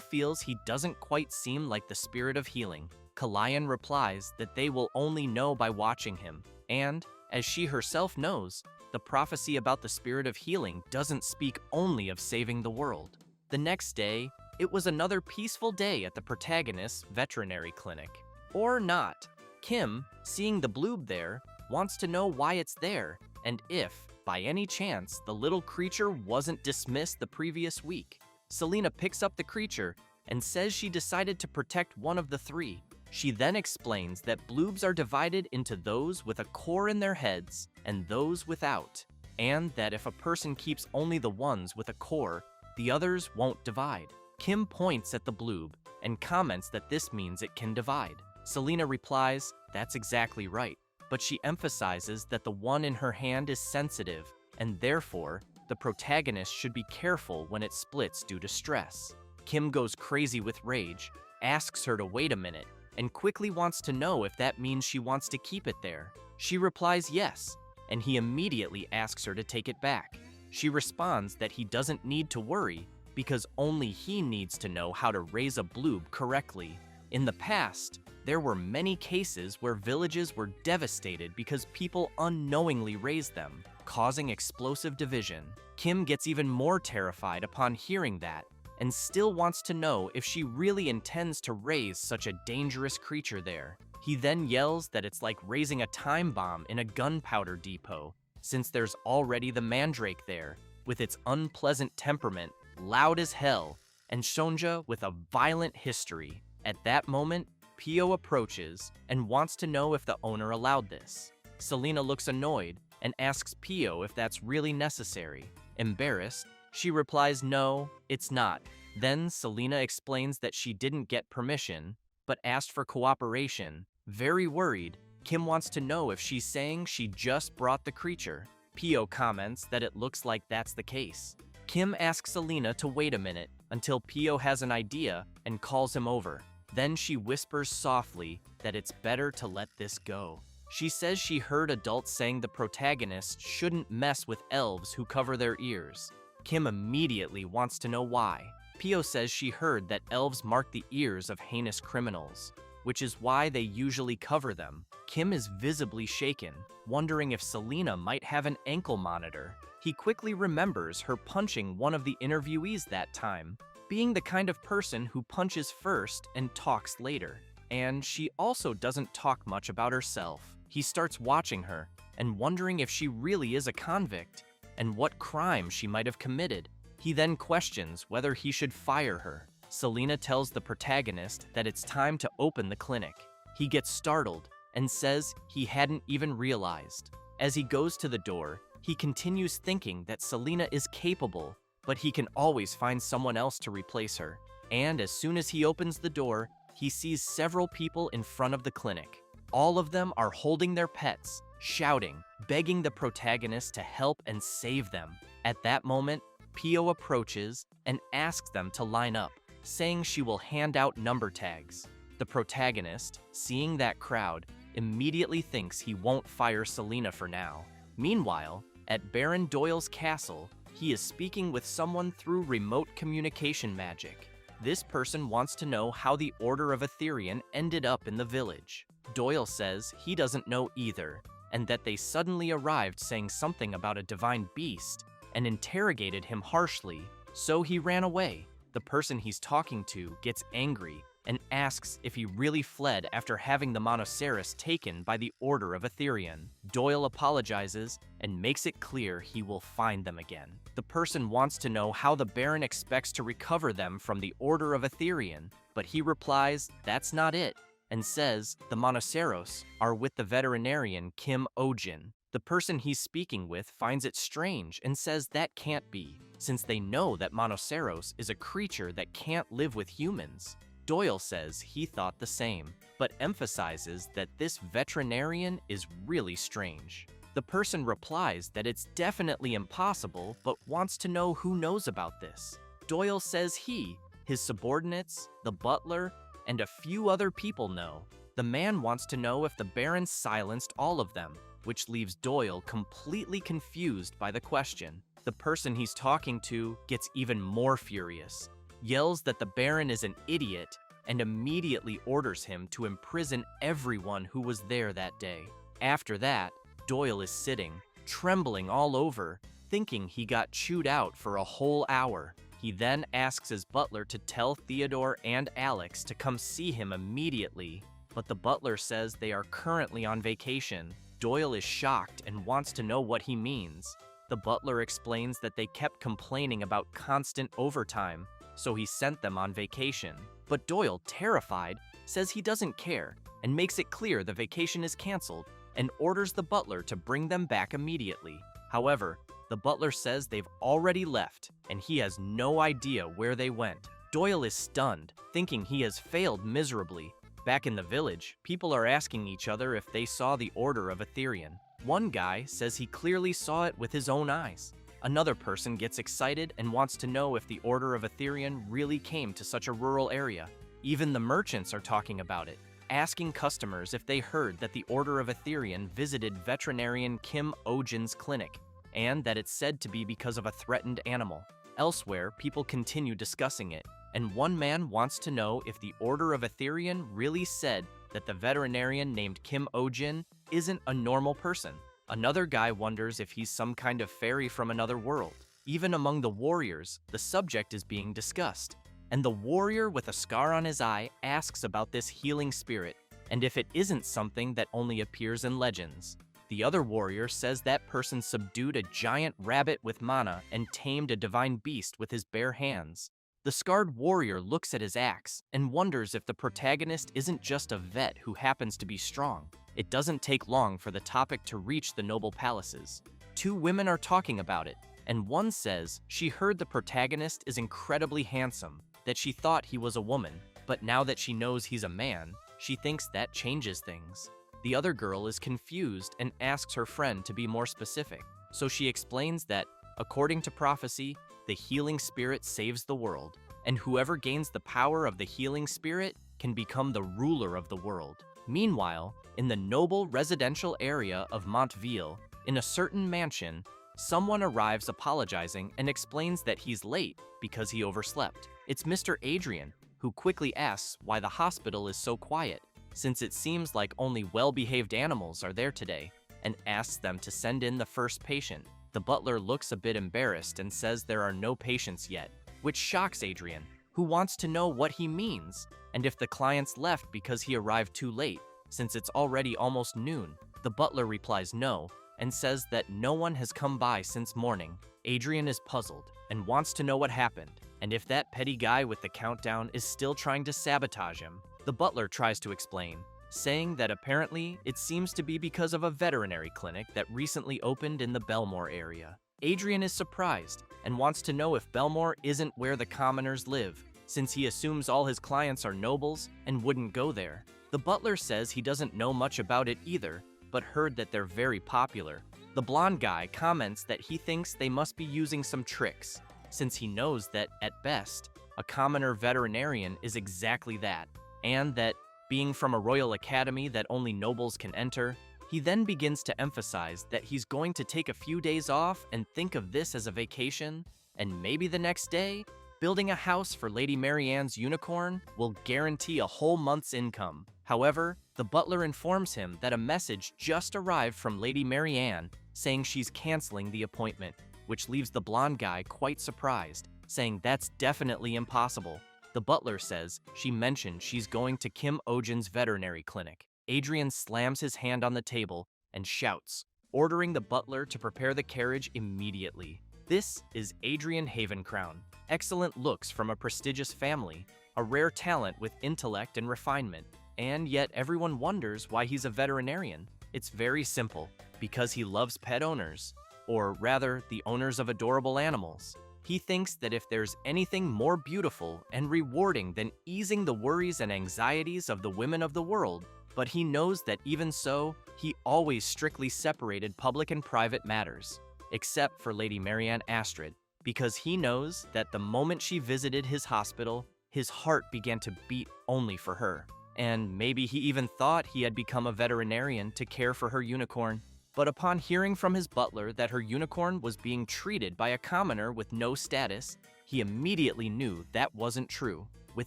feels he doesn't quite seem like the spirit of healing. Kalian replies that they will only know by watching him, and, as she herself knows, the prophecy about the spirit of healing doesn't speak only of saving the world. The next day, it was another peaceful day at the protagonist's veterinary clinic. Or not. Kim, seeing the blube there, wants to know why it's there, and if, by any chance, the little creature wasn't dismissed the previous week. Selena picks up the creature and says she decided to protect one of the three. She then explains that blubes are divided into those with a core in their heads and those without, and that if a person keeps only the ones with a core, the others won't divide. Kim points at the blube and comments that this means it can divide. Selena replies, that's exactly right, but she emphasizes that the one in her hand is sensitive, and therefore, the protagonist should be careful when it splits due to stress. Kim goes crazy with rage, asks her to wait a minute, and quickly wants to know if that means she wants to keep it there. She replies yes, and he immediately asks her to take it back. She responds that he doesn't need to worry because only he needs to know how to raise a blube correctly. In the past, there were many cases where villages were devastated because people unknowingly raised them, causing explosive division. Kim gets even more terrified upon hearing that, and still wants to know if she really intends to raise such a dangerous creature there. He then yells that it's like raising a time bomb in a gunpowder depot, since there's already the mandrake there, with its unpleasant temperament, loud as hell, and Shonja with a violent history. At that moment, Pio approaches and wants to know if the owner allowed this. Selena looks annoyed and asks Pio if that's really necessary. Embarrassed, she replies no, it's not. Then Selena explains that she didn't get permission, but asked for cooperation. Very worried, Kim wants to know if she's saying she just brought the creature. Pio comments that it looks like that's the case. Kim asks Selena to wait a minute until Pio has an idea and calls him over. Then she whispers softly that it's better to let this go. She says she heard adults saying the protagonist shouldn't mess with elves who cover their ears. Kim immediately wants to know why. Pio says she heard that elves mark the ears of heinous criminals, which is why they usually cover them. Kim is visibly shaken, wondering if Selena might have an ankle monitor. He quickly remembers her punching one of the interviewees that time, being the kind of person who punches first and talks later. And she also doesn't talk much about herself. He starts watching her and wondering if she really is a convict and what crime she might have committed. He then questions whether he should fire her. Selena tells the protagonist that it's time to open the clinic. He gets startled and says he hadn't even realized. As he goes to the door, he continues thinking that Selena is capable, but he can always find someone else to replace her. And as soon as he opens the door, he sees several people in front of the clinic. All of them are holding their pets, shouting, begging the protagonist to help and save them. At that moment, Pio approaches and asks them to line up, saying she will hand out number tags. The protagonist, seeing that crowd, immediately thinks he won't fire Selena for now. Meanwhile, at Baron Doyle's castle, he is speaking with someone through remote communication magic. This person wants to know how the Order of Veterinarian ended up in the village. Doyle says he doesn't know either, and that they suddenly arrived saying something about a divine beast and interrogated him harshly, so he ran away. The person he's talking to gets angry and asks if he really fled after having the Monoceros taken by the Order of Veterinarian. Doyle apologizes and makes it clear he will find them again. The person wants to know how the Baron expects to recover them from the Order of Veterinarian, but he replies that's not it, and says the Monoceros are with the veterinarian Kim Ojin. The person he's speaking with finds it strange and says that can't be, since they know that Monoceros is a creature that can't live with humans. Doyle says he thought the same, but emphasizes that this veterinarian is really strange. The person replies that it's definitely impossible, but wants to know who knows about this. Doyle says he, his subordinates, the butler, and a few other people know. The man wants to know if the Baron silenced all of them, which leaves Doyle completely confused by the question. The person he's talking to gets even more furious, yells that the Baron is an idiot, and immediately orders him to imprison everyone who was there that day. After that, Doyle is sitting, trembling all over, thinking he got chewed out for a whole hour. He then asks his butler to tell Theodore and Alex to come see him immediately, but the butler says they are currently on vacation. Doyle is shocked and wants to know what he means. The butler explains that they kept complaining about constant overtime, so he sent them on vacation. But Doyle, terrified, says he doesn't care and makes it clear the vacation is canceled and orders the butler to bring them back immediately. However, the butler says they've already left and he has no idea where they went. Doyle is stunned, thinking he has failed miserably. Back in the village, people are asking each other if they saw the Order of Veterinarian. One guy says he clearly saw it with his own eyes. Another person gets excited and wants to know if the Order of Veterinarian really came to such a rural area. Even the merchants are talking about it, asking customers if they heard that the Order of Veterinarian visited veterinarian Kim Ojin's clinic, and that it's said to be because of a threatened animal. Elsewhere, people continue discussing it, and one man wants to know if the Order of Veterinarian really said that the veterinarian named Kim Ojin isn't a normal person. Another guy wonders if he's some kind of fairy from another world. Even among the warriors, the subject is being discussed, and the warrior with a scar on his eye asks about this healing spirit, and if it isn't something that only appears in legends. The other warrior says that person subdued a giant rabbit with mana and tamed a divine beast with his bare hands. The scarred warrior looks at his axe and wonders if the protagonist isn't just a vet who happens to be strong. It doesn't take long for the topic to reach the noble palaces. Two women are talking about it, and one says she heard the protagonist is incredibly handsome, that she thought he was a woman, but now that she knows he's a man, she thinks that changes things. The other girl is confused and asks her friend to be more specific, so she explains that, according to prophecy, the healing spirit saves the world, and whoever gains the power of the healing spirit can become the ruler of the world. Meanwhile, in the noble residential area of Montville, in a certain mansion, someone arrives apologizing and explains that he's late because he overslept. It's Mr. Adrian, who quickly asks why the hospital is so quiet, since it seems like only well-behaved animals are there today, and asks them to send in the first patient. The butler looks a bit embarrassed and says there are no patients yet, which shocks Adrian, who wants to know what he means, and if the clients left because he arrived too late, since it's already almost noon. The butler replies no, and says that no one has come by since morning. Adrian is puzzled and wants to know what happened, and if that petty guy with the countdown is still trying to sabotage him. The butler tries to explain, saying that apparently it seems to be because of a veterinary clinic that recently opened in the Belmore area. Adrian is surprised and wants to know if Belmore isn't where the commoners live, since he assumes all his clients are nobles and wouldn't go there. The butler says he doesn't know much about it either, but heard that they're very popular. The blonde guy comments that he thinks they must be using some tricks, since he knows that, at best, a commoner veterinarian is exactly that, and that, being from a royal academy that only nobles can enter, he then begins to emphasize that he's going to take a few days off and think of this as a vacation, and maybe the next day, building a house for Lady Marianne's unicorn will guarantee a whole month's income. However, the butler informs him that a message just arrived from Lady Marianne saying she's canceling the appointment, which leaves the blonde guy quite surprised, saying that's definitely impossible. The butler says she mentioned she's going to Kim Ojin's veterinary clinic. Adrian slams his hand on the table and shouts, ordering the butler to prepare the carriage immediately. This is Adrian Havencrown. Excellent looks from a prestigious family, a rare talent with intellect and refinement, and yet everyone wonders why he's a veterinarian. It's very simple, because he loves pet owners, or rather, the owners of adorable animals. He thinks that if there's anything more beautiful and rewarding than easing the worries and anxieties of the women of the world, but he knows that even so, he always strictly separated public and private matters, except for Lady Marianne Astrid, because he knows that the moment she visited his hospital, his heart began to beat only for her. And maybe he even thought he had become a veterinarian to care for her unicorn. But upon hearing from his butler that her unicorn was being treated by a commoner with no status, he immediately knew that wasn't true. With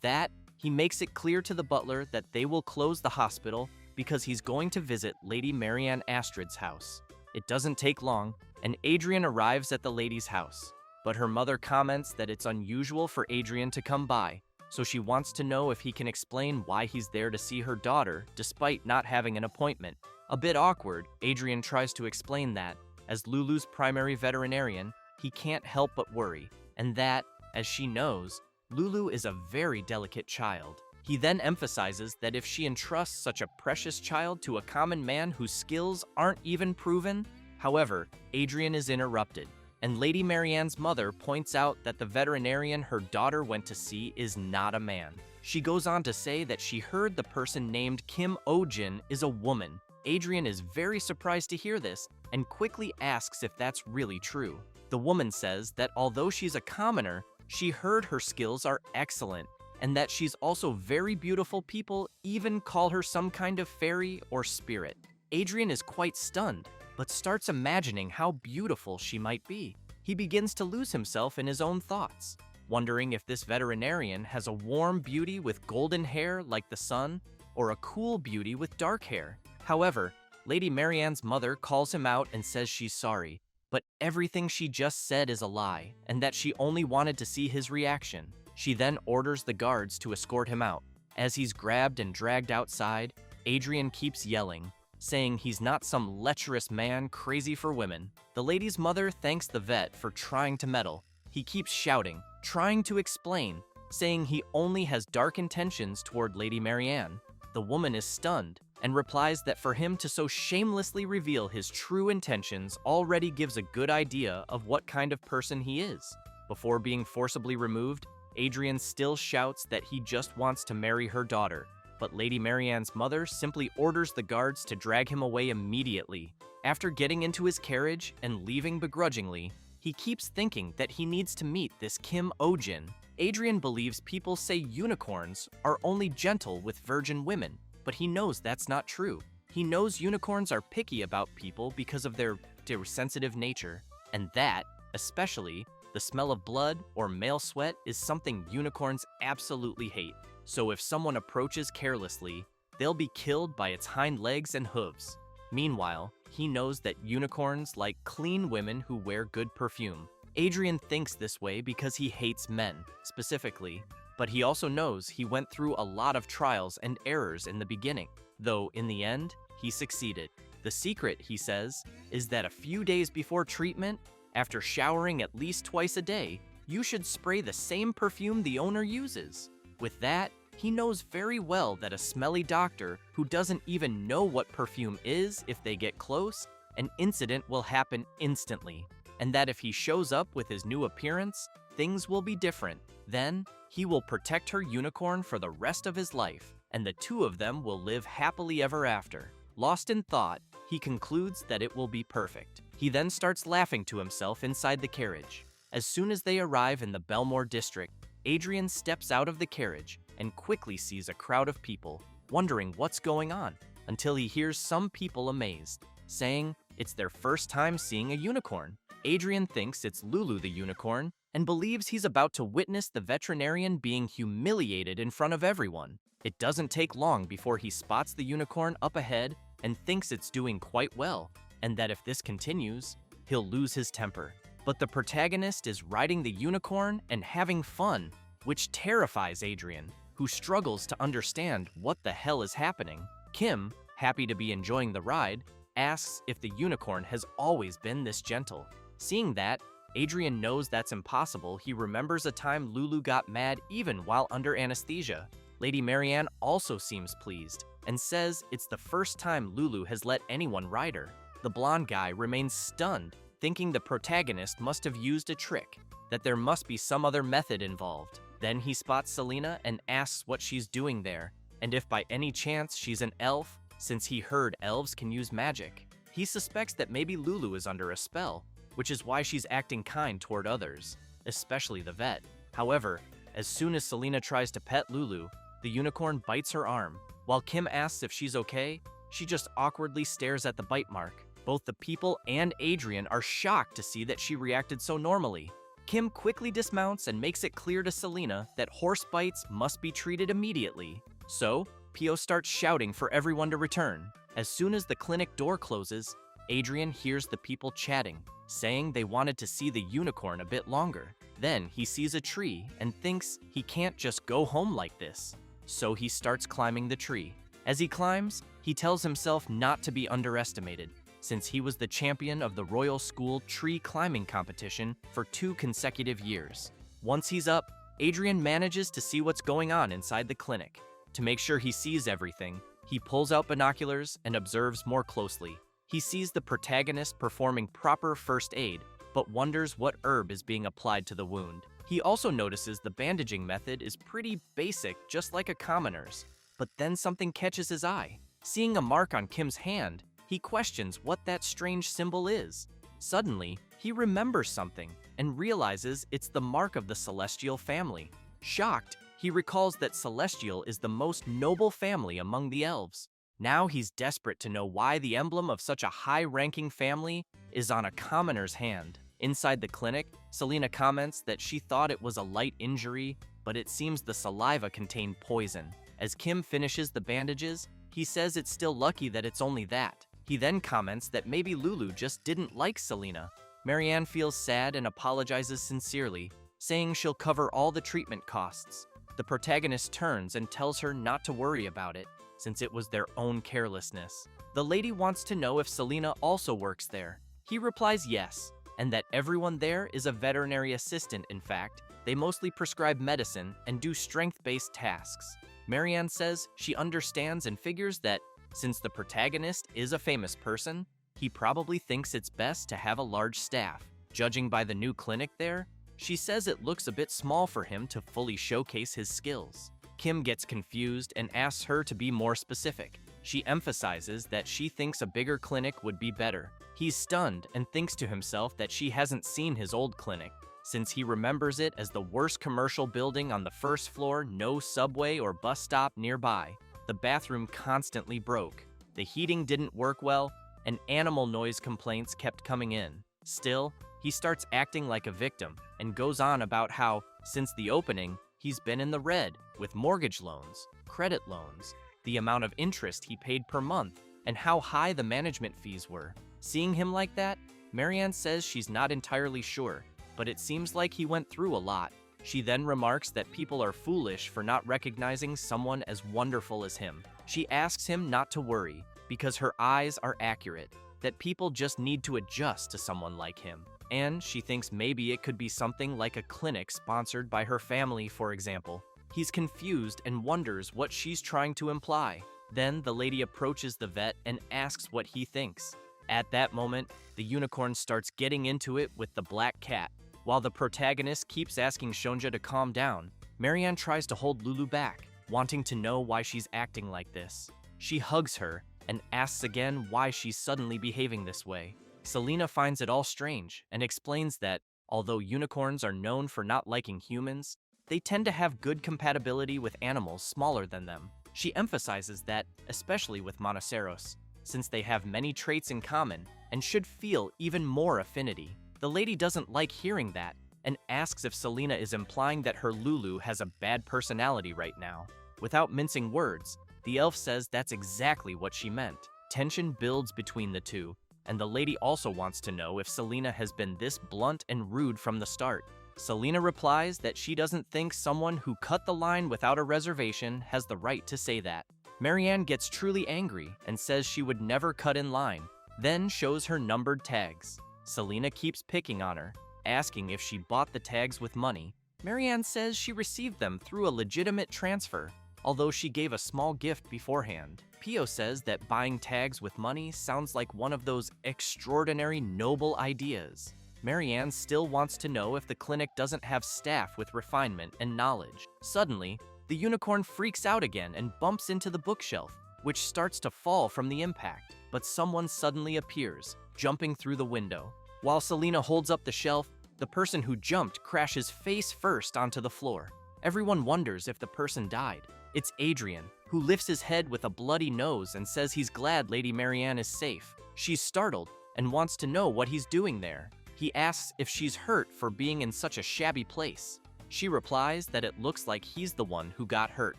that, he makes it clear to the butler that they will close the hospital because he's going to visit Lady Marianne Astrid's house. It doesn't take long, and Adrian arrives at the lady's house. But her mother comments that it's unusual for Adrian to come by, so she wants to know if he can explain why he's there to see her daughter despite not having an appointment. A bit awkward, Adrian tries to explain that, as Lulu's primary veterinarian, he can't help but worry, and that, as she knows, Lulu is a very delicate child. He then emphasizes that if she entrusts such a precious child to a common man whose skills aren't even proven. However, Adrian is interrupted, and Lady Marianne's mother points out that the veterinarian her daughter went to see is not a man. She goes on to say that she heard the person named Kim Ojin is a woman. Adrian is very surprised to hear this and quickly asks if that's really true. The woman says that although she's a commoner, she heard her skills are excellent, and that she's also very beautiful. People even call her some kind of fairy or spirit. Adrian is quite stunned, but starts imagining how beautiful she might be. He begins to lose himself in his own thoughts, wondering if this veterinarian has a warm beauty with golden hair like the sun, or a cool beauty with dark hair. However, Lady Marianne's mother calls him out and says she's sorry, but everything she just said is a lie, and that she only wanted to see his reaction. She then orders the guards to escort him out. As he's grabbed and dragged outside, Adrian keeps yelling, saying he's not some lecherous man crazy for women. The lady's mother thanks the vet for trying to meddle. He keeps shouting, trying to explain, saying he only has dark intentions toward Lady Marianne. The woman is stunned and replies that for him to so shamelessly reveal his true intentions already gives a good idea of what kind of person he is. Before being forcibly removed, Adrian still shouts that he just wants to marry her daughter, but Lady Marianne's mother simply orders the guards to drag him away immediately. After getting into his carriage and leaving begrudgingly, he keeps thinking that he needs to meet this Kim Ojin. Adrian believes people say unicorns are only gentle with virgin women, but he knows that's not true. He knows unicorns are picky about people because of their sensitive nature, and that, especially, the smell of blood or male sweat is something unicorns absolutely hate. So if someone approaches carelessly, they'll be killed by its hind legs and hooves. Meanwhile, he knows that unicorns like clean women who wear good perfume. Adrian thinks this way because he hates men, specifically, but he also knows he went through a lot of trials and errors in the beginning, though in the end, he succeeded. The secret, he says, is that a few days before treatment, after showering at least twice a day, you should spray the same perfume the owner uses. With that, he knows very well that a smelly doctor who doesn't even know what perfume is if they get close, an incident will happen instantly, and that if he shows up with his new appearance, things will be different. Then, he will protect her unicorn for the rest of his life, and the two of them will live happily ever after. Lost in thought, he concludes that it will be perfect. He then starts laughing to himself inside the carriage. As soon as they arrive in the Belmore district, Adrian steps out of the carriage and quickly sees a crowd of people, wondering what's going on, until he hears some people amazed, saying it's their first time seeing a unicorn. Adrian thinks it's Lulu the unicorn and believes he's about to witness the veterinarian being humiliated in front of everyone. It doesn't take long before he spots the unicorn up ahead and thinks it's doing quite well, and that if this continues, he'll lose his temper. But the protagonist is riding the unicorn and having fun, which terrifies Adrian, who struggles to understand what the hell is happening. Kim, happy to be enjoying the ride, asks if the unicorn has always been this gentle. Seeing that, Adrian knows that's impossible. He remembers a time Lulu got mad even while under anesthesia. Lady Marianne also seems pleased and says it's the first time Lulu has let anyone ride her. The blonde guy remains stunned, thinking the protagonist must have used a trick, that there must be some other method involved. Then he spots Selena and asks what she's doing there, and if by any chance she's an elf, since he heard elves can use magic. He suspects that maybe Lulu is under a spell, which is why she's acting kind toward others, especially the vet. However, as soon as Selena tries to pet Lulu, the unicorn bites her arm. While Kim asks if she's okay, she just awkwardly stares at the bite mark. Both the people and Adrian are shocked to see that she reacted so normally. Kim quickly dismounts and makes it clear to Selena that horse bites must be treated immediately. So, Pio starts shouting for everyone to return. As soon as the clinic door closes, Adrian hears the people chatting, saying they wanted to see the unicorn a bit longer. Then he sees a tree and thinks he can't just go home like this. So he starts climbing the tree. As he climbs, he tells himself not to be underestimated, since he was the champion of the Royal School tree climbing competition for 2 consecutive years. Once he's up, Adrian manages to see what's going on inside the clinic. To make sure he sees everything, he pulls out binoculars and observes more closely. He sees the protagonist performing proper first aid, but wonders what herb is being applied to the wound. He also notices the bandaging method is pretty basic, just like a commoner's. But then something catches his eye. Seeing a mark on Kim's hand, he questions what that strange symbol is. Suddenly, he remembers something and realizes it's the mark of the Celestial family. Shocked, he recalls that Celestial is the most noble family among the elves. Now he's desperate to know why the emblem of such a high-ranking family is on a commoner's hand. Inside the clinic, Selena comments that she thought it was a light injury, but it seems the saliva contained poison. As Kim finishes the bandages, he says it's still lucky that it's only that. He then comments that maybe Lulu just didn't like Selena. Marianne feels sad and apologizes sincerely, saying she'll cover all the treatment costs. The protagonist turns and tells her not to worry about it, since it was their own carelessness. The lady wants to know if Selena also works there. He replies yes, and that everyone there is a veterinary assistant. In fact, they mostly prescribe medicine and do strength-based tasks. Marianne says she understands and figures that, since the protagonist is a famous person, he probably thinks it's best to have a large staff. Judging by the new clinic there, She says it looks a bit small for him to fully showcase his skills. Kim gets confused and asks her to be more specific. She emphasizes that she thinks a bigger clinic would be better. He's stunned and thinks to himself that she hasn't seen his old clinic, since he remembers it as the worst commercial building on the first floor, no subway or bus stop nearby. The bathroom constantly broke. The heating didn't work well, and animal noise complaints kept coming in. Still, he starts acting like a victim and goes on about how, since the opening, he's been in the red with mortgage loans, credit loans, the amount of interest he paid per month, and how high the management fees were. Seeing him like that, Marianne says she's not entirely sure, but it seems like he went through a lot. She then remarks that people are foolish for not recognizing someone as wonderful as him. She asks him not to worry, because her eyes are accurate, that people just need to adjust to someone like him. And she thinks maybe it could be something like a clinic sponsored by her family, for example. He's confused and wonders what she's trying to imply. Then the lady approaches the vet and asks what he thinks. At that moment, the unicorn starts getting into it with the black cat. While the protagonist keeps asking Shonja to calm down, Marianne tries to hold Lulu back, wanting to know why she's acting like this. She hugs her and asks again why she's suddenly behaving this way. Selena finds it all strange and explains that, although unicorns are known for not liking humans, they tend to have good compatibility with animals smaller than them. She emphasizes that, especially with monoceros, since they have many traits in common and should feel even more affinity. The lady doesn't like hearing that and asks if Selena is implying that her Lulu has a bad personality right now. Without mincing words, the elf says that's exactly what she meant. Tension builds between the two, and the lady also wants to know if Selena has been this blunt and rude from the start. Selena replies that she doesn't think someone who cut the line without a reservation has the right to say that. Marianne gets truly angry and says she would never cut in line, then shows her numbered tags. Selena keeps picking on her, asking if she bought the tags with money. Marianne says she received them through a legitimate transfer, although she gave a small gift beforehand. Pio says that buying tags with money sounds like one of those extraordinary noble ideas. Marianne still wants to know if the clinic doesn't have staff with refinement and knowledge. Suddenly, the unicorn freaks out again and bumps into the bookshelf, which starts to fall from the impact. But someone suddenly appears, jumping through the window. While Selena holds up the shelf, the person who jumped crashes face first onto the floor. Everyone wonders if the person died. It's Adrian, who lifts his head with a bloody nose and says he's glad Lady Marianne is safe. She's startled and wants to know what he's doing there. He asks if she's hurt for being in such a shabby place. She replies that it looks like he's the one who got hurt.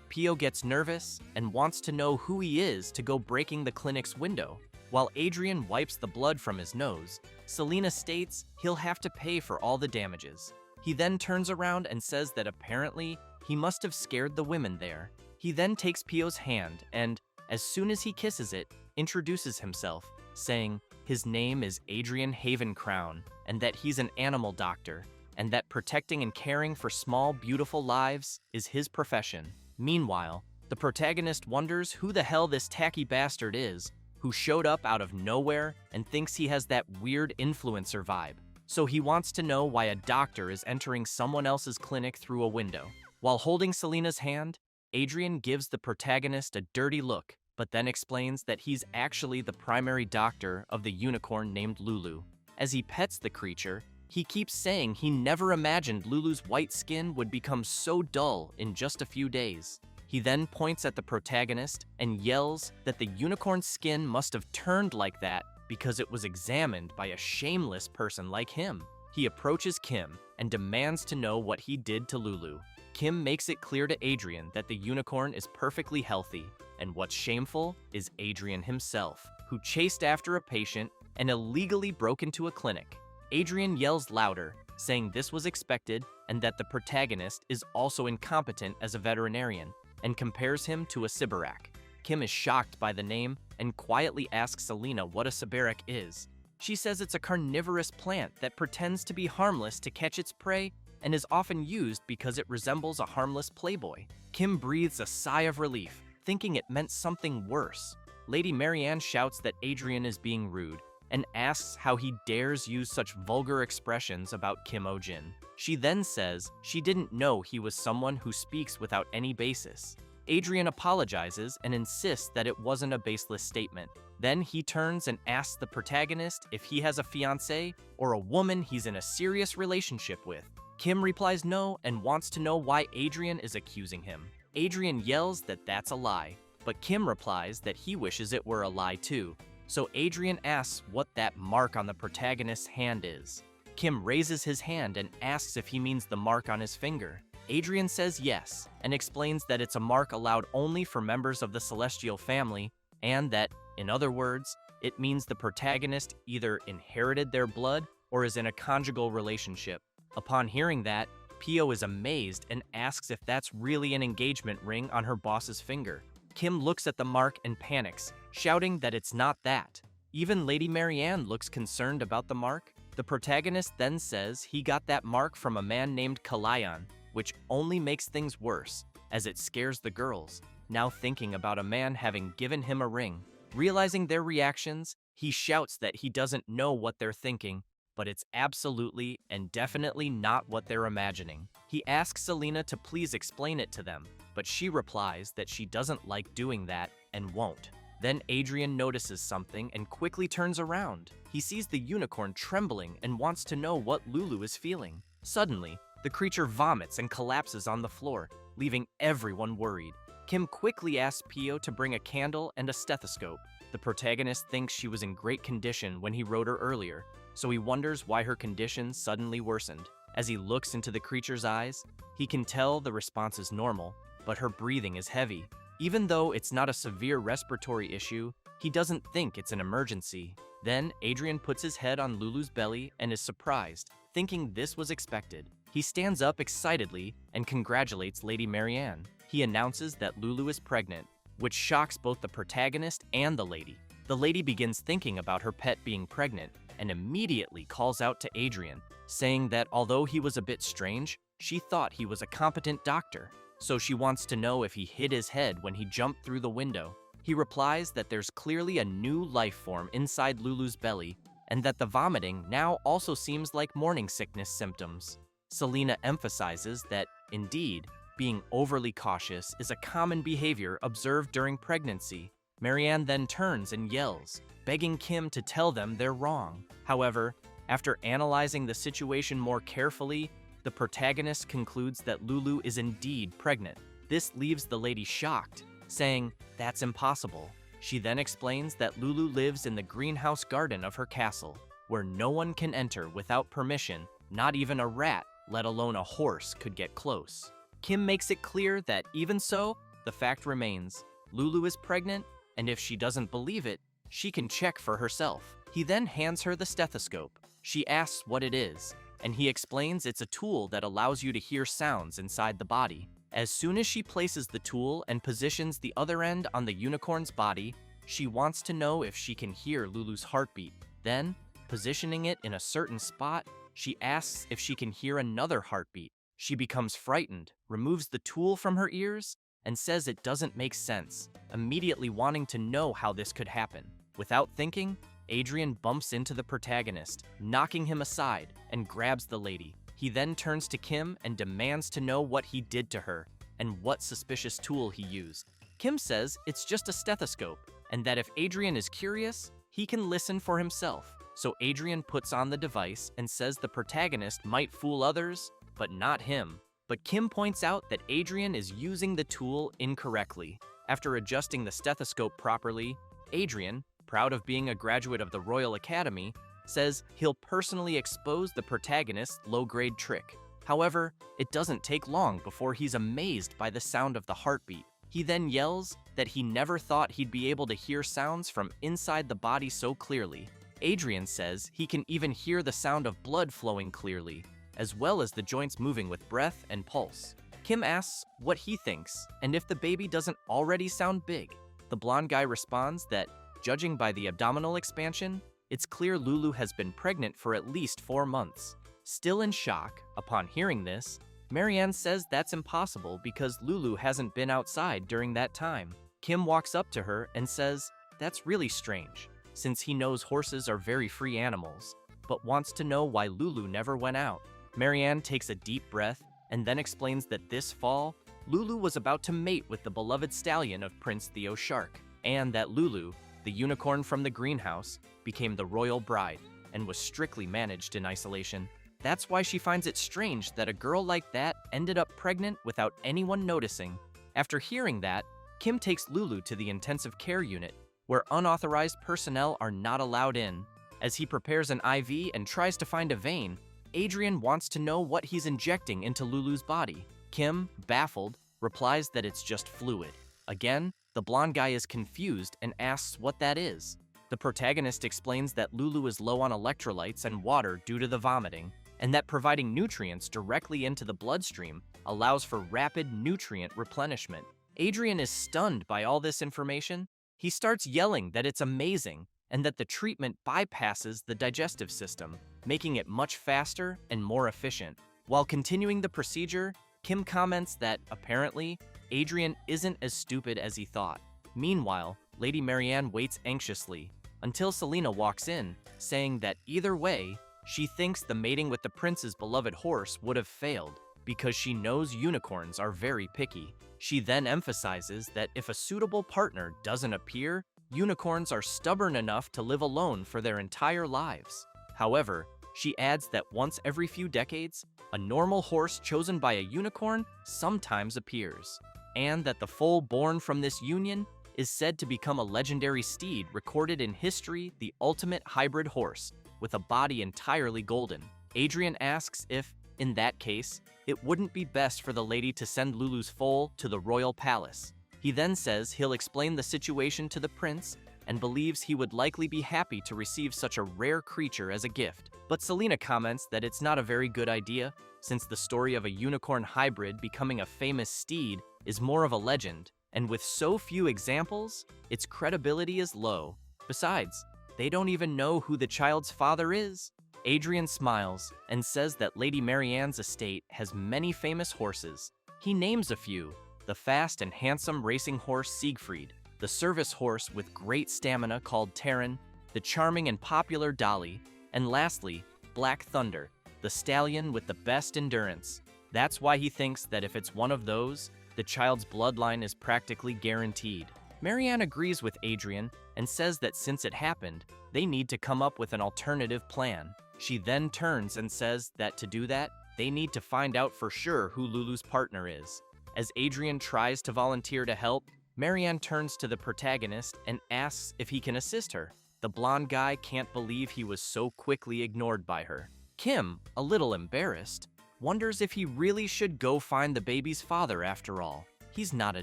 Pio gets nervous and wants to know who he is to go breaking the clinic's window. While Adrian wipes the blood from his nose, Selena states he'll have to pay for all the damages. He then turns around and says that apparently he must have scared the women there. He then takes Pio's hand and, as soon as he kisses it, introduces himself, saying his name is Adrian Havencrown and that he's an animal doctor, and that protecting and caring for small, beautiful lives is his profession. Meanwhile, the protagonist wonders who the hell this tacky bastard is, who showed up out of nowhere and thinks he has that weird influencer vibe. So he wants to know why a doctor is entering someone else's clinic through a window. While holding Selena's hand, Adrian gives the protagonist a dirty look, but then explains that he's actually the primary doctor of the unicorn named Lulu. As he pets the creature, he keeps saying he never imagined Lulu's white skin would become so dull in just a few days. He then points at the protagonist and yells that the unicorn's skin must have turned like that because it was examined by a shameless person like him. He approaches Kim and demands to know what he did to Lulu. Kim makes it clear to Adrian that the unicorn is perfectly healthy, and what's shameful is Adrian himself, who chased after a patient and illegally broke into a clinic. Adrian yells louder, saying this was expected and that the protagonist is also incompetent as a veterinarian, and compares him to a Sibarak. Kim is shocked by the name and quietly asks Selena what a Sibarak is. She says it's a carnivorous plant that pretends to be harmless to catch its prey and is often used because it resembles a harmless playboy. Kim breathes a sigh of relief, thinking it meant something worse. Lady Marianne shouts that Adrian is being rude and asks how he dares use such vulgar expressions about Kim Oh-jin. She then says she didn't know he was someone who speaks without any basis. Adrian apologizes and insists that it wasn't a baseless statement. Then he turns and asks the protagonist if he has a fiancée or a woman he's in a serious relationship with. Kim replies no and wants to know why Adrian is accusing him. Adrian yells that that's a lie, but Kim replies that he wishes it were a lie too. So Adrian asks what that mark on the protagonist's hand is. Kim raises his hand and asks if he means the mark on his finger. Adrian says yes, and explains that it's a mark allowed only for members of the celestial family, and that, in other words, it means the protagonist either inherited their blood or is in a conjugal relationship. Upon hearing that, Pio is amazed and asks if that's really an engagement ring on her boss's finger. Kim looks at the mark and panics, shouting that it's not that. Even Lady Marianne looks concerned about the mark. The protagonist then says he got that mark from a man named Kalayan, which only makes things worse, as it scares the girls, now thinking about a man having given him a ring. Realizing their reactions, he shouts that he doesn't know what they're thinking, but it's absolutely and definitely not what they're imagining. He asks Selena to please explain it to them, but she replies that she doesn't like doing that and won't. Then Adrian notices something and quickly turns around. He sees the unicorn trembling and wants to know what Lulu is feeling. Suddenly, the creature vomits and collapses on the floor, leaving everyone worried. Kim quickly asks Pio to bring a candle and a stethoscope. The protagonist thinks she was in great condition when he wrote her earlier, so he wonders why her condition suddenly worsened. As he looks into the creature's eyes, he can tell the response is normal, but her breathing is heavy. Even though it's not a severe respiratory issue, he doesn't think it's an emergency. Then Adrian puts his head on Lulu's belly and is surprised, thinking this was expected. He stands up excitedly and congratulates Lady Marianne. He announces that Lulu is pregnant, which shocks both the protagonist and the lady. The lady begins thinking about her pet being pregnant and immediately calls out to Adrian, saying that although he was a bit strange, she thought he was a competent doctor. So she wants to know if he hit his head when he jumped through the window. He replies that there's clearly a new life form inside Lulu's belly and that the vomiting now also seems like morning sickness symptoms. Selena emphasizes that, indeed, being overly cautious is a common behavior observed during pregnancy. Marianne then turns and yells, begging Kim to tell them they're wrong. However, after analyzing the situation more carefully, the protagonist concludes that Lulu is indeed pregnant. This leaves the lady shocked, saying, "That's impossible." She then explains that Lulu lives in the greenhouse garden of her castle, where no one can enter without permission, not even a rat, let alone a horse, could get close. Kim makes it clear that even so, the fact remains. Lulu is pregnant, and if she doesn't believe it, she can check for herself. He then hands her the stethoscope. She asks what it is, and he explains it's a tool that allows you to hear sounds inside the body. As soon as she places the tool and positions the other end on the unicorn's body, she wants to know if she can hear Lulu's heartbeat. Then, positioning it in a certain spot, she asks if she can hear another heartbeat. She becomes frightened, removes the tool from her ears, and says it doesn't make sense, immediately wanting to know how this could happen. Without thinking, Adrian bumps into the protagonist, knocking him aside, and grabs the lady. He then turns to Kim and demands to know what he did to her and what suspicious tool he used. Kim says it's just a stethoscope, and that if Adrian is curious, he can listen for himself. So Adrian puts on the device and says the protagonist might fool others, but not him. But Kim points out that Adrian is using the tool incorrectly. After adjusting the stethoscope properly, Adrian, proud of being a graduate of the Royal Academy, says he'll personally expose the protagonist's low-grade trick. However, it doesn't take long before he's amazed by the sound of the heartbeat. He then yells that he never thought he'd be able to hear sounds from inside the body so clearly. Adrian says he can even hear the sound of blood flowing clearly, as well as the joints moving with breath and pulse. Kim asks what he thinks and if the baby doesn't already sound big. The blonde guy responds that, judging by the abdominal expansion, it's clear Lulu has been pregnant for at least 4 months. Still in shock, upon hearing this, Marianne says that's impossible because Lulu hasn't been outside during that time. Kim walks up to her and says, "That's really strange. since he knows horses are very free animals, but wants to know why Lulu never went out. Marianne takes a deep breath and then explains that this fall, Lulu was about to mate with the beloved stallion of Prince Theo Shark, and that Lulu, the unicorn from the greenhouse, became the royal bride and was strictly managed in isolation. That's why she finds it strange that a girl like that ended up pregnant without anyone noticing. After hearing that, Kim takes Lulu to the intensive care unit, where unauthorized personnel are not allowed in. As he prepares an IV and tries to find a vein, Adrian wants to know what he's injecting into Lulu's body. Kim, baffled, replies that it's just fluid. Again, the blonde guy is confused and asks what that is. The protagonist explains that Lulu is low on electrolytes and water due to the vomiting, and that providing nutrients directly into the bloodstream allows for rapid nutrient replenishment. Adrian is stunned by all this information. He starts yelling that it's amazing and that the treatment bypasses the digestive system, making it much faster and more efficient. While continuing the procedure, Kim comments that, apparently, Adrian isn't as stupid as he thought. Meanwhile, Lady Marianne waits anxiously until Selena walks in, saying that either way, she thinks the mating with the prince's beloved horse would have failed because she knows unicorns are very picky. She then emphasizes that if a suitable partner doesn't appear, unicorns are stubborn enough to live alone for their entire lives. However, she adds that once every few decades, a normal horse chosen by a unicorn sometimes appears, and that the foal born from this union is said to become a legendary steed recorded in history, the ultimate hybrid horse, with a body entirely golden. Adrian asks if, in that case, it wouldn't be best for the lady to send Lulu's foal to the royal palace. He then says he'll explain the situation to the prince and believes he would likely be happy to receive such a rare creature as a gift. But Selena comments that it's not a very good idea, since the story of a unicorn hybrid becoming a famous steed is more of a legend, and with so few examples, its credibility is low. Besides, they don't even know who the child's father is. Adrian smiles and says that Lady Marianne's estate has many famous horses. He names a few: the fast and handsome racing horse Siegfried, the service horse with great stamina called Terran, the charming and popular Dolly, and lastly, Black Thunder, the stallion with the best endurance. That's why he thinks that if it's one of those, the child's bloodline is practically guaranteed. Marianne agrees with Adrian and says that since it happened, they need to come up with an alternative plan. She then turns and says that to do that, they need to find out for sure who Lulu's partner is. As Adrian tries to volunteer to help, Marianne turns to the protagonist and asks if he can assist her. The blonde guy can't believe he was so quickly ignored by her. Kim, a little embarrassed, wonders if he really should go find the baby's father after all. He's not a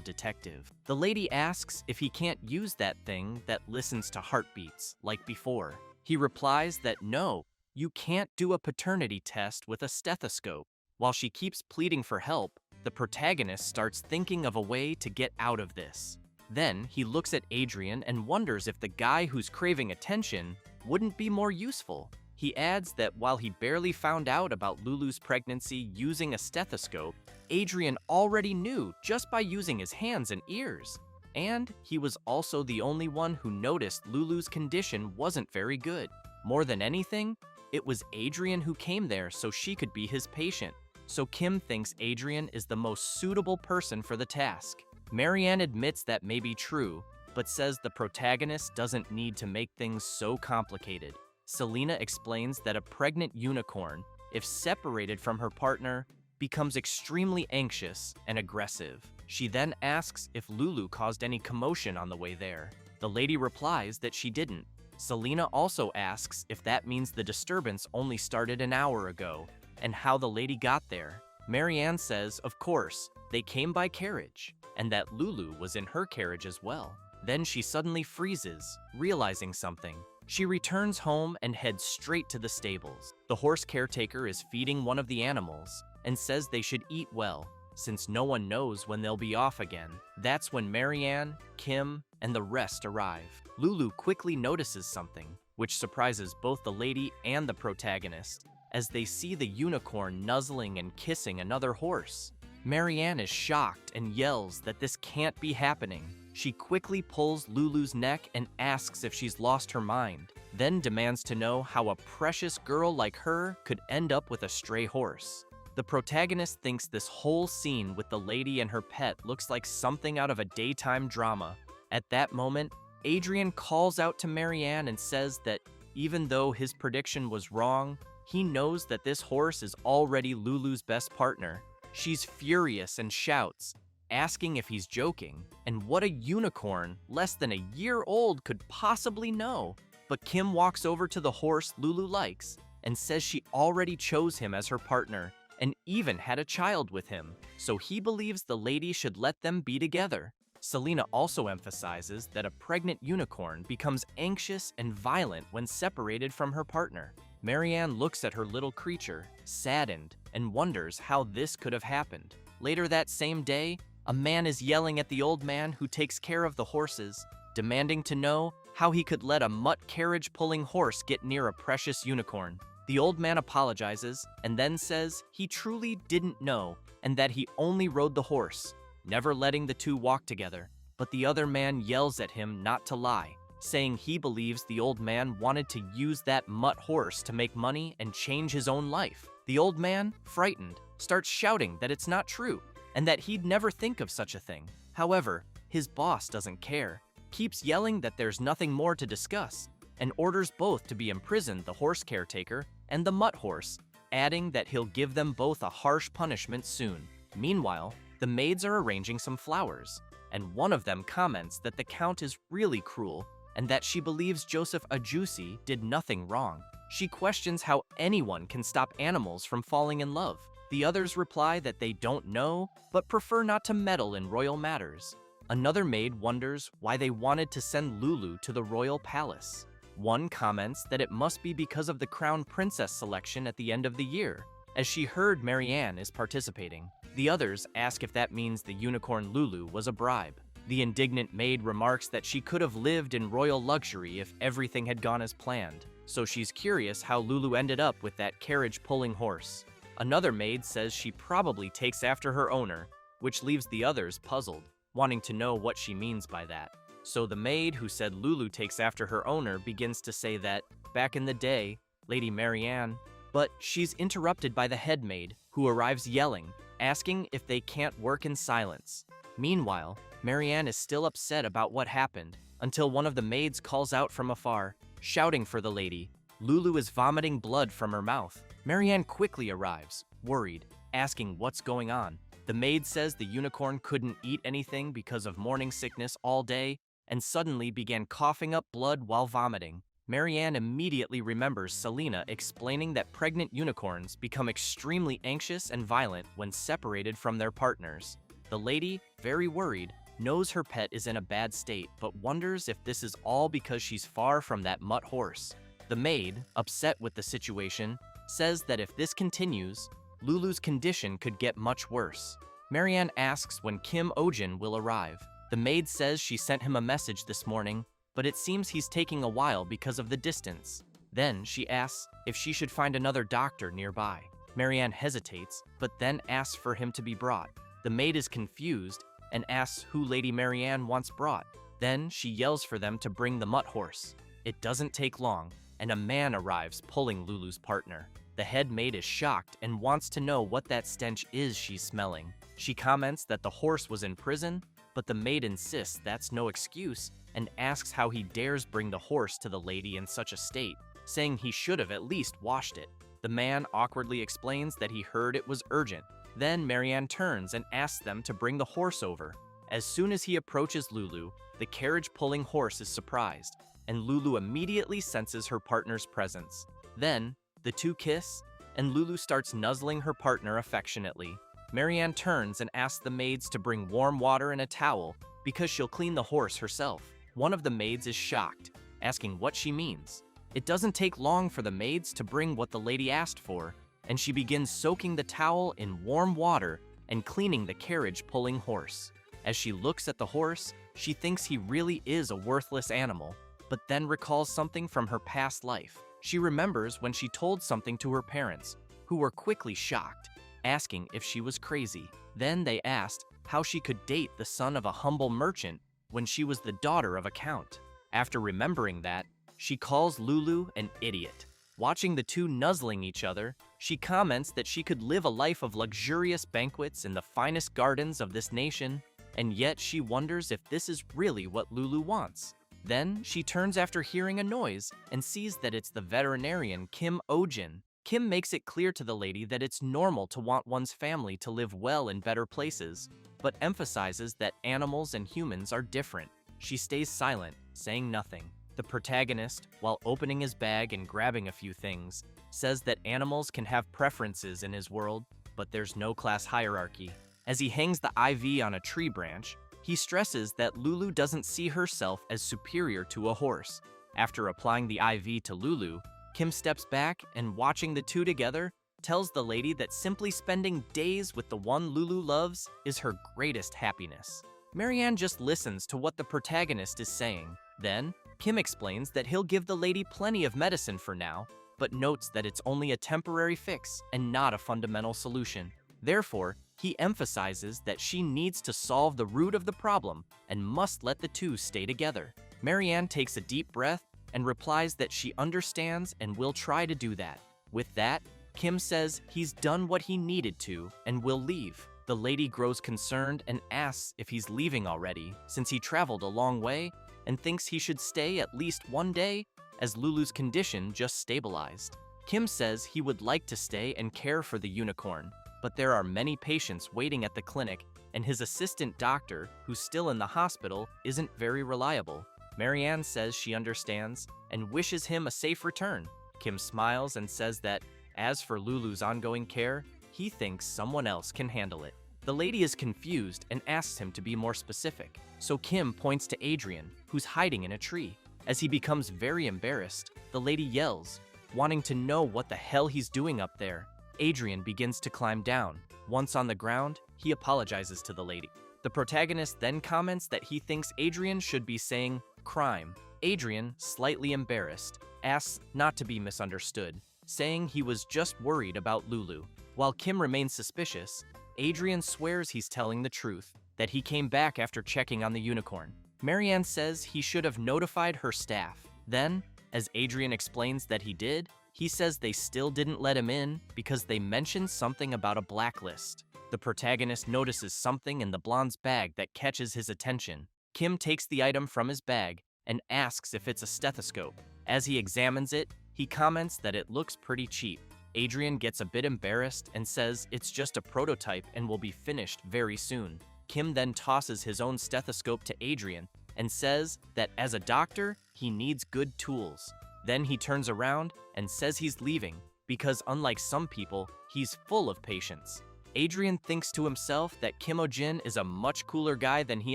detective. The lady asks if he can't use that thing that listens to heartbeats, like before. He replies that no, you can't do a paternity test with a stethoscope. While she keeps pleading for help, the protagonist starts thinking of a way to get out of this. Then he looks at Adrian and wonders if the guy who's craving attention wouldn't be more useful. He adds that while he barely found out about Lulu's pregnancy using a stethoscope, Adrian already knew just by using his hands and ears. And he was also the only one who noticed Lulu's condition wasn't very good. More than anything, it was Adrian who came there so she could be his patient. So Kim thinks Adrian is the most suitable person for the task. Marianne admits that may be true, but says the protagonist doesn't need to make things so complicated. Selena explains that a pregnant unicorn, if separated from her partner, becomes extremely anxious and aggressive. She then asks if Lulu caused any commotion on the way there. The lady replies that she didn't. Selena also asks if that means the disturbance only started an hour ago, and how the lady got there. Marianne says, of course, they came by carriage, and that Lulu was in her carriage as well. Then she suddenly freezes, realizing something. She returns home and heads straight to the stables. The horse caretaker is feeding one of the animals and says they should eat well, since no one knows when they'll be off again. That's when Marianne, Kim, and the rest arrive. Lulu quickly notices something, which surprises both the lady and the protagonist, as they see the unicorn nuzzling and kissing another horse. Marianne is shocked and yells that this can't be happening. She quickly pulls Lulu's neck and asks if she's lost her mind, then demands to know how a precious girl like her could end up with a stray horse. The protagonist thinks this whole scene with the lady and her pet looks like something out of a daytime drama. At that moment, Adrian calls out to Marianne and says that even though his prediction was wrong, he knows that this horse is already Lulu's best partner. She's furious and shouts, asking if he's joking, and what a unicorn less than a year old could possibly know. But Kim walks over to the horse Lulu likes and says she already chose him as her partner and even had a child with him, so he believes the lady should let them be together. Selena also emphasizes that a pregnant unicorn becomes anxious and violent when separated from her partner. Marianne looks at her little creature, saddened, and wonders how this could have happened. Later that same day, a man is yelling at the old man who takes care of the horses, demanding to know how he could let a mutt carriage-pulling horse get near a precious unicorn. The old man apologizes and then says he truly didn't know and that he only rode the horse, never letting the two walk together. But the other man yells at him not to lie, saying he believes the old man wanted to use that mutt horse to make money and change his own life. The old man, frightened, starts shouting that it's not true and that he'd never think of such a thing. However, his boss doesn't care, keeps yelling that there's nothing more to discuss, and orders both to be imprisoned, the horse caretaker and the mutt horse, adding that he'll give them both a harsh punishment soon. Meanwhile, the maids are arranging some flowers, and one of them comments that the count is really cruel and that she believes Joseph Ajusi did nothing wrong. She questions how anyone can stop animals from falling in love. The others reply that they don't know, but prefer not to meddle in royal matters. Another maid wonders why they wanted to send Lulu to the royal palace. One comments that it must be because of the crown princess selection at the end of the year, as she heard Marianne is participating. The others ask if that means the unicorn Lulu was a bribe. The indignant maid remarks that she could have lived in royal luxury if everything had gone as planned, so she's curious how Lulu ended up with that carriage-pulling horse. Another maid says she probably takes after her owner, which leaves the others puzzled, wanting to know what she means by that. So the maid who said Lulu takes after her owner begins to say that, back in the day, Lady Marianne, but she's interrupted by the head maid, who arrives yelling, asking if they can't work in silence. Meanwhile, Marianne is still upset about what happened, until one of the maids calls out from afar, shouting for the lady. Lulu is vomiting blood from her mouth. Marianne quickly arrives, worried, asking what's going on. The maid says the unicorn couldn't eat anything because of morning sickness all day, and suddenly began coughing up blood while vomiting. Marianne immediately remembers Selena explaining that pregnant unicorns become extremely anxious and violent when separated from their partners. The lady, very worried, knows her pet is in a bad state, but wonders if this is all because she's far from that mutt horse. The maid, upset with the situation, says that if this continues, Lulu's condition could get much worse. Marianne asks when Kim Ojin will arrive. The maid says she sent him a message this morning, but it seems he's taking a while because of the distance. Then she asks if she should find another doctor nearby. Marianne hesitates, but then asks for him to be brought. The maid is confused and asks who Lady Marianne wants brought. Then she yells for them to bring the mutt horse. It doesn't take long, and a man arrives pulling Lulu's partner. The head maid is shocked and wants to know what that stench is she's smelling. She comments that the horse was in prison, but the maid insists that's no excuse and asks how he dares bring the horse to the lady in such a state, saying he should have at least washed it. The man awkwardly explains that he heard it was urgent. Then Marianne turns and asks them to bring the horse over. As soon as he approaches Lulu, the carriage-pulling horse is surprised, and Lulu immediately senses her partner's presence. Then, the two kiss, and Lulu starts nuzzling her partner affectionately. Marianne turns and asks the maids to bring warm water and a towel because she'll clean the horse herself. One of the maids is shocked, asking what she means. It doesn't take long for the maids to bring what the lady asked for, and she begins soaking the towel in warm water and cleaning the carriage-pulling horse. As she looks at the horse, she thinks he really is a worthless animal, but then recalls something from her past life. She remembers when she told something to her parents, who were quickly shocked, asking if she was crazy. Then they asked how she could date the son of a humble merchant when she was the daughter of a count. After remembering that, she calls Lulu an idiot. Watching the two nuzzling each other, she comments that she could live a life of luxurious banquets in the finest gardens of this nation, and yet she wonders if this is really what Lulu wants. Then, she turns after hearing a noise and sees that it's the veterinarian Kim Ojin. Kim makes it clear to the lady that it's normal to want one's family to live well in better places, but emphasizes that animals and humans are different. She stays silent, saying nothing. The protagonist, while opening his bag and grabbing a few things, says that animals can have preferences in his world, but there's no class hierarchy. As he hangs the IV on a tree branch, he stresses that Lulu doesn't see herself as superior to a horse. After applying the IV to Lulu, Kim steps back and, watching the two together, tells the lady that simply spending days with the one Lulu loves is her greatest happiness. Marianne just listens to what the protagonist is saying. Then, Kim explains that he'll give the lady plenty of medicine for now, but notes that it's only a temporary fix and not a fundamental solution. Therefore, he emphasizes that she needs to solve the root of the problem and must let the two stay together. Marianne takes a deep breath and replies that she understands and will try to do that. With that, Kim says he's done what he needed to and will leave. The lady grows concerned and asks if he's leaving already, since he traveled a long way, and thinks he should stay at least one day, as Lulu's condition just stabilized. Kim says he would like to stay and care for the unicorn, but there are many patients waiting at the clinic, and his assistant doctor, who's still in the hospital, isn't very reliable. Marianne says she understands and wishes him a safe return. Kim smiles and says that, as for Lulu's ongoing care, he thinks someone else can handle it. The lady is confused and asks him to be more specific, so Kim points to Adrian, who's hiding in a tree. As he becomes very embarrassed, the lady yells, wanting to know what the hell he's doing up there. Adrian begins to climb down. Once on the ground, he apologizes to the lady. The protagonist then comments that he thinks Adrian should be saying crime. Adrian, slightly embarrassed, asks not to be misunderstood, saying he was just worried about Lulu. While Kim remains suspicious, Adrian swears he's telling the truth, that he came back after checking on the unicorn. Marianne says he should have notified her staff. Then, as Adrian explains that he did, he says they still didn't let him in because they mentioned something about a blacklist. The protagonist notices something in the blonde's bag that catches his attention. Kim takes the item from his bag and asks if it's a stethoscope. As he examines it, he comments that it looks pretty cheap. Adrian gets a bit embarrassed and says it's just a prototype and will be finished very soon. Kim then tosses his own stethoscope to Adrian and says that as a doctor, he needs good tools. Then he turns around and says he's leaving because, unlike some people, he's full of patience. Adrian thinks to himself that Kim Ojin is a much cooler guy than he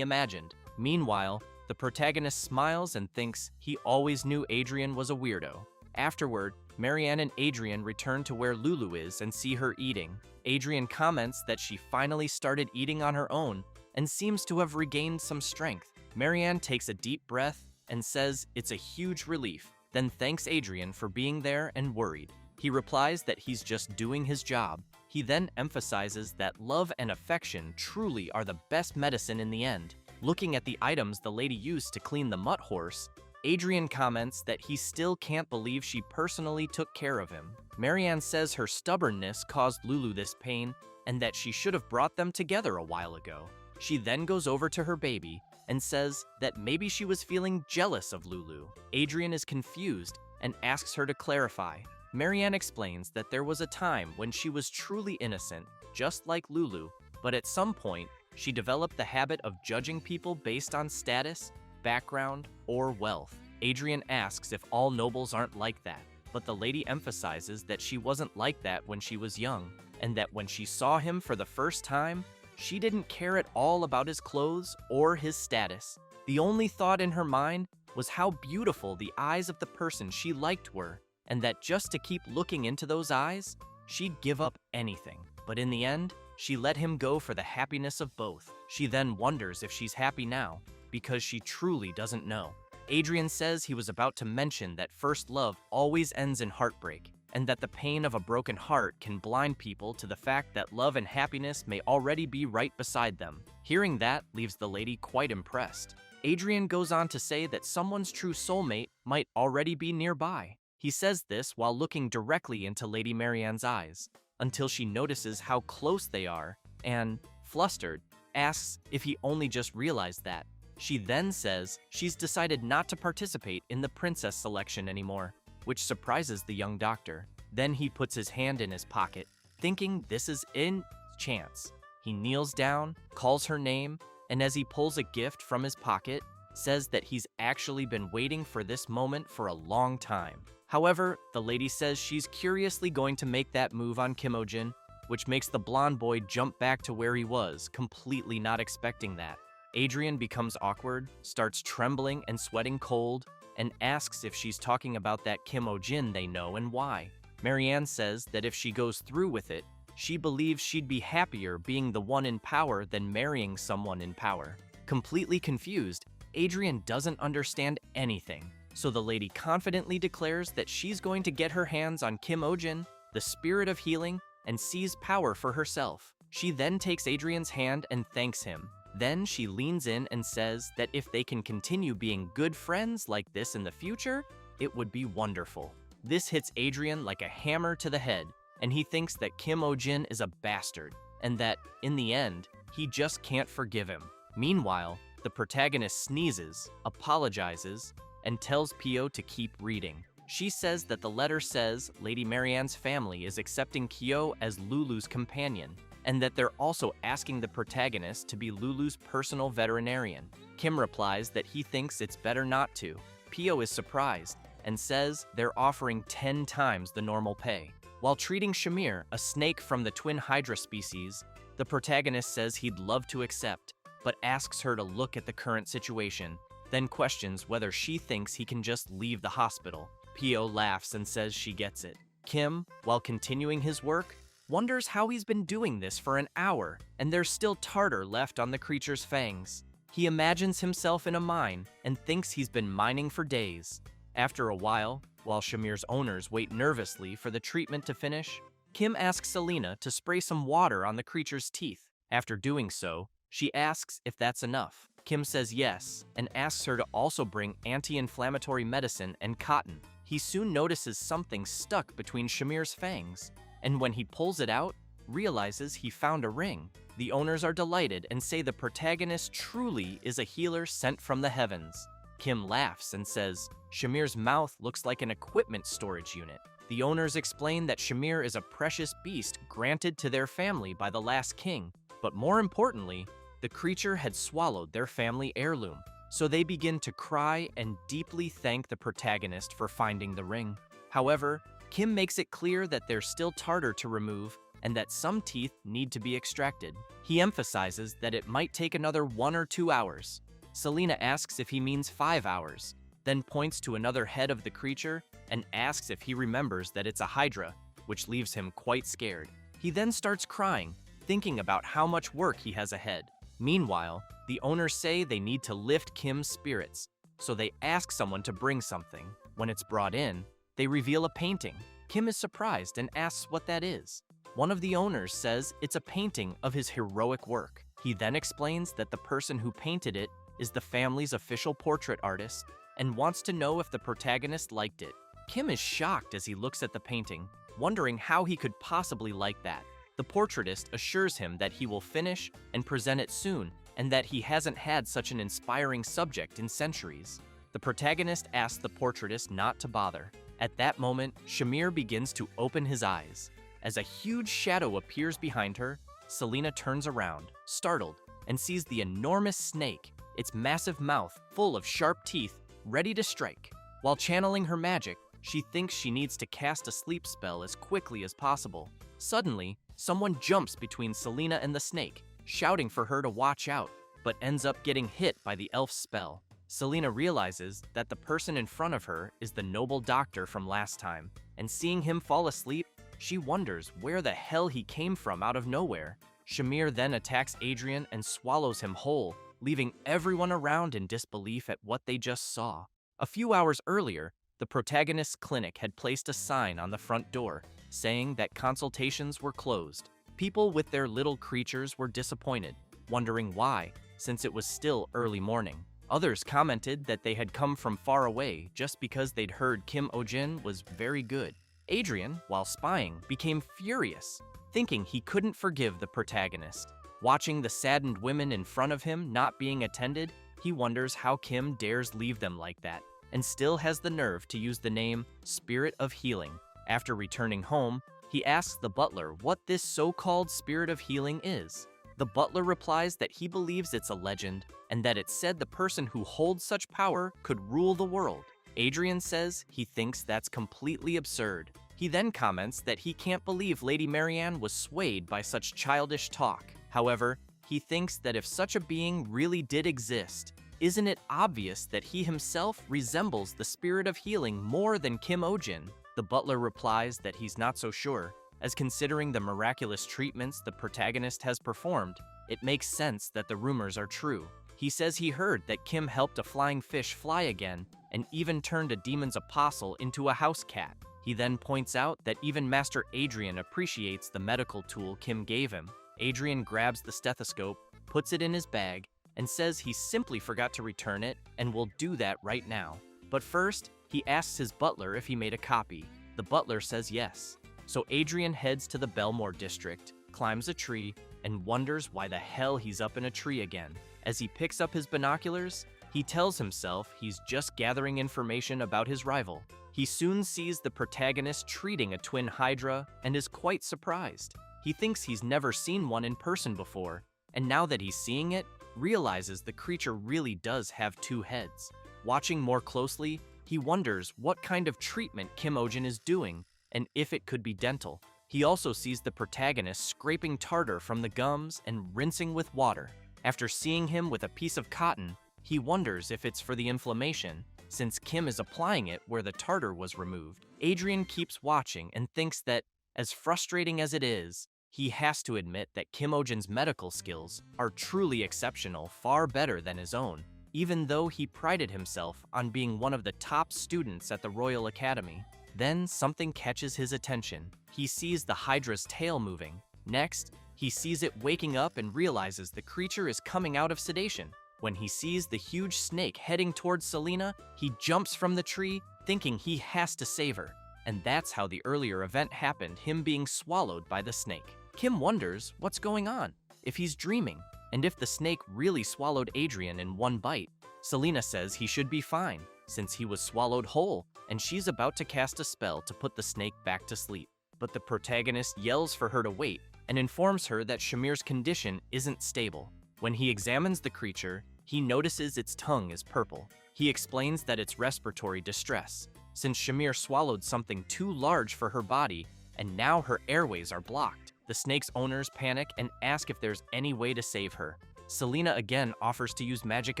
imagined. Meanwhile, the protagonist smiles and thinks he always knew Adrian was a weirdo. Afterward, Marianne and Adrian return to where Lulu is and see her eating. Adrian comments that she finally started eating on her own and seems to have regained some strength. Marianne takes a deep breath and says it's a huge relief, then thanks Adrian for being there and worried. He replies that he's just doing his job. He then emphasizes that love and affection truly are the best medicine in the end. Looking at the items the lady used to clean the mutt horse, Adrian comments that he still can't believe she personally took care of him. Marianne says her stubbornness caused Lulu this pain and that she should have brought them together a while ago. She then goes over to her baby and says that maybe she was feeling jealous of Lulu. Adrian is confused and asks her to clarify. Marianne explains that there was a time when she was truly innocent, just like Lulu, but at some point, she developed the habit of judging people based on status, background, or wealth. Adrian asks if all nobles aren't like that, but the lady emphasizes that she wasn't like that when she was young, and that when she saw him for the first time, she didn't care at all about his clothes or his status. The only thought in her mind was how beautiful the eyes of the person she liked were, and that just to keep looking into those eyes, she'd give up anything. But in the end, she let him go for the happiness of both. She then wonders if she's happy now, because she truly doesn't know. Adrian says he was about to mention that first love always ends in heartbreak, and that the pain of a broken heart can blind people to the fact that love and happiness may already be right beside them. Hearing that leaves the lady quite impressed. Adrian goes on to say that someone's true soulmate might already be nearby. He says this while looking directly into Lady Marianne's eyes, until she notices how close they are and, flustered, asks if he only just realized that. She then says she's decided not to participate in the princess selection anymore, which surprises the young doctor. Then he puts his hand in his pocket, thinking this is in chance. He kneels down, calls her name, and as he pulls a gift from his pocket, says that he's actually been waiting for this moment for a long time. However, the lady says she's curiously going to make that move on Kimojin, which makes the blonde boy jump back to where he was, completely not expecting that. Adrian becomes awkward, starts trembling and sweating cold, and asks if she's talking about that Kimojin they know and why. Marianne says that if she goes through with it, she believes she'd be happier being the one in power than marrying someone in power. Completely confused, Adrian doesn't understand anything, so the lady confidently declares that she's going to get her hands on Kimojin, the spirit of healing, and seize power for herself. She then takes Adrian's hand and thanks him. Then she leans in and says that if they can continue being good friends like this in the future, it would be wonderful. This hits Adrian like a hammer to the head, and he thinks that Kimojin is a bastard, and that, in the end, he just can't forgive him. Meanwhile, the protagonist sneezes, apologizes, and tells Pio to keep reading. She says that the letter says Lady Marianne's family is accepting Kyo as Lulu's companion, and that they're also asking the protagonist to be Lulu's personal veterinarian. Kim replies that he thinks it's better not to. Pio is surprised and says they're offering 10 times the normal pay. While treating Shamir, a snake from the twin hydra species, the protagonist says he'd love to accept, but asks her to look at the current situation, then questions whether she thinks he can just leave the hospital. Pio laughs and says she gets it. Kim, while continuing his work, wonders how he's been doing this for an hour, and there's still tartar left on the creature's fangs. He imagines himself in a mine and thinks he's been mining for days. After a while Shamir's owners wait nervously for the treatment to finish, Kim asks Selena to spray some water on the creature's teeth. After doing so, she asks if that's enough. Kim says yes, and asks her to also bring anti-inflammatory medicine and cotton. He soon notices something stuck between Shamir's fangs, and when he pulls it out, realizes he found a ring. The owners are delighted and say the protagonist truly is a healer sent from the heavens. Kim laughs and says Shamir's mouth looks like an equipment storage unit. The owners explain that Shamir is a precious beast granted to their family by the last king, but more importantly, the creature had swallowed their family heirloom. So they begin to cry and deeply thank the protagonist for finding the ring. However, Kim makes it clear that there's still tartar to remove and that some teeth need to be extracted. He emphasizes that it might take another 1 or 2 hours. Selena asks if he means 5 hours, then points to another head of the creature and asks if he remembers that it's a hydra, which leaves him quite scared. He then starts crying, thinking about how much work he has ahead. Meanwhile, the owners say they need to lift Kim's spirits, so they ask someone to bring something. When it's brought in, they reveal a painting. Kim is surprised and asks what that is. One of the owners says it's a painting of his heroic work. He then explains that the person who painted it is the family's official portrait artist and wants to know if the protagonist liked it. Kim is shocked as he looks at the painting, wondering how he could possibly like that. The portraitist assures him that he will finish and present it soon, and that he hasn't had such an inspiring subject in centuries. The protagonist asks the portraitist not to bother. At that moment, Shamir begins to open his eyes. As a huge shadow appears behind her, Selena turns around, startled, and sees the enormous snake, its massive mouth full of sharp teeth, ready to strike. While channeling her magic, she thinks she needs to cast a sleep spell as quickly as possible. Suddenly, someone jumps between Selena and the snake, shouting for her to watch out, but ends up getting hit by the elf's spell. Selena realizes that the person in front of her is the noble doctor from last time, and seeing him fall asleep, she wonders where the hell he came from out of nowhere. Shamir then attacks Adrian and swallows him whole, leaving everyone around in disbelief at what they just saw. A few hours earlier, the protagonist's clinic had placed a sign on the front door, saying that consultations were closed. People with their little creatures were disappointed, wondering why, since it was still early morning. Others commented that they had come from far away just because they'd heard Kim Oh-jin was very good. Adrian, while spying, became furious, thinking he couldn't forgive the protagonist. Watching the saddened women in front of him not being attended, he wonders how Kim dares leave them like that, and still has the nerve to use the name Spirit of Healing. After returning home, he asks the butler what this so-called Spirit of Healing is. The butler replies that he believes it's a legend, and that it said the person who holds such power could rule the world. Adrian says he thinks that's completely absurd. He then comments that he can't believe Lady Marianne was swayed by such childish talk. However, he thinks that if such a being really did exist, isn't it obvious that he himself resembles the Spirit of Healing more than Kim Oh-jin? The butler replies that he's not so sure, as considering the miraculous treatments the protagonist has performed, it makes sense that the rumors are true. He says he heard that Kim helped a flying fish fly again and even turned a demon's apostle into a house cat. He then points out that even Master Adrian appreciates the medical tool Kim gave him. Adrian grabs the stethoscope, puts it in his bag, and says he simply forgot to return it and will do that right now. But first, he asks his butler if he made a copy. The butler says yes. So Adrian heads to the Belmore district, climbs a tree, and wonders why the hell he's up in a tree again. As he picks up his binoculars, he tells himself he's just gathering information about his rival. He soon sees the protagonist treating a twin hydra and is quite surprised. He thinks he's never seen one in person before, and now that he's seeing it, realizes the creature really does have two heads. Watching more closely, he wonders what kind of treatment Kim Oh-jin is doing, and if it could be dental. He also sees the protagonist scraping tartar from the gums and rinsing with water. After seeing him with a piece of cotton, he wonders if it's for the inflammation, since Kim is applying it where the tartar was removed. Adrian keeps watching and thinks that, as frustrating as it is, he has to admit that Kim Oh-jin's medical skills are truly exceptional, far better than his own, even though he prided himself on being one of the top students at the Royal Academy. Then something catches his attention. He sees the Hydra's tail moving. Next, he sees it waking up and realizes the creature is coming out of sedation. When he sees the huge snake heading towards Selena, he jumps from the tree, thinking he has to save her. And that's how the earlier event happened, him being swallowed by the snake. Kim wonders what's going on, if he's dreaming, and if the snake really swallowed Adrian in one bite. Selena says he should be fine, since he was swallowed whole, and she's about to cast a spell to put the snake back to sleep. But the protagonist yells for her to wait and informs her that Shamir's condition isn't stable. When he examines the creature, he notices its tongue is purple. He explains that it's respiratory distress, since Shamir swallowed something too large for her body, and now her airways are blocked. The snake's owners panic and ask if there's any way to save her. Selena again offers to use magic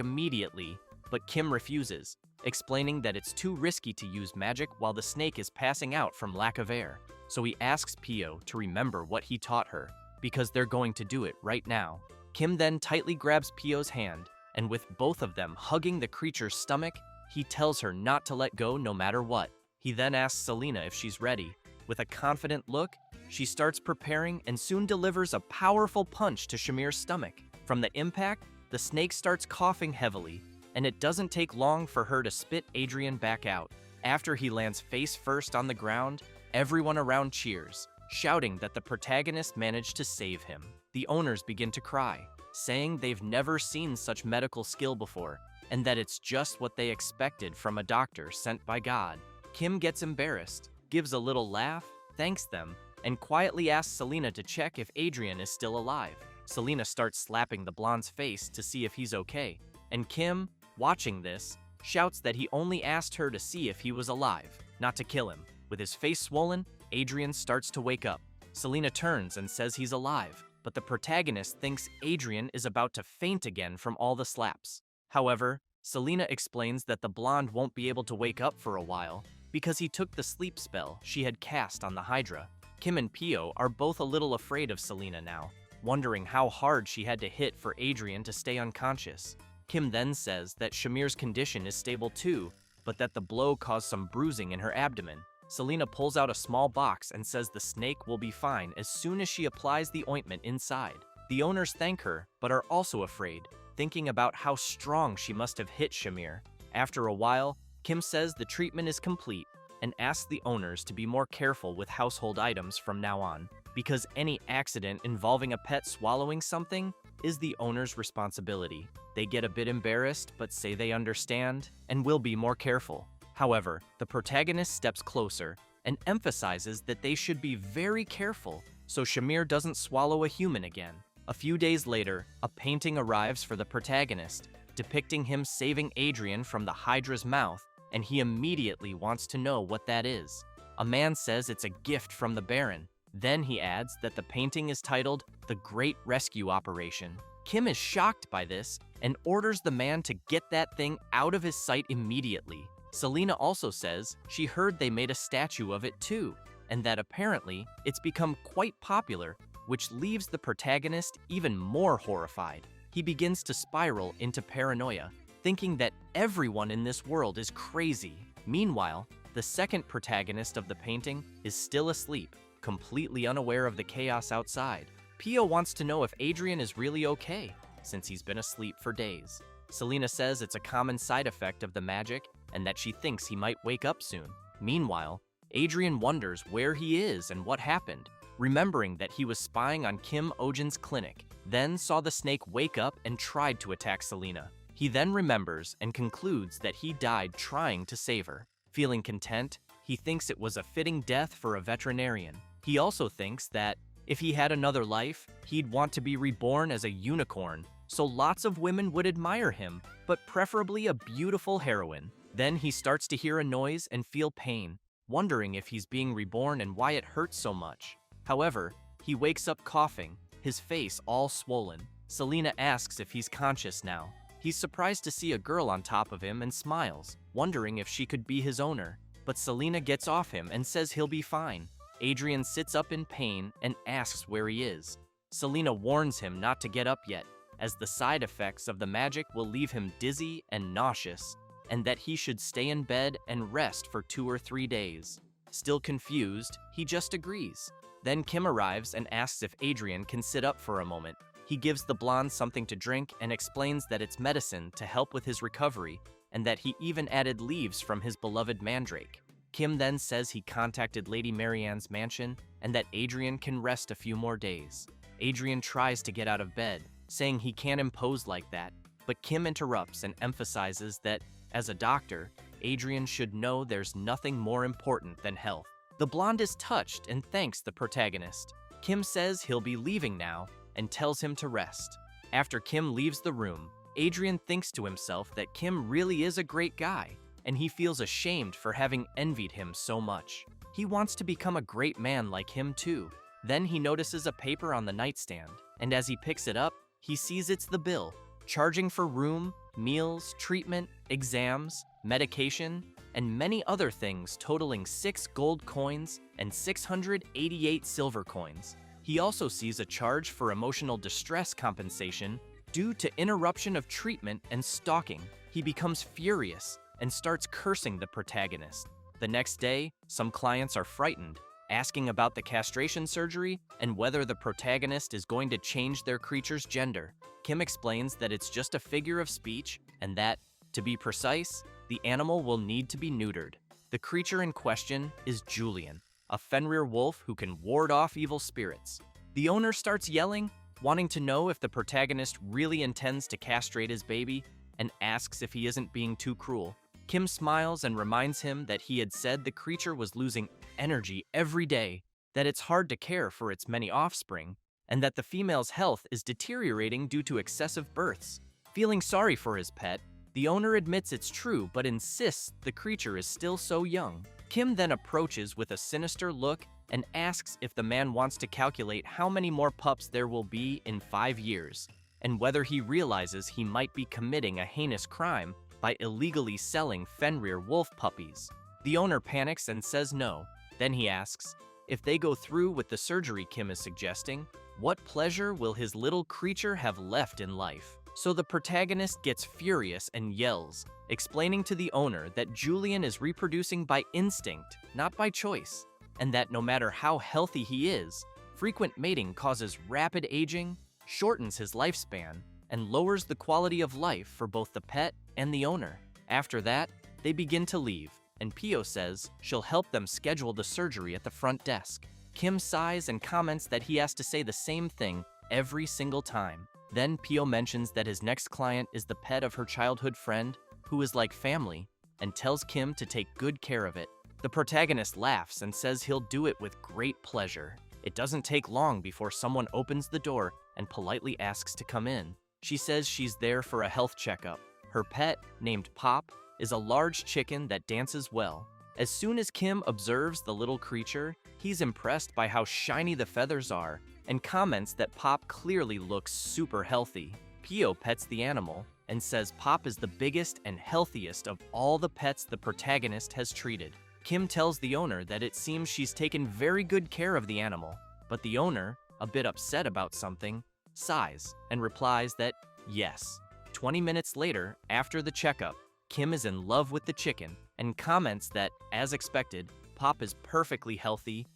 immediately, but Kim refuses, explaining that it's too risky to use magic while the snake is passing out from lack of air. So he asks Pio to remember what he taught her, because they're going to do it right now. Kim then tightly grabs Pio's hand, and with both of them hugging the creature's stomach, he tells her not to let go no matter what. He then asks Selena if she's ready. With a confident look, she starts preparing and soon delivers a powerful punch to Shamir's stomach. From the impact, the snake starts coughing heavily, and it doesn't take long for her to spit Adrian back out. After he lands face first on the ground, everyone around cheers, shouting that the protagonist managed to save him. The owners begin to cry, saying they've never seen such medical skill before, and that it's just what they expected from a doctor sent by God. Kim gets embarrassed, gives a little laugh, thanks them, and quietly asks Selena to check if Adrian is still alive. Selena starts slapping the blonde's face to see if he's okay, and Kim, watching this, shouts that he only asked her to see if he was alive, not to kill him. With his face swollen, Adrian starts to wake up. Selena turns and says he's alive, but the protagonist thinks Adrian is about to faint again from all the slaps. However, Selena explains that the blonde won't be able to wake up for a while because he took the sleep spell she had cast on the Hydra. Kim and Pio are both a little afraid of Selena now, wondering how hard she had to hit for Adrian to stay unconscious. Kim then says that Shamir's condition is stable too, but that the blow caused some bruising in her abdomen. Selena pulls out a small box and says the snake will be fine as soon as she applies the ointment inside. The owners thank her, but are also afraid, thinking about how strong she must have hit Shamir. After a while, Kim says the treatment is complete and asks the owners to be more careful with household items from now on, because any accident involving a pet swallowing something is the owner's responsibility. They get a bit embarrassed, but say they understand and will be more careful. However, the protagonist steps closer and emphasizes that they should be very careful so Shamir doesn't swallow a human again. A few days later, a painting arrives for the protagonist, depicting him saving Adrian from the Hydra's mouth, and he immediately wants to know what that is. A man says it's a gift from the Baron. Then he adds that the painting is titled The Great Rescue Operation. Kim is shocked by this and orders the man to get that thing out of his sight immediately. Selena also says she heard they made a statue of it too, and that apparently it's become quite popular, which leaves the protagonist even more horrified. He begins to spiral into paranoia, thinking that everyone in this world is crazy. Meanwhile, the second protagonist of the painting is still asleep, completely unaware of the chaos outside. Pio wants to know if Adrian is really okay, since he's been asleep for days. Selena says it's a common side effect of the magic and that she thinks he might wake up soon. Meanwhile, Adrian wonders where he is and what happened, remembering that he was spying on Kim Ojin's clinic, then saw the snake wake up and tried to attack Selena. He then remembers and concludes that he died trying to save her. Feeling content, he thinks it was a fitting death for a veterinarian. He also thinks that if he had another life, he'd want to be reborn as a unicorn, so lots of women would admire him, but preferably a beautiful heroine. Then he starts to hear a noise and feel pain, wondering if he's being reborn and why it hurts so much. However, he wakes up coughing, his face all swollen. Selena asks if he's conscious now. He's surprised to see a girl on top of him and smiles, wondering if she could be his owner. But Selena gets off him and says he'll be fine. Adrian sits up in pain and asks where he is. Selena warns him not to get up yet, as the side effects of the magic will leave him dizzy and nauseous, and that he should stay in bed and rest for 2 or 3 days. Still confused, he just agrees. Then Kim arrives and asks if Adrian can sit up for a moment. He gives the blonde something to drink and explains that it's medicine to help with his recovery, and that he even added leaves from his beloved mandrake. Kim then says he contacted Lady Marianne's mansion and that Adrian can rest a few more days. Adrian tries to get out of bed, saying he can't impose like that, but Kim interrupts and emphasizes that, as a doctor, Adrian should know there's nothing more important than health. The blonde is touched and thanks the protagonist. Kim says he'll be leaving now and tells him to rest. After Kim leaves the room, Adrian thinks to himself that Kim really is a great guy, and he feels ashamed for having envied him so much. He wants to become a great man like him too. Then he notices a paper on the nightstand, and as he picks it up, he sees it's the bill, charging for room, meals, treatment, exams, medication, and many other things totaling 6 gold coins and 688 silver coins. He also sees a charge for emotional distress compensation due to interruption of treatment and stalking. He becomes furious and starts cursing the protagonist. The next day, some clients are frightened, asking about the castration surgery and whether the protagonist is going to change their creature's gender. Kim explains that it's just a figure of speech and that, to be precise, the animal will need to be neutered. The creature in question is Julian, a Fenrir wolf who can ward off evil spirits. The owner starts yelling, wanting to know if the protagonist really intends to castrate his baby, and asks if he isn't being too cruel. Kim smiles and reminds him that he had said the creature was losing energy every day, that it's hard to care for its many offspring, and that the female's health is deteriorating due to excessive births. Feeling sorry for his pet, the owner admits it's true but insists the creature is still so young. Kim then approaches with a sinister look and asks if the man wants to calculate how many more pups there will be in 5 years, and whether he realizes he might be committing a heinous crime by illegally selling Fenrir wolf puppies. The owner panics and says no. Then he asks, if they go through with the surgery Kim is suggesting, what pleasure will his little creature have left in life? So the protagonist gets furious and yells, explaining to the owner that Julian is reproducing by instinct, not by choice, and that no matter how healthy he is, frequent mating causes rapid aging, shortens his lifespan, and lowers the quality of life for both the pet and the owner. After that, they begin to leave, and Pio says she'll help them schedule the surgery at the front desk. Kim sighs and comments that he has to say the same thing every single time. Then Pio mentions that his next client is the pet of her childhood friend, who is like family, and tells Kim to take good care of it. The protagonist laughs and says he'll do it with great pleasure. It doesn't take long before someone opens the door and politely asks to come in. She says she's there for a health checkup. Her pet, named Pop, is a large chicken that dances well. As soon as Kim observes the little creature, he's impressed by how shiny the feathers are and comments that Pop clearly looks super healthy. Pio pets the animal and says Pop is the biggest and healthiest of all the pets the protagonist has treated. Kim tells the owner that it seems she's taken very good care of the animal, but the owner, a bit upset about something, sighs and replies that yes. 20 minutes later, after the checkup, Kim is in love with the chicken and comments that, as expected, Pop is perfectly healthy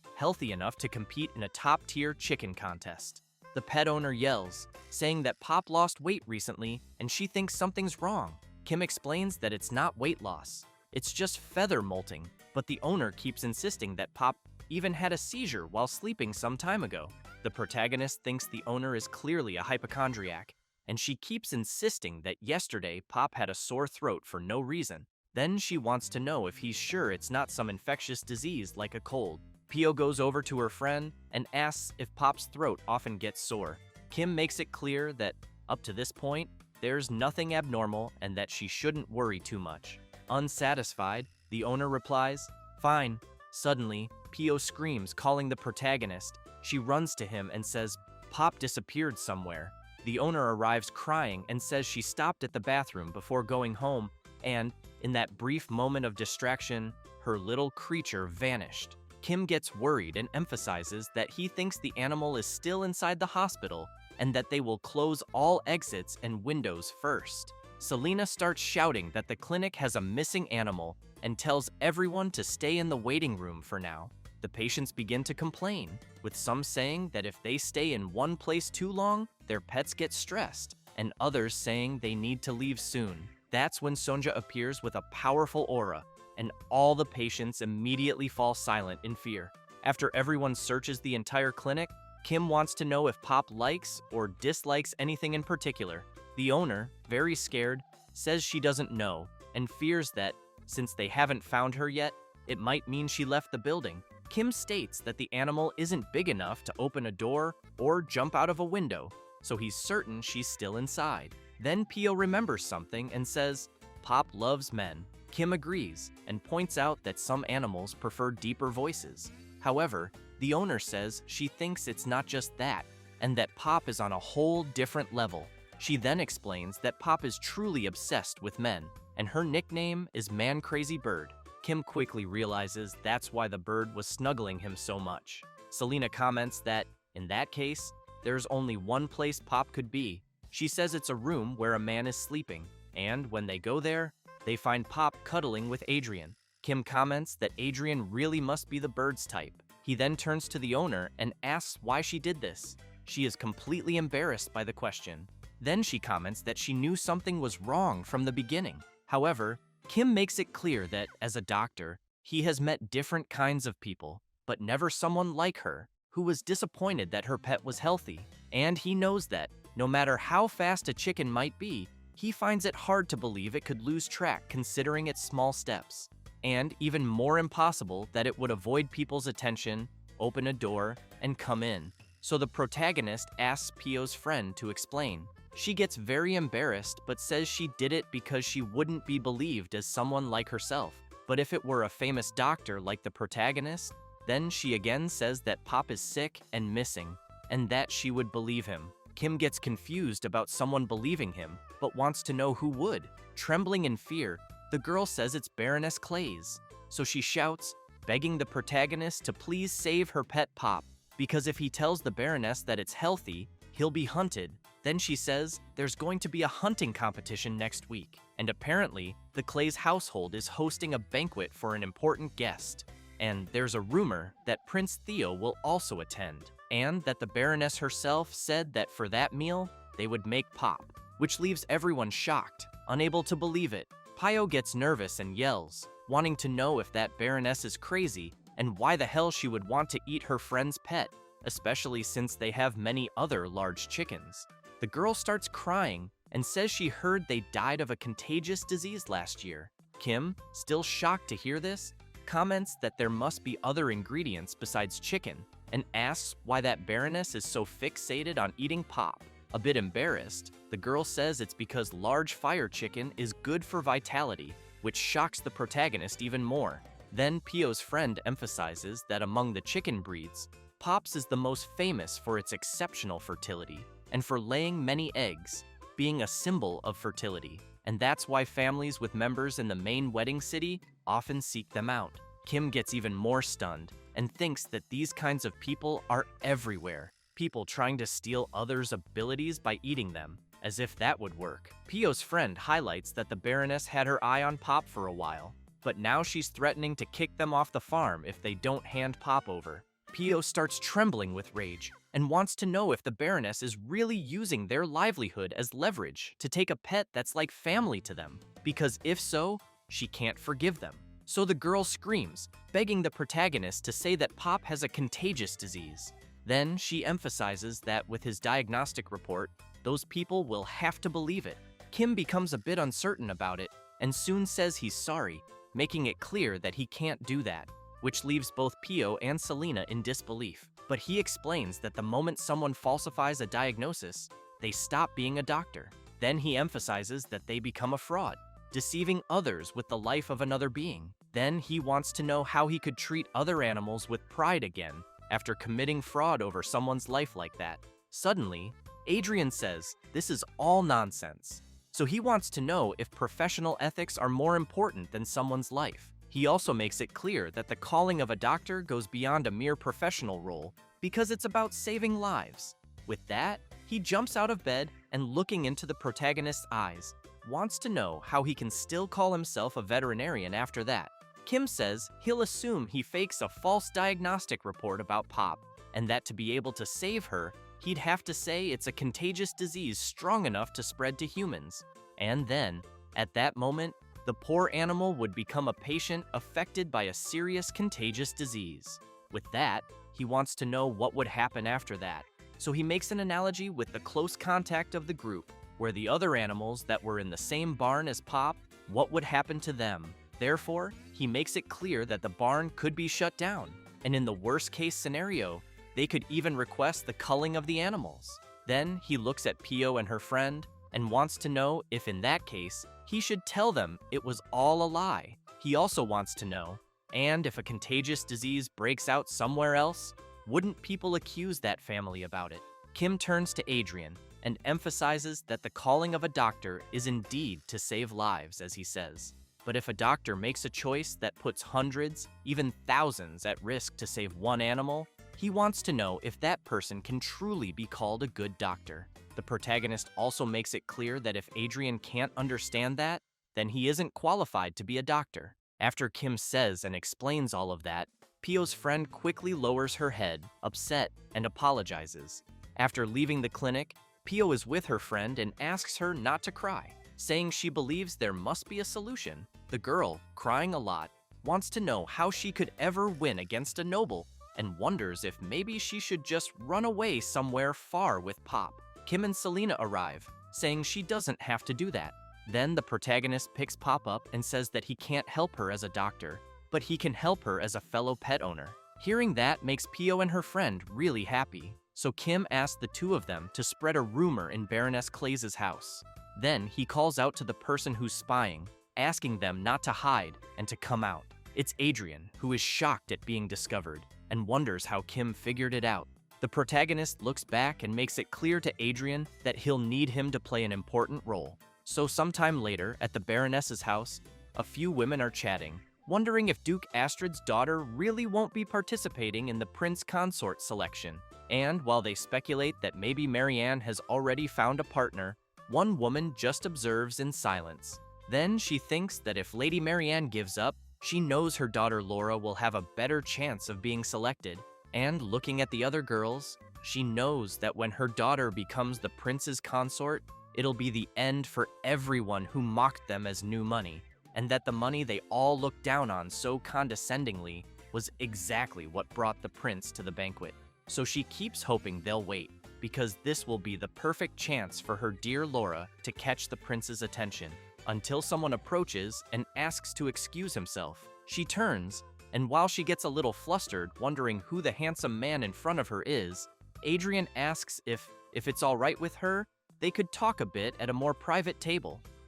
enough to compete in a top-tier chicken contest. The pet owner yells, saying that Pop lost weight recently and she thinks something's wrong. Kim explains that it's not weight loss, it's just feather molting, but the owner keeps insisting that Pop even had a seizure while sleeping some time ago. The protagonist thinks the owner is clearly a hypochondriac, and she keeps insisting that yesterday Pop had a sore throat for no reason. Then she wants to know if he's sure it's not some infectious disease like a cold. Pio goes over to her friend and asks if Pop's throat often gets sore. Kim makes it clear that, up to this point, there's nothing abnormal and that she shouldn't worry too much. Unsatisfied, the owner replies, "Fine." Suddenly, Pio screams, calling the protagonist. She runs to him and says, "Pop disappeared somewhere." The owner arrives crying and says she stopped at the bathroom before going home, and, in that brief moment of distraction, her little creature vanished. Kim gets worried and emphasizes that he thinks the animal is still inside the hospital and that they will close all exits and windows first. Selena starts shouting that the clinic has a missing animal and tells everyone to stay in the waiting room for now. The patients begin to complain, with some saying that if they stay in one place too long, their pets get stressed, and others saying they need to leave soon. That's when Sonja appears with a powerful aura, and all the patients immediately fall silent in fear. After everyone searches the entire clinic, Kim wants to know if Pop likes or dislikes anything in particular. The owner, very scared, says she doesn't know, and fears that, since they haven't found her yet, it might mean she left the building. Kim states that the animal isn't big enough to open a door or jump out of a window, so he's certain she's still inside. Then Pio remembers something and says, "Pop loves men." Kim agrees and points out that some animals prefer deeper voices. However, the owner says she thinks it's not just that, and that Pop is on a whole different level. She then explains that Pop is truly obsessed with men, and her nickname is Man Crazy Bird. Kim quickly realizes that's why the bird was snuggling him so much. Selena comments that, in that case, there's only one place Pop could be. She says it's a room where a man is sleeping, and when they go there, they find Pop cuddling with Adrian. Kim comments that Adrian really must be the bird's type. He then turns to the owner and asks why she did this. She is completely embarrassed by the question. Then she comments that she knew something was wrong from the beginning. However, Kim makes it clear that, as a doctor, he has met different kinds of people, but never someone like her, who was disappointed that her pet was healthy. And he knows that, no matter how fast a chicken might be, he finds it hard to believe it could lose track considering its small steps. And even more impossible that it would avoid people's attention, open a door, and come in. So the protagonist asks Pio's friend to explain. She gets very embarrassed but says she did it because she wouldn't be believed as someone like herself. But if it were a famous doctor like the protagonist, then she again says that Pop is sick and missing, and that she would believe him. Kim gets confused about someone believing him, but wants to know who would. Trembling in fear, the girl says it's Baroness Clays. So she shouts, begging the protagonist to please save her pet Pop, because if he tells the Baroness that it's healthy, he'll be hunted. Then she says there's going to be a hunting competition next week, and apparently the Clays household is hosting a banquet for an important guest. And there's a rumor that Prince Theo will also attend, and that the Baroness herself said that for that meal, they would make Pop. which leaves everyone shocked, unable to believe it. Pio gets nervous and yells, wanting to know if that Baroness is crazy and why the hell she would want to eat her friend's pet, especially since they have many other large chickens. The girl starts crying and says she heard they died of a contagious disease last year. Kim, still shocked to hear this, comments that there must be other ingredients besides chicken and asks why that Baroness is so fixated on eating Pop. A bit embarrassed, the girl says it's because large fire chicken is good for vitality, which shocks the protagonist even more. Then Pio's friend emphasizes that among the chicken breeds, Pop's is the most famous for its exceptional fertility and for laying many eggs, being a symbol of fertility. And that's why families with members in the main wedding city often seek them out. Kim gets even more stunned and thinks that these kinds of people are everywhere. People trying to steal others' abilities by eating them, as if that would work. Pio's friend highlights that the Baroness had her eye on Pop for a while, but now she's threatening to kick them off the farm if they don't hand Pop over. Pio starts trembling with rage and wants to know if the Baroness is really using their livelihood as leverage to take a pet that's like family to them, because if so, she can't forgive them. So the girl screams, begging the protagonist to say that Pop has a contagious disease. Then she emphasizes that with his diagnostic report, those people will have to believe it. Kim becomes a bit uncertain about it and soon says he's sorry, making it clear that he can't do that, which leaves both Pio and Selena in disbelief. But he explains that the moment someone falsifies a diagnosis, they stop being a doctor. Then he emphasizes that they become a fraud, deceiving others with the life of another being. Then he wants to know how he could treat other animals with pride again after committing fraud over someone's life like that. Suddenly, Adrian says this is all nonsense. So he wants to know if professional ethics are more important than someone's life. He also makes it clear that the calling of a doctor goes beyond a mere professional role because it's about saving lives. With that, he jumps out of bed and, looking into the protagonist's eyes, wants to know how he can still call himself a veterinarian after that. Kim says he'll assume he fakes a false diagnostic report about Pop, and that to be able to save her, he'd have to say it's a contagious disease strong enough to spread to humans. And then, at that moment, the poor animal would become a patient affected by a serious contagious disease. With that, he wants to know what would happen after that. So he makes an analogy with the close contact of the group, where the other animals that were in the same barn as Pop, what would happen to them. Therefore, he makes it clear that the barn could be shut down, and in the worst-case scenario, they could even request the culling of the animals. Then he looks at Pio and her friend and wants to know if in that case, he should tell them it was all a lie. He also wants to know, and if a contagious disease breaks out somewhere else, wouldn't people accuse that family about it? Kim turns to Adrian and emphasizes that the calling of a doctor is indeed to save lives, as he says. But if a doctor makes a choice that puts hundreds, even thousands at risk to save one animal, he wants to know if that person can truly be called a good doctor. The protagonist also makes it clear that if Adrian can't understand that, then he isn't qualified to be a doctor. After Kim says and explains all of that, Pio's friend quickly lowers her head, upset, and apologizes. After leaving the clinic, Pio is with her friend and asks her not to cry, saying she believes there must be a solution. The girl, crying a lot, wants to know how she could ever win against a noble and wonders if maybe she should just run away somewhere far with Pop. Kim and Selena arrive, saying she doesn't have to do that. Then the protagonist picks Pop up and says that he can't help her as a doctor, but he can help her as a fellow pet owner. Hearing that makes Pio and her friend really happy, so Kim asks the two of them to spread a rumor in Baroness Clays's house. Then he calls out to the person who's spying, asking them not to hide and to come out. It's Adrian, who is shocked at being discovered and wonders how Kim figured it out. The protagonist looks back and makes it clear to Adrian that he'll need him to play an important role. So sometime later, at the Baroness's house, a few women are chatting, wondering if Duke Astrid's daughter really won't be participating in the prince consort selection. And while they speculate that maybe Marianne has already found a partner, one woman just observes in silence. Then she thinks that if Lady Marianne gives up, she knows her daughter Laura will have a better chance of being selected. And looking at the other girls, she knows that when her daughter becomes the prince's consort, it'll be the end for everyone who mocked them as new money, and that the money they all looked down on so condescendingly was exactly what brought the prince to the banquet. So she keeps hoping they'll wait, because this will be the perfect chance for her dear Laura to catch the prince's attention. Until someone approaches and asks to excuse himself. She turns, and while she gets a little flustered, wondering who the handsome man in front of her is, Adrian asks if it's all right with her, they could talk a bit at a more private table.